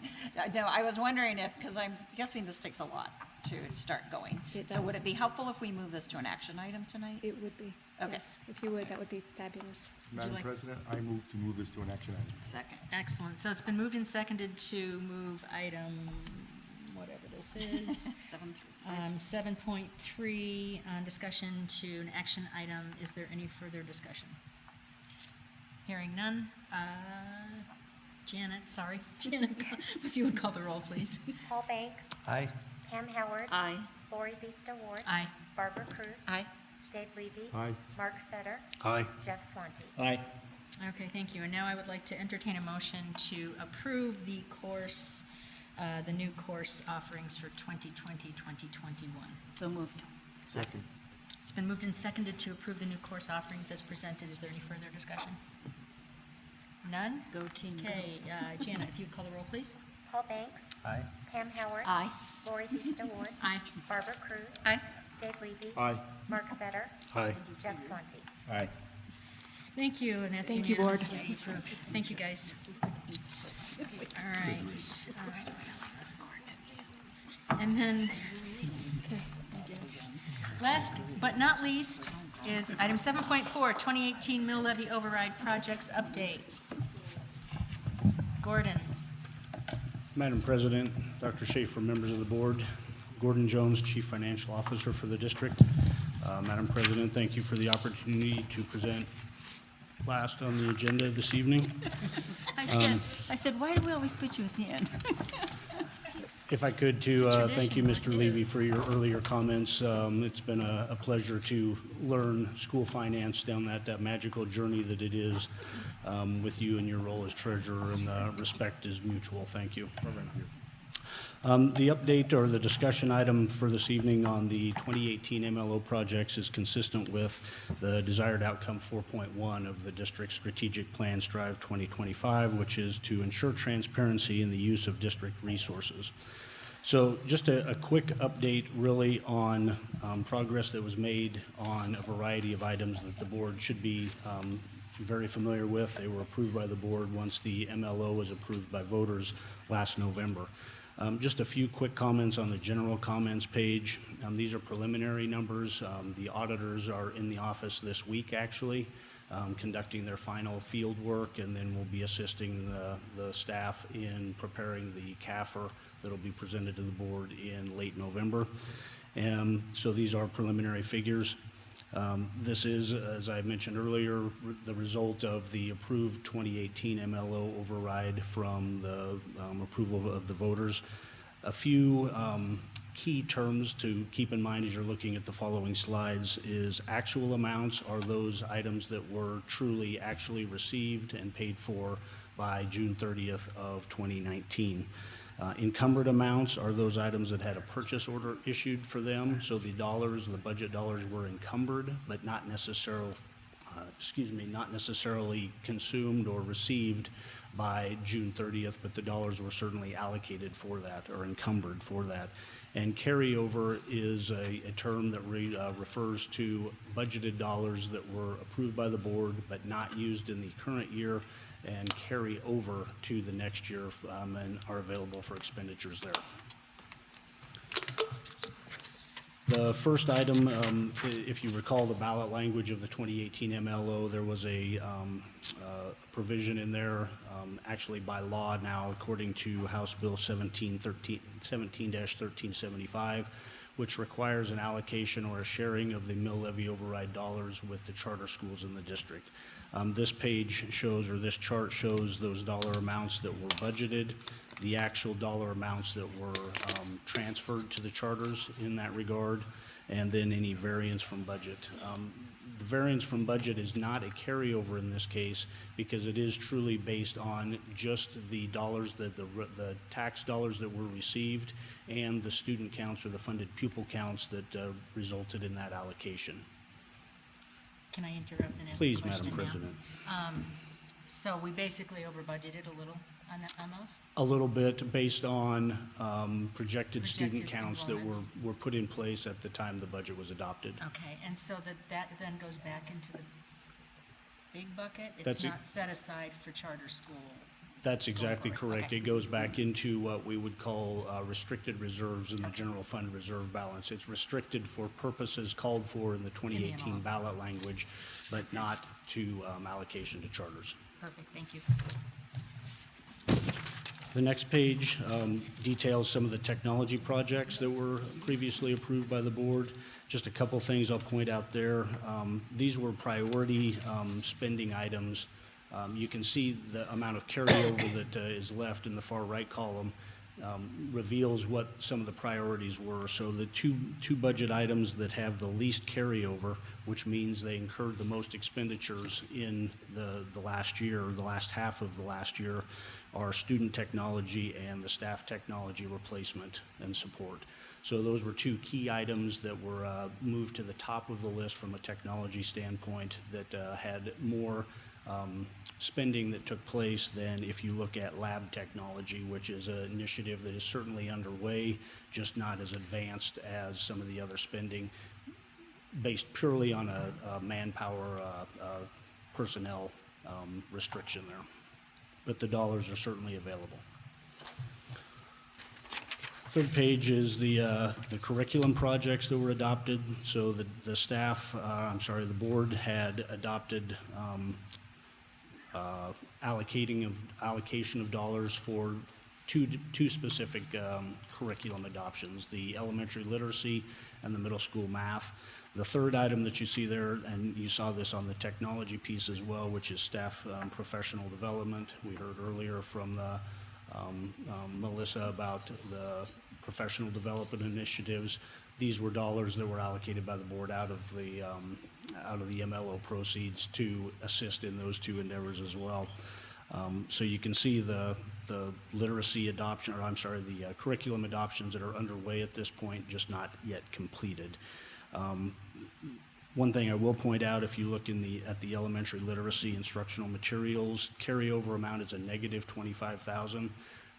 E: No, I was wondering if, because I'm guessing this takes a lot to start going.
R: It
E: So would
R: does.
E: it be helpful if we move this to an action item tonight?
R: It would be.
E: Okay.
R: Yes, if you would, that would be fabulous.
C: Madam President, I move to move this to an action item.
E: Second.
A: excellent. So it's been moved and seconded to move item, whatever this is. 7.3, discussion to an action item. Is there any further discussion? Hearing none. Janet, sorry. Janet, if you would call the roll, please.
B: Paul Banks.
M: Aye.
B: Pam Howard.
E: Aye.
B: Lori Vista Ward.
A: Aye.
B: Barbara Cruz.
L: Aye.
B: Dave Levy.
C: Aye.
B: Mark Setter.
N: Aye.
B: Jeff Swanty.
N: Aye.
A: Okay, thank you. And now I would like to entertain a motion to approve the course, the new course offerings for 2020-2021.
L: So moved.
C: Second.
A: It's been moved and seconded to approve the new course offerings as presented. Is there any further discussion? None?
L: Go team.
A: Okay, Janet, if you'd call the roll, please.
B: Paul Banks.
M: Aye.
B: Pam Howard.
E: Aye.
B: Lori Vista Ward.
A: Aye.
B: Barbara Cruz.
L: Aye.
B: Dave Levy.
C: Aye.
B: Mark Setter.
N: Aye.
B: Jeff Swanty.
N: Aye.
A: Thank you, and that's
R: Thank you, Board.
A: unanimously approved. Thank you, guys. All right. And then, last but not least, is item 7.4, 2018 mill levy override projects update. Gordon.
P: Madam President, Dr. Schaefer, members of the board, Gordon Jones, Chief Financial Officer for the district. Madam President, thank you for the opportunity to present last on the agenda this evening.
L: I said, why do we always put you at the end?
P: If I could, thank you, Mr. Levy, for your earlier comments. It's been a pleasure to learn school finance down that magical journey that it is with you and your role as treasurer, and respect is mutual. Thank you. The update or the discussion item for this evening on the 2018 MLO projects is consistent with the desired outcome 4.1 of the district's strategic plan Strive 2025, which is to ensure transparency in the use of district resources. So just a quick update really on progress that was made on a variety of items that the board should be very familiar with. They were approved by the board once the MLO was approved by voters last November. Just a few quick comments on the general comments page. These are preliminary numbers. The auditors are in the office this week, actually, conducting their final field work, and then we'll be assisting the staff in preparing the CAFR that will be presented to the board in late November. So these are preliminary figures. This is, as I mentioned earlier, the result of the approved 2018 MLO override from the approval of the voters. A few key terms to keep in mind as you're looking at the following slides is actual amounts are those items that were truly actually received and paid for by June 30th of 2019. Encumbered amounts are those items that had a purchase order issued for them, so the budget dollars were encumbered, but not necessarily consumed or received by June 30th, but the dollars were certainly allocated for that or encumbered for that. And carryover is a term that refers to budgeted dollars that were approved by the board but not used in the current year and carry over to the next year and are available for expenditures there. The first item, if you recall the ballot language of the 2018 MLO, there was a provision in there, actually by law now, according to House Bill 17-1375, which requires an allocation or a sharing of the mill levy override dollars with the charter schools in the district. This page shows, or this chart shows, those dollar amounts that were budgeted, the actual dollar amounts that were transferred to the charters in that regard, and then any variance from budget. The variance from budget is not a carryover in this case because it is truly based on just the dollars that the tax dollars that were received and the student counts or the funded pupil counts that resulted in that allocation.
A: Can I interrupt and ask
P: Please,
A: a question
P: Madam President.
A: So we basically over budgeted a little on those?
P: A little bit based on projected student counts that
A: enrollments.
P: were put in place at the time the budget was adopted.
A: Okay, and so that then goes back into the big bucket?
P: That's
A: It's
P: it.
A: not set aside for charter school?
P: That's exactly
A: forward.
P: correct.
A: Okay.
P: It goes back into what we would call restricted reserves in the general fund reserve balance. It's restricted for purposes called for in the 2018 ballot language, but not to allocation to charters.
A: Perfect, thank you.
P: The next page details some of the technology projects that were previously approved by the board. Just a couple things I'll point out there. These were priority spending items. You can see the amount of carryover that is left in the far right column reveals what some of the priorities were. So the two budget items that have the least carryover, which means they incurred the most expenditures in the last year, or the last half of the last year, are student technology and the staff technology replacement and support. So those were two key items that were moved to the top of the list from a technology standpoint that had more spending that took place than if you look at lab technology, which is an initiative that is certainly underway, just not as advanced as some of the other spending based purely on a manpower personnel restriction there. But the dollars are certainly available. Third page is the curriculum projects that were adopted. So the staff, the board had adopted allocation of dollars for two specific curriculum adoptions, the elementary literacy and the middle school math. The third item that you see there, and you saw this on the technology piece as well, which is staff professional development. We heard earlier from Melissa about the professional development initiatives. These were dollars that were allocated by the board out of the MLO proceeds to assist in those two endeavors as well. So you can see the the literacy adoption, or I'm sorry, the curriculum adoptions that are underway at this point, just not yet completed. One thing I will point out, if you look at the elementary literacy instructional materials, carryover amount is a negative $25,000.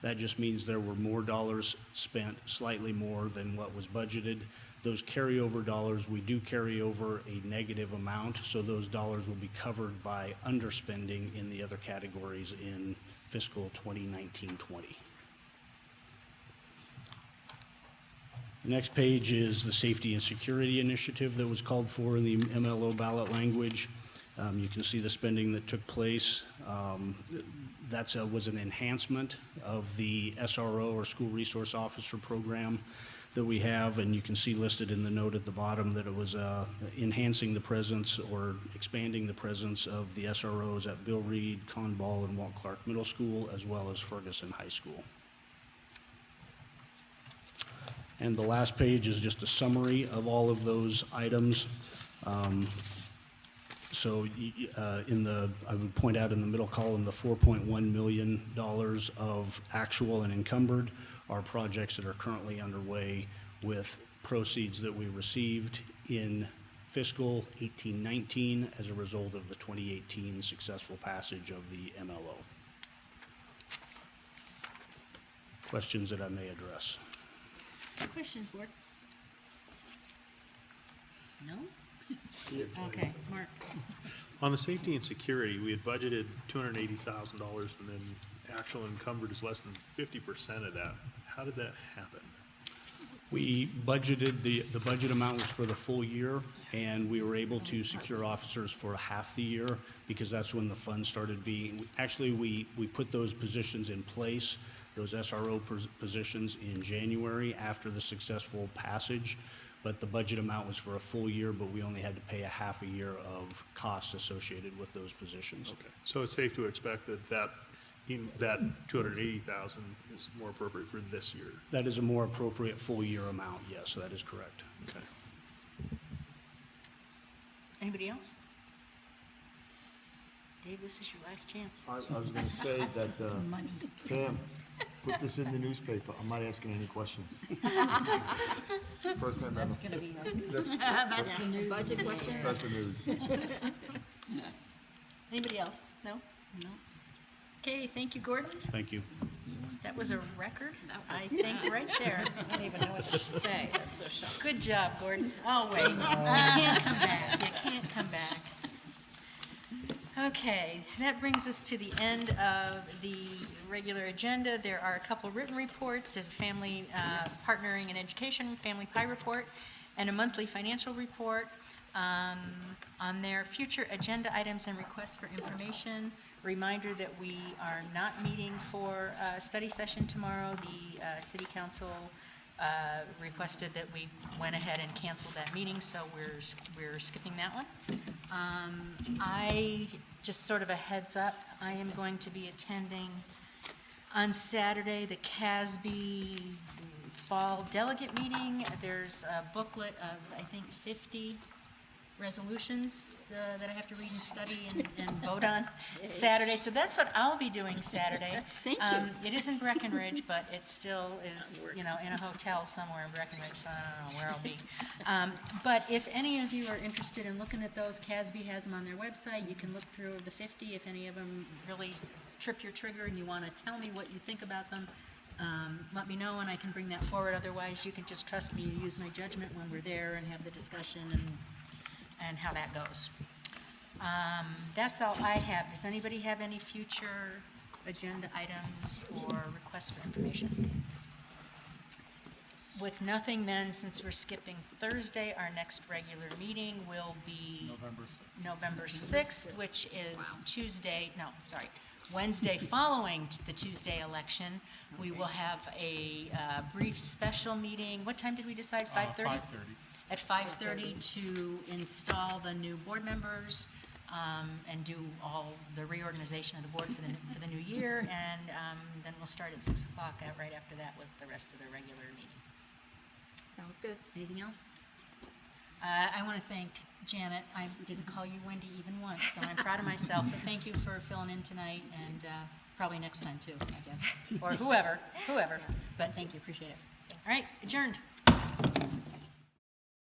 P: That just means there were more dollars spent, slightly more than what was budgeted. Those carryover dollars, we do carry over a negative amount, so those dollars will be covered by underspending in the other categories in fiscal 2019-20. The next page is the safety and security initiative that was called for in the MLO ballot language. You can see the spending that took place. That was an enhancement of the SRO, or School Resource Officer program, that we have, and you can see listed in the note at the bottom that it was enhancing the presence or expanding the presence of the SROs at Bill Reed, Conball, and Walt Clark Middle School, as well as Ferguson High School. And the last page is just a summary of all of those items. So I would point out in the middle column, the $4.1 million of actual and encumbered are projects that are currently underway with proceeds that we received in fiscal 18-19 as a result of the 2018 successful passage of the MLO. Questions that I may address?
A: Questions, Board? No? Okay, Mark.
N: On the safety and security, we had budgeted $280,000, and then actual encumbered is less than 50% of that. How did that happen?
P: We budgeted, the budget amount was for the full year, and we were able to secure officers for half the year because that's when the funds started being, actually, we put those positions in place, those SRO positions in January after the successful passage, but the budget amount was for a full year, but we only had to pay a half a year of costs associated with those positions.
N: Okay, so it's safe to expect that $280,000 is more appropriate for this year?
P: That is a more appropriate full year amount, yes, that is correct.
N: Okay.
A: Anybody else? Dave, this is your last chance.
C: I was going to say that, Pam, put this in the newspaper. I'm not asking any questions. First time ever.
A: That's going to be
C: That's
A: the news.
L: Budget question?
C: That's the news.
A: Anybody else? No? No. Okay, thank you, Gordon.
P: Thank you.
A: That was a record, I think, right there.
L: I don't even know what to say. That's so shocking.
A: Good job, Gordon. Oh, wait. You can't come back. You can't come back. Okay, that brings us to the end of the regular agenda. There are a couple written reports. There's a family partnering in education, family pie report, and a monthly financial report. On their future agenda items and requests for information, reminder that we are not meeting for a study session tomorrow. The city council requested that we went ahead and canceled that meeting, so we're skipping that one. I, just sort of a heads up, I am going to be attending on Saturday the CASB Fall Delegate Meeting. There's a booklet of, I think, 50 resolutions that I have to read and study and vote on Saturday. So that's what I'll be doing Saturday.
L: Thank you.
A: It is in Breckenridge, but it still is, in a hotel somewhere in Breckenridge, so I don't know where I'll be. But if any of you are interested in looking at those, CASB has them on their website. You can look through the 50 if any of them really trip your trigger and you want to tell me what you think about them. Let me know and I can bring that forward. Otherwise, you can just trust me to use my judgment when we're there and have the discussion and how that goes. That's all I have. Does anybody have any future agenda items or requests for information? With nothing then, since we're skipping Thursday, our next regular meeting will be November 6th, which is Wednesday following the Tuesday election. We will have a brief special meeting. What time did we decide? 5:30?
F: 5:30.
A: At 5:30 to install the new board members and do all the reorganization of the board for the new year. And then we'll start at 6 o'clock right after that with the rest of the regular meeting.
L: Sounds good.
A: Anything else? I want to thank Janet. I didn't call you Wendy even once, so I'm proud of myself. But thank you for filling in tonight, and Probably next time too, I guess, or whoever, but thank you, appreciate it. All right, adjourned.